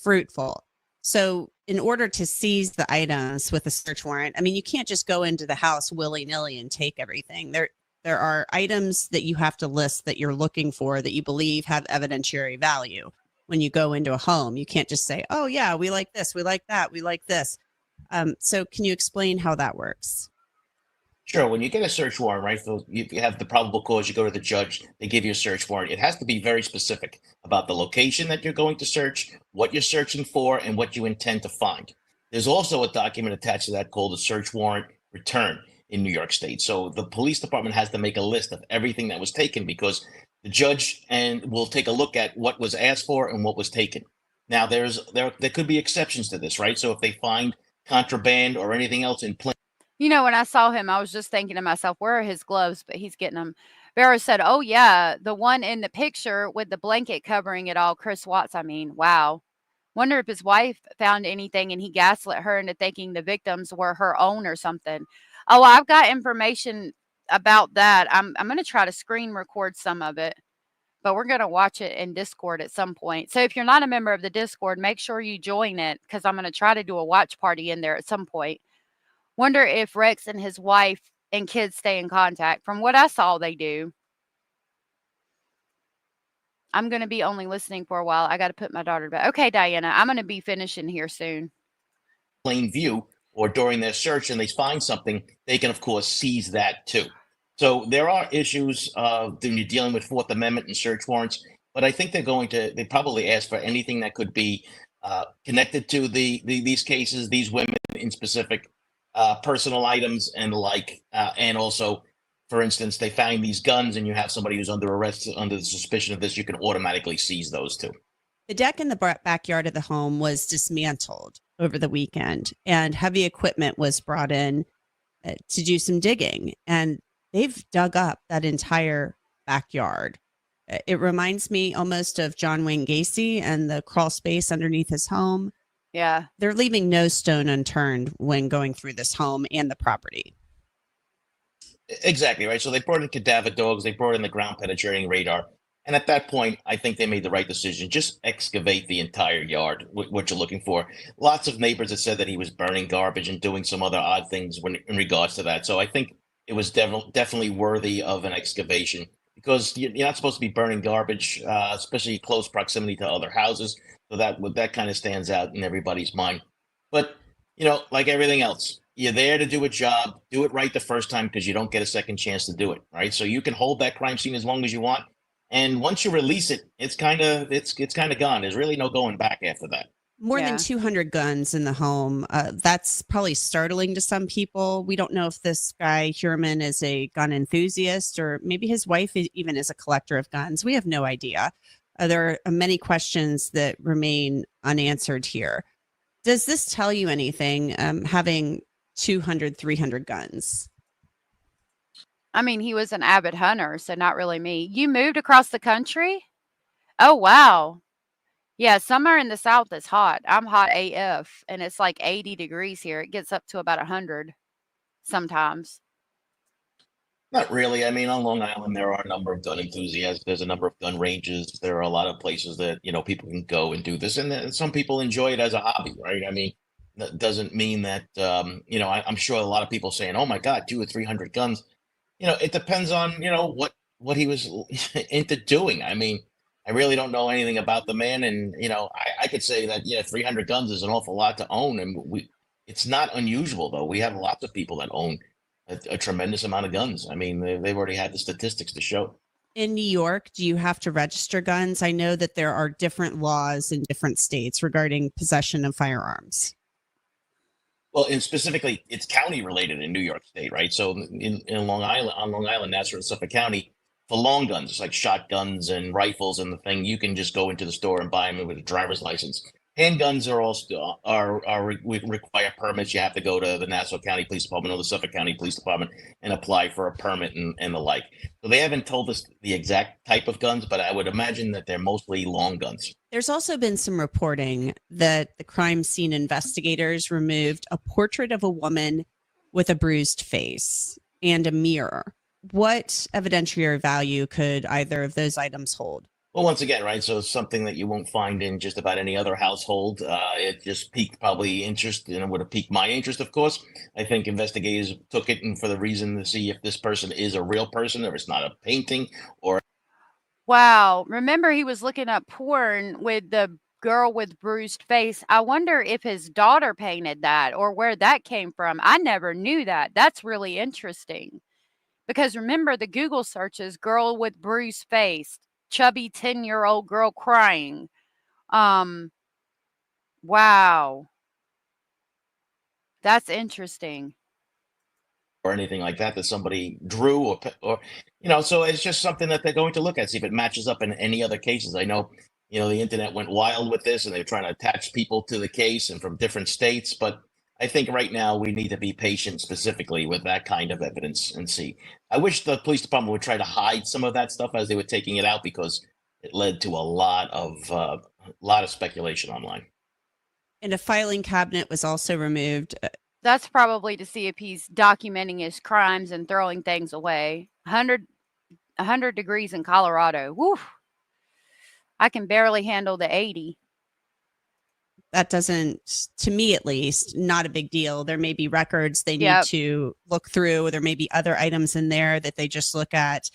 fruitful. So in order to seize the items with a search warrant, I mean, you can't just go into the house willy-nilly and take everything. There are items that you have to list that you're looking for that you believe have evidentiary value. When you go into a home, you can't just say, oh yeah, we like this, we like that, we like this. So can you explain how that works? Sure. When you get a search warrant, right, so you have the probable cause, you go to the judge, they give you a search warrant. It has to be very specific about the location that you're going to search, what you're searching for, and what you intend to find. There's also a document attached to that called a search warrant return in New York State. So the police department has to make a list of everything that was taken, because the judge will take a look at what was asked for and what was taken. Now, there could be exceptions to this, right? So if they find contraband or anything else in plain. When I saw him, I was just thinking to myself, where are his gloves? But he's getting them. Vera said, oh, yeah, the one in the picture with the blanket covering it all, Chris Watts. I mean, wow. Wonder if his wife found anything and he gaslit her into thinking the victims were her own or something. Oh, I've got information about that. I'm going to try to screen record some of it, but we're going to watch it in Discord at some point. So if you're not a member of the Discord, make sure you join it, because I'm going to try to do a watch party in there at some point. Wonder if Rex and his wife and kids stay in contact. From what I saw, they do. I'm going to be only listening for a while. I got to put my daughter to bed. Okay, Diana, I'm going to be finishing here soon. Plain view, or during their search, and they find something, they can, of course, seize that too. So there are issues when you're dealing with Fourth Amendment and search warrants, but I think they probably ask for anything that could be connected to these cases, these women in specific, personal items and the like, and also, for instance, they find these guns and you have somebody who's under arrest under the suspicion of this, you can automatically seize those too. The deck in the backyard of the home was dismantled over the weekend, and heavy equipment was brought in to do some digging, and they've dug up that entire backyard. It reminds me almost of John Wayne Gacy and the crawl space underneath his home. Yeah. They're leaving no stone unturned when going through this home and the property. Exactly, right. So they brought in cadaver dogs, they brought in the ground penetrating radar. And at that point, I think they made the right decision. Just excavate the entire yard, what you're looking for. Lots of neighbors have said that he was burning garbage and doing some other odd things in regards to that. So I think it was definitely worthy of an excavation, because you're not supposed to be burning garbage, especially close proximity to other houses. So that kind of stands out in everybody's mind. But, like everything else, you're there to do a job, do it right the first time because you don't get a second chance to do it, right? So you can hold that crime scene as long as you want. And once you release it, it's kind of gone. There's really no going back after that. More than Yeah. 200 guns in the home. That's probably startling to some people. We don't know if this guy, Hurman, is a gun enthusiast or maybe his wife even is a collector of guns. We have no idea. There are many questions that remain unanswered here. Does this tell you anything, having 200, 300 guns? I mean, he was an avid hunter, so not really me. You moved across the country? Oh, wow. Yeah, summer in the South is hot. I'm hot AF, and it's like 80 degrees here. It gets up to about 100 sometimes. Not really. I mean, on Long Island, there are a number of gun enthusiasts. There's a number of gun ranges. There are a lot of places that, people can go and do this. And some people enjoy it as a hobby, right? I mean, that doesn't mean that, I'm sure a lot of people saying, oh my God, 200 or 300 guns. It depends on, what he was into doing. I mean, I really don't know anything about the man. And, I could say that, yeah, 300 guns is an awful lot to own. And it's not unusual, though. We have lots of people that own a tremendous amount of guns. I mean, they've already had the statistics to show. In New York, do you have to register guns? I know that there are different laws in different states regarding possession of firearms. Well, and specifically, it's county related in New York State, right? So in Long Island, on Long Island, Nassau and Suffolk County, for long guns, like shotguns and rifles and the thing, you can just go into the store and buy them with a driver's license. Handguns are also require permits. You have to go to the Nassau County Police Department or the Suffolk County Police Department and apply for a permit and the like. So they haven't told us the exact type of guns, but I would imagine that they're mostly long guns. There's also been some reporting that the crime scene investigators removed a portrait of a woman with a bruised face and a mirror. What evidentiary value could either of those items hold? Well, once again, right? So it's something that you won't find in just about any other household. It just piqued probably interest, and it would have piqued my interest, of course. I think investigators took it and for the reason to see if this person is a real person or it's not a painting or. Wow. Remember, he was looking up porn with the girl with bruised face. I wonder if his daughter painted that or where that came from. I never knew that. That's really interesting. Because remember, the Google searches girl with bruised face, chubby 10-year-old girl crying. Wow. That's interesting. Or anything like that somebody drew or so it's just something that they're going to look at, see if it matches up in any other cases. I know, the internet went wild with this and they're trying to attach people to the case and from different states, but I think right now we need to be patient specifically with that kind of evidence and see. I wish the police department would try to hide some of that stuff as they were taking it out because it led to a lot of speculation online. And a filing cabinet was also removed. That's probably to see if he's documenting his crimes and throwing things away. 100 degrees in Colorado. Woo. I can barely handle the 80. That doesn't, to me at least, not a big deal. There may be records they need Yep. to look through. There may be other items in there that they just look at.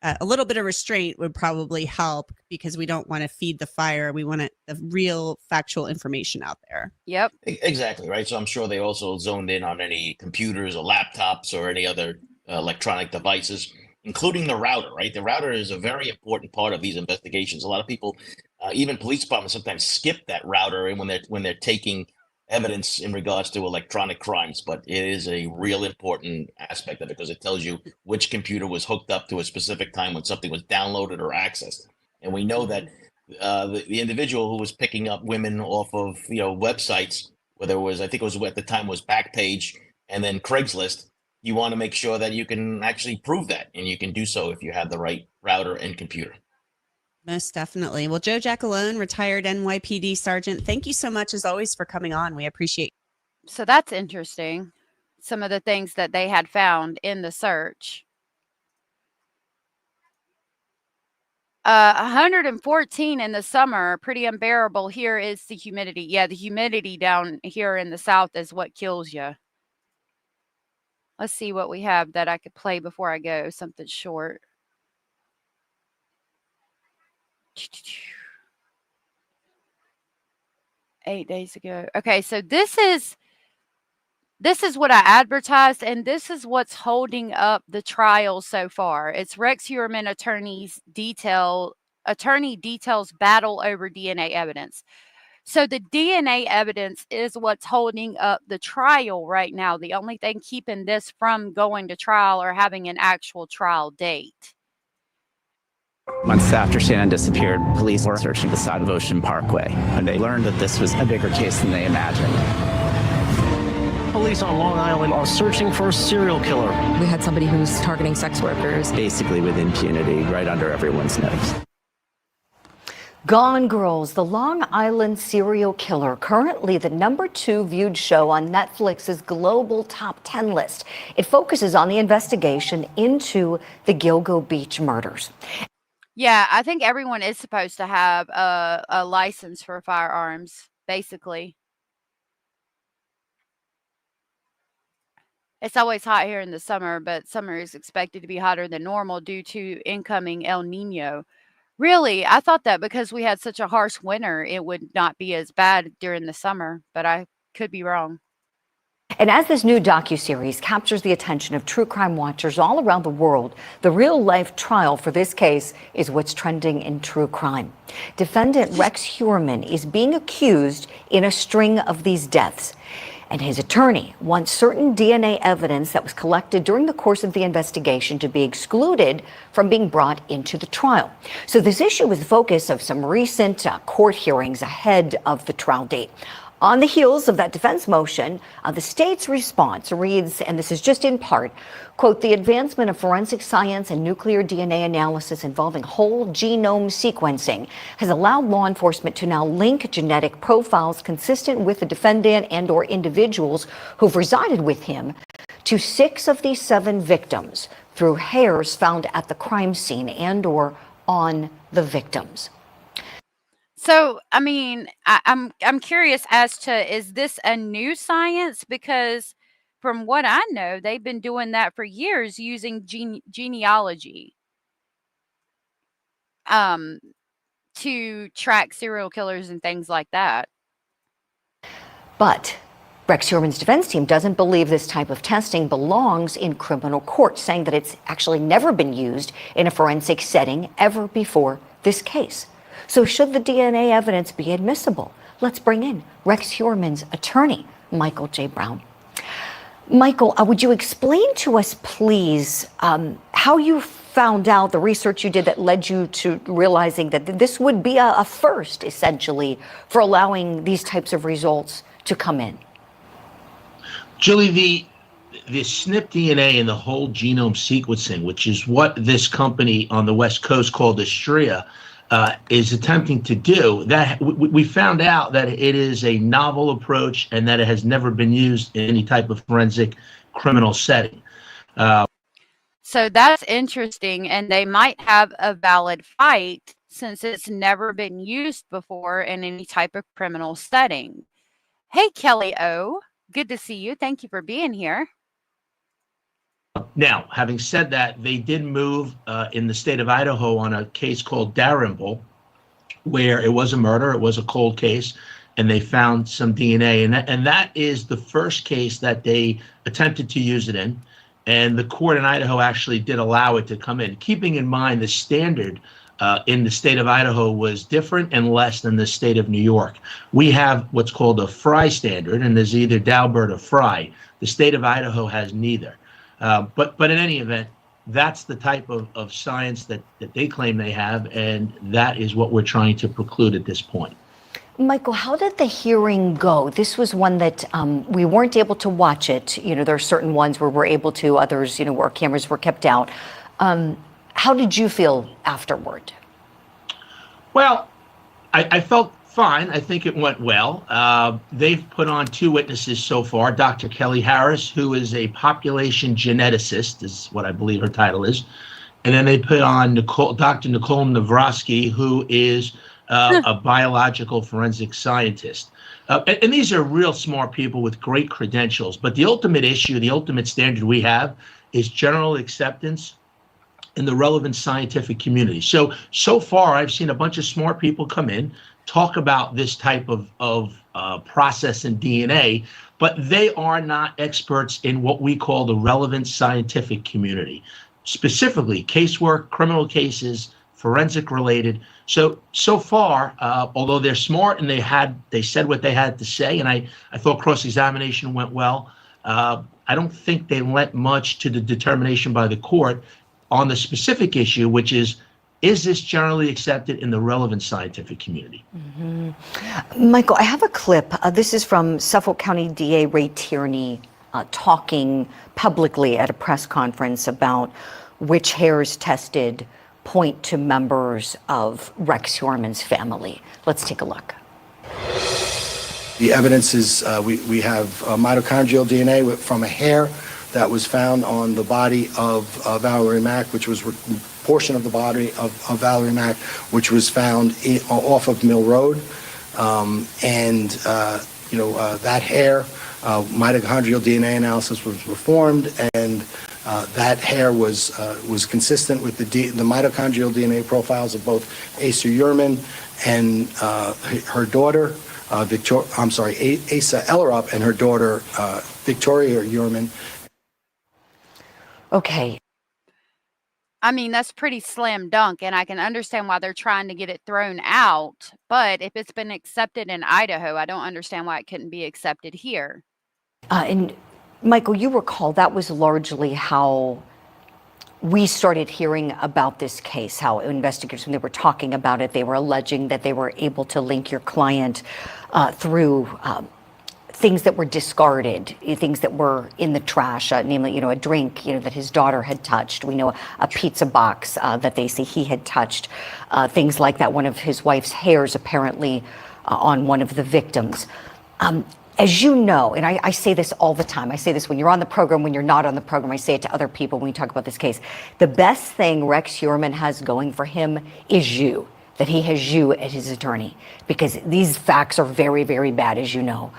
A little bit of restraint would probably help because we don't want to feed the fire. We want the real factual information out there. Yep. Exactly, right? So I'm sure they also zoned in on any computers or laptops or any other electronic devices, including the router, right? The router is a very important part of these investigations. A lot of people, even police departments, sometimes skip that router in when they're taking evidence in regards to electronic crimes, but it is a real important aspect of it because it tells you which computer was hooked up to a specific time when something was downloaded or accessed. And we know that the individual who was picking up women off of websites, whether it was, I think it was at the time was Backpage and then Craigslist, you want to make sure that you can actually prove that, and you can do so if you have the right router and computer. Most definitely. Well, Joe Giacalone, retired NYPD sergeant, thank you so much as always for coming on. We appreciate you. So that's interesting. Some of the things that they had found in the search. 114 in the summer, pretty unbearable. Here is the humidity. Yeah, the humidity down here in the South is what kills you. Let's see what we have that I could play before I go. Something short. $8 days ago. Okay, so this is This is what I advertised, and this is what's holding up the trial so far. It's Rex Heuermann attorney details battle over DNA evidence. So the DNA evidence is what's holding up the trial right now. The only thing keeping this from going to trial or having an actual trial date. Months after Shannon disappeared, police were searching the side of Ocean Parkway, and they learned that this was a bigger case than they imagined. Police on Long Island are searching for a serial killer. We had somebody who's targeting sex workers. Basically with impunity right under everyone's nose. Gone Girls, the Long Island serial killer, currently the #2 viewed show on Netflix's global top 10 list. It focuses on the investigation into the Gilgo Beach murders. Yeah, I think everyone is supposed to have a license for firearms, basically. It's always hot here in the summer, but summer is expected to be hotter than normal due to incoming El Nino. Really, I thought that because we had such a harsh winter, it would not be as bad during the summer, but I could be wrong. And as this new docuseries captures the attention of true crime watchers all around the world, the real-life trial for this case is what's trending in true crime. Defendant Rex Heuermann is being accused in a string of these deaths. And his attorney wants certain DNA evidence that was collected during the course of the investigation to be excluded from being brought into the trial. So this issue was the focus of some recent court hearings ahead of the trial date. On the heels of that defense motion, the state's response reads, and this is just in part, quote, the advancement of forensic science and nuclear DNA analysis involving whole genome sequencing has allowed law enforcement to now link genetic profiles consistent with the defendant and or individuals who've resided with him to 6 of these 7 victims through hairs found at the crime scene and or on the victims. So, I mean, I'm curious as to, is this a new science? Because from what I know, they've been doing that for years using genealogy to track serial killers and things like that. But Rex Heuermann's defense team doesn't believe this type of testing belongs in criminal court, saying that it's actually never been used in a forensic setting ever before this case. So should the DNA evidence be admissible? Let's bring in Rex Heuermann's attorney, Michael J. Brown. Michael, would you explain to us, please, how you found out, the research you did that led you to realizing that this would be a first, essentially, for allowing these types of results to come in? Julie, the SNP DNA and the whole genome sequencing, which is what this company on the West Coast called Astrea, is attempting to do, that we found out that it is a novel approach and that it has never been used in any type of forensic criminal setting. So that's interesting, and they might have a valid fight since it's never been used before in any type of criminal setting. Hey, Kelly O, good to see you. Thank you for being here. Now, having said that, they did move in the state of Idaho on a case called Dalrymple, where it was a murder, it was a cold case, and they found some DNA. And that is the first case that they attempted to use it in. And the court in Idaho actually did allow it to come in, keeping in mind the standard in the state of Idaho was different and less than the state of New York. We have what's called a Fry standard, and there's either Daubert or Fry. The state of Idaho has neither. But in any event, that's the type of science that they claim they have, and that is what we're trying to preclude at this point. Michael, how did the hearing go? This was one that we weren't able to watch it. You know, there are certain ones where we're able to, others, you know, where cameras were kept out. How did you feel afterward? Well, I felt fine. I think it went well. They've put on 2 witnesses so far. Dr. Kelly Harris, who is a population geneticist, is what I believe her title is. And then they put on Dr. Nicole Navrosky, who is a biological forensic scientist. And these are real smart people with great credentials. But the ultimate issue, the ultimate standard we have is general acceptance in the relevant scientific community. So far, I've seen a bunch of smart people come in, talk about this type of process in DNA, but they are not experts in what we call the relevant scientific community, specifically casework, criminal cases, forensic related. So far, although they're smart and they said what they had to say, and I thought cross-examination went well, I don't think they lent much to the determination by the court on the specific issue, which is this generally accepted in the relevant scientific community? Michael, I have a clip. This is from Suffolk County DA Ray Tierney talking publicly at a press conference about which hairs tested point to members of Rex Heuermann's family. Let's take a look. The evidence is we have mitochondrial DNA from a hair that was found on the body of Valerie Mack, which was a portion of the body of Valerie Mack, which was found off of Mill Road. That hair, mitochondrial DNA analysis was performed, and that hair was consistent with the mitochondrial DNA profiles of both Asa Heuermann and her daughter, Asa Ellerup, and her daughter, Victoria Heuermann. Okay. I mean, that's pretty slam dunk, and I can understand why they're trying to get it thrown out. But if it's been accepted in Idaho, I don't understand why it couldn't be accepted here. And Michael, you recall that was largely how we started hearing about this case, how investigators, when they were talking about it, they were alleging that they were able to link your client through things that were discarded, things that were in the trash, namely, a drink, that his daughter had touched. We know a pizza box that they say he had touched, things like that. One of his wife's hairs apparently on one of the victims. As you know, and I say this all the time, I say this when you're on the program, when you're not on the program, I say it to other people when we talk about this case. The best thing Rex Heuermann has going for him is you, that he has you as his attorney, because these facts are very, very bad, as you know.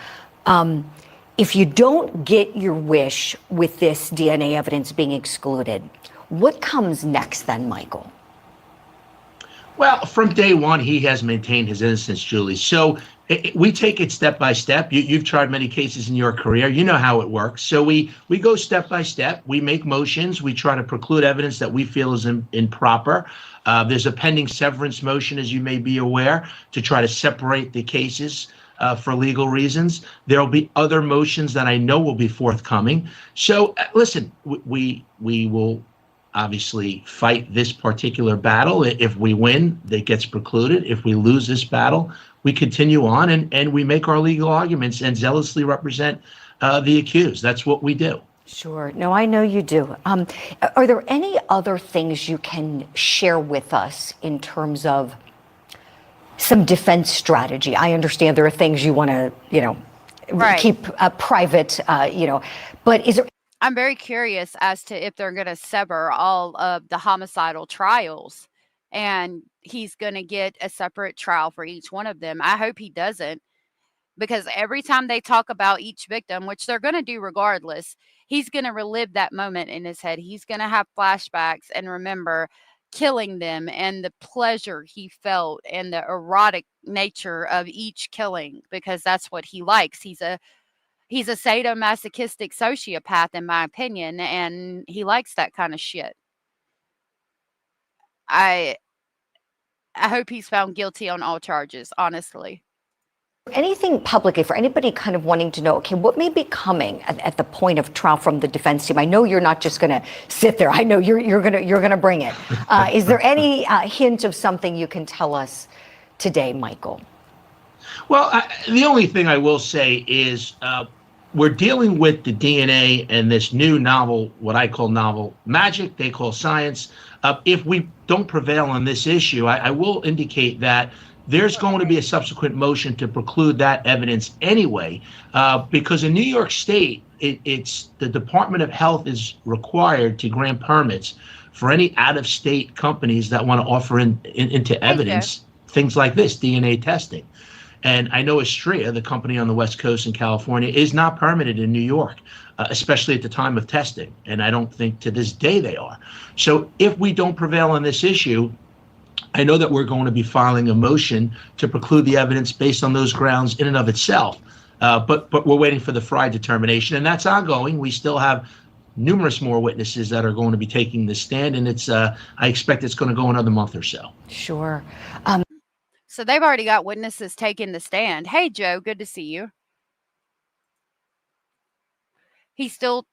If you don't get your wish with this DNA evidence being excluded, what comes next then, Michael? Well, from day one, he has maintained his innocence, Julie. So we take it step by step. You've tried many cases in your career. You know how it works. So we go step by step. We make motions. We try to preclude evidence that we feel is improper. There's a pending severance motion, as you may be aware, to try to separate the cases for legal reasons. There'll be other motions that I know will be forthcoming. So listen, we will obviously fight this particular battle. If we win, it gets precluded. If we lose this battle, we continue on and we make our legal arguments and zealously represent the accused. That's what we do. Sure. No, I know you do. Are there any other things you can share with us in terms of some defense strategy? I understand there are things you want to, Right. keep private, but is there... I'm very curious as to if they're going to sever all of the homicidal trials and he's going to get a separate trial for each one of them. I hope he doesn't, because every time they talk about each victim, which they're going to do regardless, he's going to relive that moment in his head. He's going to have flashbacks and remember killing them and the pleasure he felt and the erotic nature of each killing, because that's what he likes. He's a sadomasochistic sociopath, in my opinion, and he likes that kind of shit. I hope he's found guilty on all charges, honestly. Anything publicly for anybody kind of wanting to know, okay, what may be coming at the point of trial from the defense team? I know you're not just going to sit there. I know you're going to bring it. Is there any hint of something you can tell us today, Michael? Well, the only thing I will say is we're dealing with the DNA and this new novel, what I call novel magic, they call science. If we don't prevail on this issue, I will indicate that there's going to be a subsequent motion to preclude that evidence anyway, because in New York State, it's the Department of Health is required to grant permits for any out-of-state companies that want to offer into evidence things like this, DNA testing. And I know Astrea, the company on the West Coast in California, is not permitted in New York, especially at the time of testing. And I don't think to this day they are. So if we don't prevail on this issue, I know that we're going to be filing a motion to preclude the evidence based on those grounds in and of itself. But we're waiting for the Fry determination, and that's ongoing. We still have numerous more witnesses that are going to be taking the stand, and I expect it's going to go another month or so. Sure. So they've already got witnesses taking the stand. Hey, Joe, good to see you. He still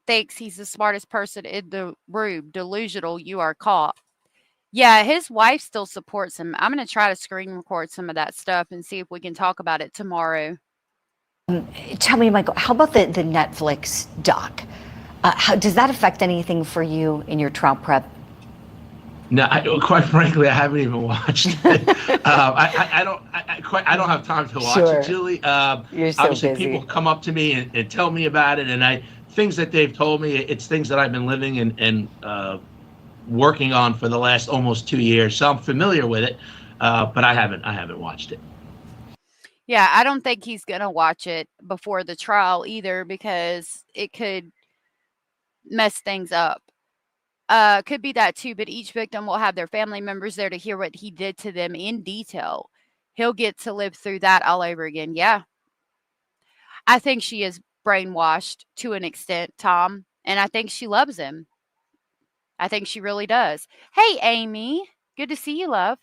thinks he's the smartest person in the room. Delusional, you are caught. Yeah, his wife still supports him. I'm going to try to screen record some of that stuff and see if we can talk about it tomorrow. Tell me, Michael, how about the Netflix doc? How does that affect anything for you in your trial prep? No, quite frankly, I haven't even watched it. I don't have time to watch it, Julie. You're so obviously, busy. people come up to me and tell me about it, and things that they've told me, it's things that I've been living and working on for the last almost 2 years. So I'm familiar with it, but I haven't watched it. Yeah, I don't think he's going to watch it before the trial either because it could mess things up. Could be that too, but each victim will have their family members there to hear what he did to them in detail. He'll get to live through that all over again. Yeah. I think she is brainwashed to an extent, Tom, and I think she loves him. I think she really does. Hey, Amy. Good to see you, love.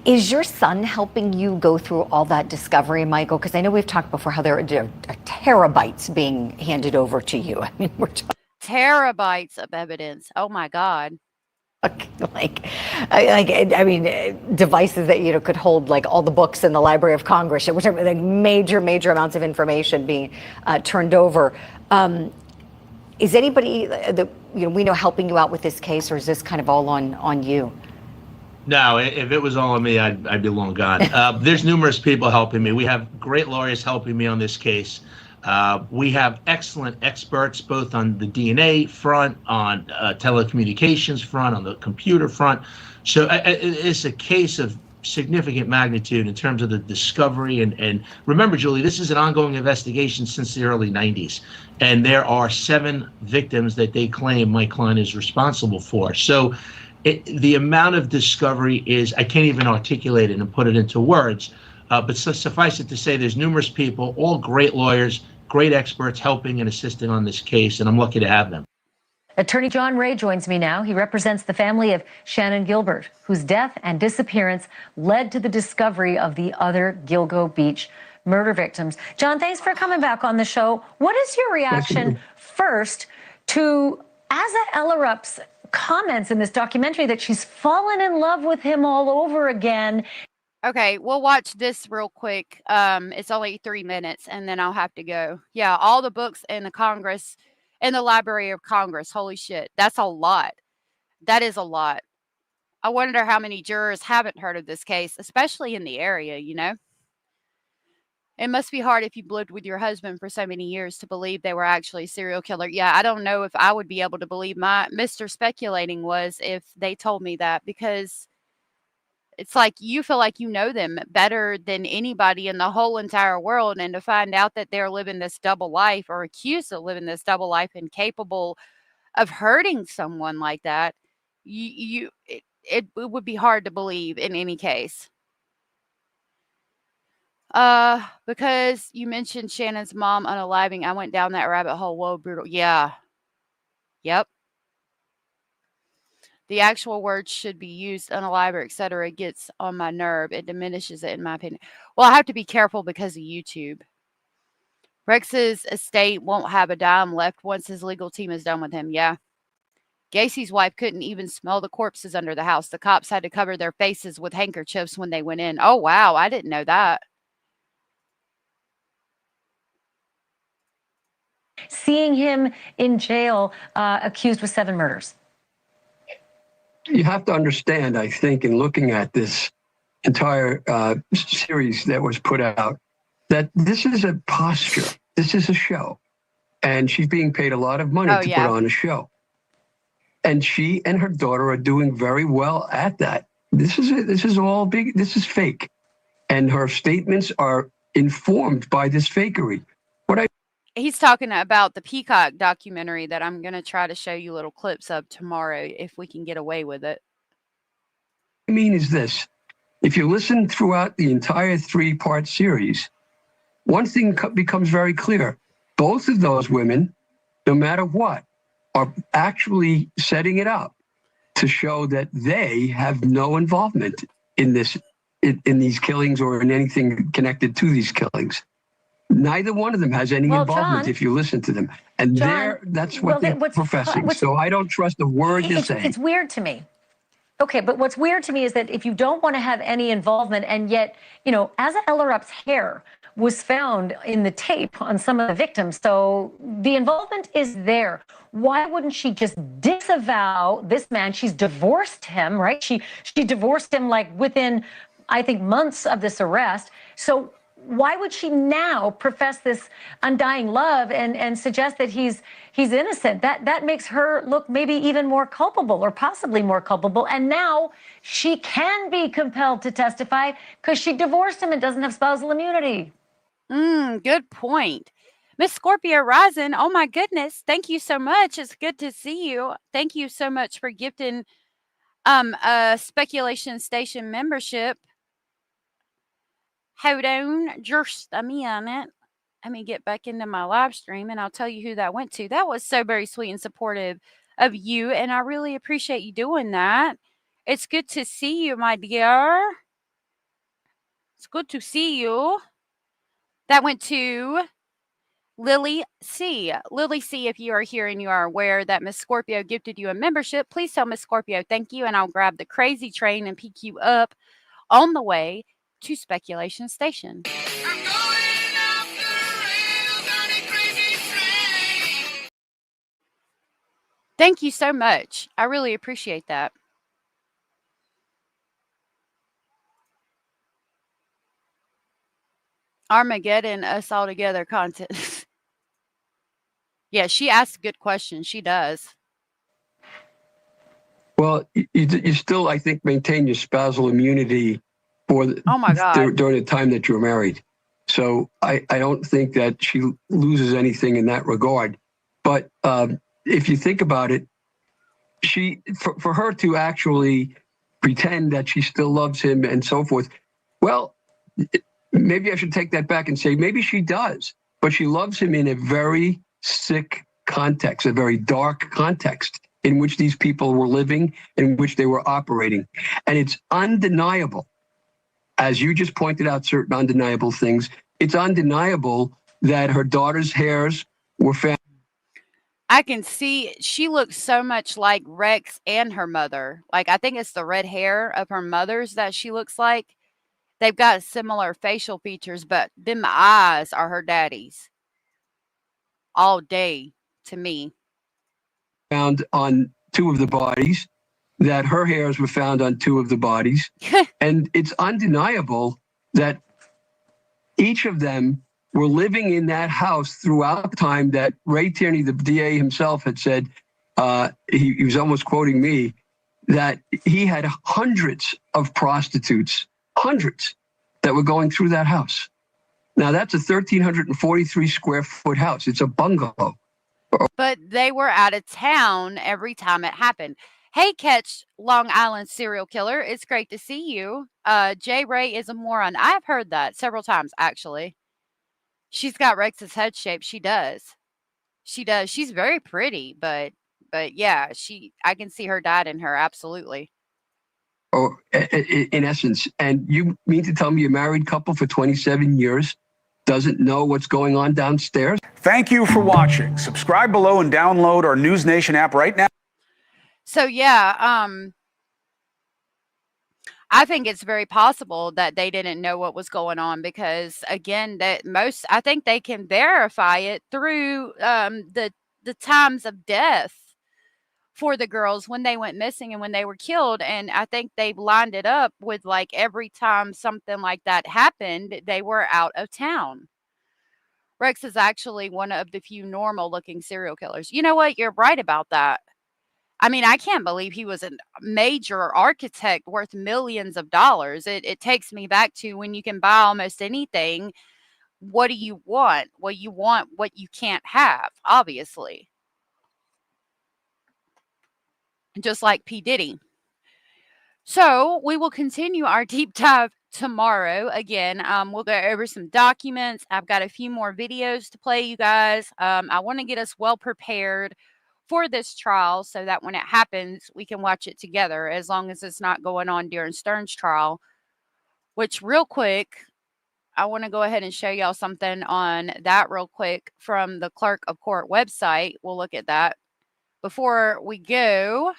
Is your son helping you go through all that discovery, Michael? Because I know we've talked before how there are terabytes being handed over to you. I mean, we're talking terabytes of evidence. Oh my God. I mean, devices that could hold like all the books in the Library of Congress, which are like major amounts of information being turned over. Is anybody that we know helping you out with this case, or is this kind of all on you? No, if it was all on me, I'd be long gone. There's numerous people helping me. We have great lawyers helping me on this case. We have excellent experts, both on the DNA front, on telecommunications front, on the computer front. So it's a case of significant magnitude in terms of the discovery. And remember, Julie, this is an ongoing investigation since the early 90s. And there are 7 victims that they claim my client is responsible for. So the amount of discovery is, I can't even articulate it and put it into words, but suffice it to say there's numerous people, all great lawyers, great experts helping and assisting on this case, and I'm lucky to have them. Attorney John Ray joins me now. He represents the family of Shannon Gilbert, whose death and disappearance led to the discovery of the other Gilgo Beach murder victims. John, thanks for coming back on the show. What is your reaction first to Aza Ellerup's comments in this documentary that she's fallen in love with him all over again? Okay, we'll watch this real quick. It's only 3 minutes and then I'll have to go. Yeah, all the books in the Congress, in the Library of Congress. Holy shit. That's a lot. That is a lot. I wonder how many jurors haven't heard of this case, especially in the area, It must be hard if you've lived with your husband for so many years to believe they were actually a serial killer. Yeah, I don't know if I would be able to believe my Mr. Speculating was if they told me that, because it's like you feel like you know them better than anybody in the whole entire world. And to find out that they're living this double life or accused of living this double life and capable of hurting someone like that, it would be hard to believe in any case. Because you mentioned Shannon's mom unaliving, I went down that rabbit hole. Whoa, brutal. Yeah. Yep. The actual words should be used, unalive or etc. It gets on my nerve. It diminishes it, in my opinion. Well, I have to be careful because of YouTube. Rex's estate won't have a dime left once his legal team is done with him. Yeah. Gacy's wife couldn't even smell the corpses under the house. The cops had to cover their faces with handkerchiefs when they went in. Oh, wow. I didn't know that. Seeing him in jail, accused with 7 murders. You have to understand, I think, in looking at this entire series that was put out, that this is a posture. This is a show. And she's being paid a lot of money to put on a show. And she and her daughter are doing very well at that. This is all big. This is fake. and her statements are informed by this fakery. He's talking about the Peacock documentary that I'm going to try to show you little clips of tomorrow if we can get away with it. What I mean is this. If you listen throughout the entire 3-part series, one thing becomes very clear. Both of those women, no matter what, are actually setting it up to show that they have no involvement in these killings or in anything connected to these killings. Neither one of them has any involvement, John, if you listen to them. And that's what they're professing. So I don't trust a word you're saying. It's weird to me. Okay, but what's weird to me is that if you don't want to have any involvement, and yet, Asa Ellerup's hair was found in the tape on some of the victims, so the involvement is there. Why wouldn't she just disavow this man? She's divorced him, right? She divorced him like within, I think, months of this arrest. So why would she now profess this undying love and suggest that he's innocent? That makes her look maybe even more culpable, or possibly more culpable. And now she can be compelled to testify because she divorced him and doesn't have spousal immunity. Good point. Miss Scorpio Rising, oh my goodness, thank you so much. It's good to see you. Thank you so much for gifting a Speculation Station membership. Hold on just a minute. Let me get back into my live stream and I'll tell you who that went to. That was so very sweet and supportive of you, and I really appreciate you doing that. It's good to see you, my dear. It's good to see you. That went to Lily C. Lily C, if you are here and you are aware that Miss Scorpio gifted you a membership, please tell Miss Scorpio thank you, and I'll grab the crazy train and pick you up on the way to Speculation Station. Thank you so much. I really appreciate that. Armageddon, us all together content. Yeah, she asks a good question. She does. Well, you still, I think, maintain your spousal immunity for oh my God. during the time that you're married. So I don't think that she loses anything in that regard. But if you think about it, for her to actually pretend that she still loves him and so forth, well, maybe I should take that back and say maybe she does, but she loves him in a very sick context, a very dark context in which these people were living, in which they were operating. And it's undeniable, as you just pointed out certain undeniable things, it's undeniable that her daughter's hairs were found. I can see she looks so much like Rex and her mother. Like, I think it's the red hair of her mother's that she looks like. They've got similar facial features, but then the eyes are her daddy's. All day to me. Found on 2 of the bodies, that her hairs were found on 2 of the bodies. And it's undeniable that each of them were living in that house throughout the time that Ray Tierney, the DA himself, had said, he was almost quoting me, that he had hundreds of prostitutes, hundreds, that were going through that house. Now, that's a 1,343 square foot house. It's a bungalow. But they were out of town every time it happened. Hey, Catch Long Island serial killer. It's great to see you. Jay Ray is a moron. I've heard that several times, actually. She's got Rex's head shape. She does. She does. She's very pretty, but yeah, I can see her dad in her. Absolutely. Oh, in essence. And you mean to tell me a married couple for 27 years doesn't know what's going on downstairs? Thank you for watching. Subscribe below and download our News Nation app right now. So yeah, I think it's very possible that they didn't know what was going on because, again, I think they can verify it through the times of death for the girls when they went missing and when they were killed. And I think they've lined it up with, like, every time something like that happened, they were out of town. Rex is actually one of the few normal looking serial killers. You know what? You're right about that. I mean, I can't believe he was a major architect worth millions of dollars. It takes me back to when you can buy almost anything. What do you want? Well, you want what you can't have, obviously. Just like P. Diddy. So we will continue our deep dive tomorrow. Again, we'll go over some documents. I've got a few more videos to play you guys. I want to get us well prepared for this trial so that when it happens, we can watch it together, as long as it's not going on during Stern's trial. Which, real quick, I want to go ahead and show y'all something on that real quick from the Clerk of Court website. We'll look at that before we go.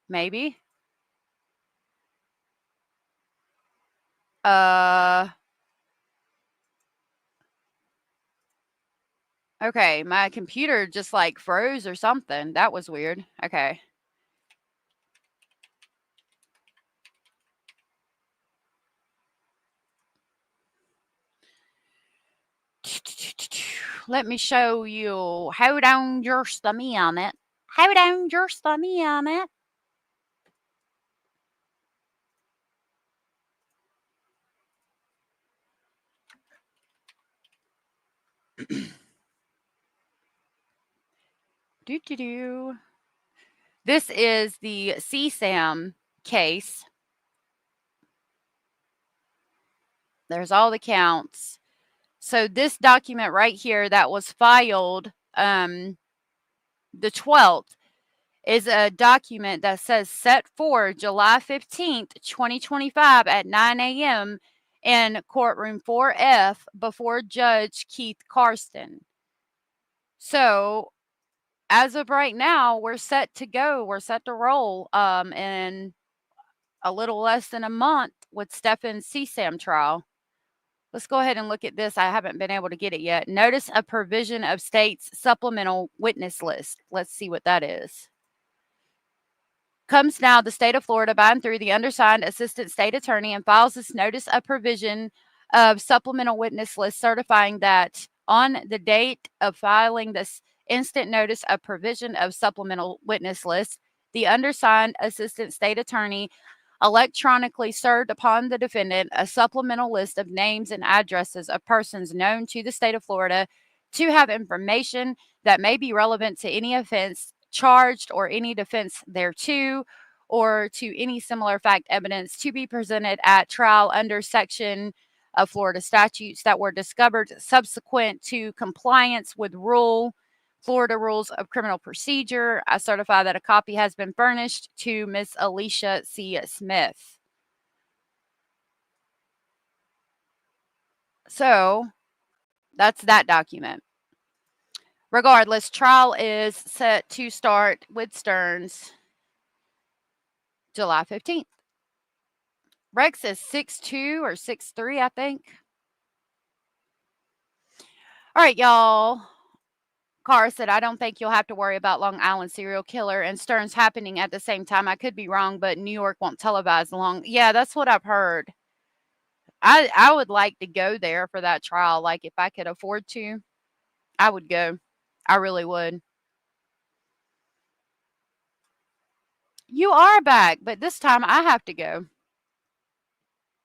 Maybe. Okay, my computer just like froze or something. That was weird. Okay. Let me show you. Hold on just a minute. Hold on just a minute. This is the CSAM case. There's all the counts. So this document right here that was filed the 12th is a document that says set for July 15th, 2025 at 9 a.m. in courtroom 4F before Judge Keith Karsten. So as of right now, we're set to go. We're set to roll in a little less than a month with Stefan's CSAM trial. Let's go ahead and look at this. I haven't been able to get it yet. Notice of provision of state's supplemental witness list. Let's see what that is. Comes now the state of Florida by and through the undersigned assistant state attorney and files this notice of provision of supplemental witness list certifying that on the date of filing this instant notice of provision of supplemental witness list, the undersigned assistant state attorney electronically served upon the defendant a supplemental list of names and addresses of persons known to the state of Florida to have information that may be relevant to any offense charged or any defense thereto, or to any similar fact evidence to be presented at trial under section of Florida statutes that were discovered subsequent to compliance with Florida Rules of Criminal Procedure. I certify that a copy has been furnished to Miss Alicia C. Smith. So that's that document. Regardless, trial is set to start with Stearns July 15th. Rex is 6'2" or 6'3", I think. All right, y'all. Carr said, I don't think you'll have to worry about Long Island serial killer and Stearns happening at the same time. I could be wrong, but New York won't televise long. Yeah, that's what I've heard. I would like to go there for that trial. Like, if I could afford to, I would go. I really would. You are back, but this time I have to go.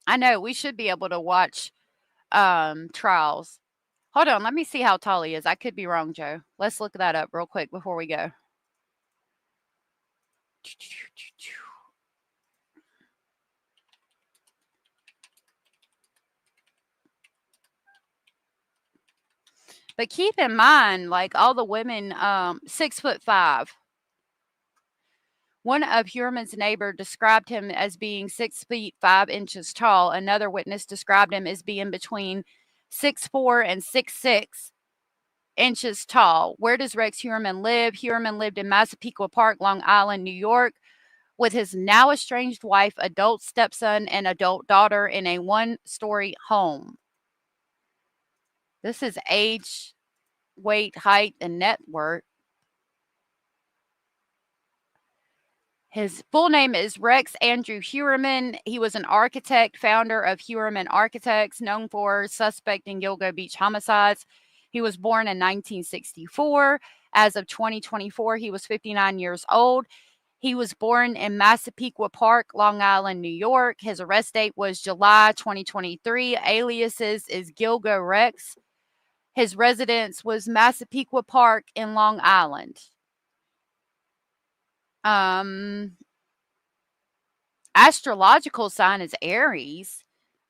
I know, we should be able to watch trials. Hold on, let me see how tall he is. I could be wrong, Joe. Let's look that up real quick before we go. But keep in mind, like, all the women, 6'5". One of Heuermann's neighbor described him as being 6 feet 5 inches tall. Another witness described him as being between 6'4" and 6'6" inches tall. Where does Rex Heuermann live? Heuermann lived in Massapequa Park, Long Island, New York, with his now estranged wife, adult stepson, and adult daughter in a one-story home. This is age, weight, height, and net worth. His full name is Rex Andrew Heuermann. He was an architect, founder of Heuermann Architects, known for suspect in Gilgo Beach homicides. He was born in 1964 As of 2024, he was 59 years old. He was born in Massapequa Park, Long Island, New York. His arrest date was July 2023. Aliases is Gilgo Rex. His residence was Massapequa Park in Long Island. Astrological sign is Aries,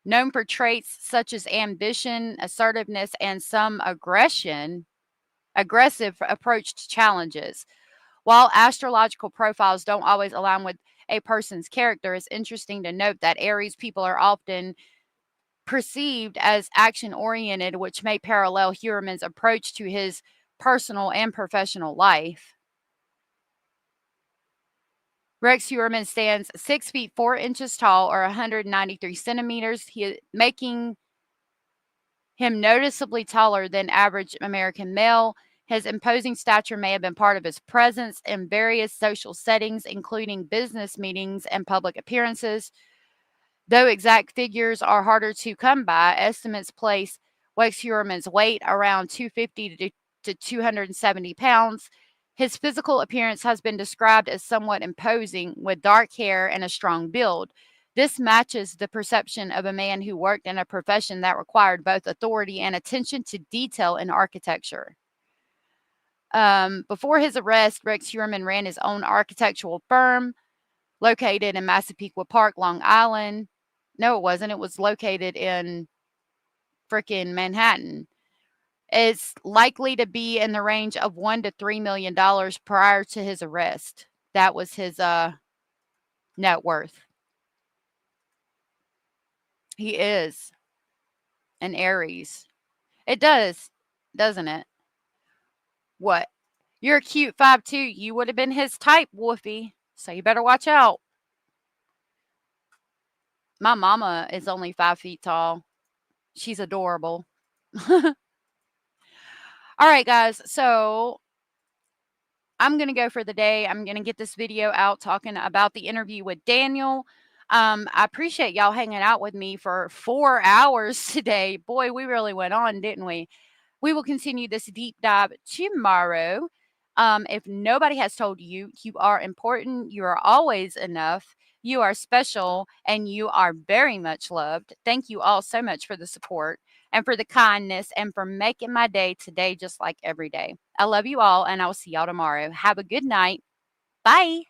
known for traits such as ambition, assertiveness, and some aggressive approach to challenges. While astrological profiles don't always align with a person's character, it's interesting to note that Aries people are often perceived as action-oriented, which may parallel Heuermann's approach to his personal and professional life. Rex Heuermann stands 6 feet 4 inches tall, or 193 centimeters, making him noticeably taller than average American male. His imposing stature may have been part of his presence in various social settings, including business meetings and public appearances. Though exact figures are harder to come by, estimates place Rex Heuermann's weight around 250 to 270 pounds. His physical appearance has been described as somewhat imposing, with dark hair and a strong build. This matches the perception of a man who worked in a profession that required both authority and attention to detail in architecture. Before his arrest, Rex Heuermann ran his own architectural firm located in Massapequa Park, Long Island. No, it wasn't. It was located in frickin' Manhattan. It's likely to be in the range of $1 to $3 million prior to his arrest. That was his net worth. He is an Aries. It does, doesn't it? What? You're a cute 5'2". You would have been his type, Wolfie. So you better watch out. My mama is only 5 feet tall. She's adorable. All right, guys. So I'm going to go for the day. I'm going to get this video out talking about the interview with Daniel. I appreciate y'all hanging out with me for 4 hours today. Boy, we really went on, didn't we? We will continue this deep dive tomorrow. If nobody has told you, you are important, you are always enough, you are special, and you are very much loved. Thank you all so much for the support and for the kindness and for making my day today just like every day. I love you all, and I will see y'all tomorrow. Have a good night. Bye.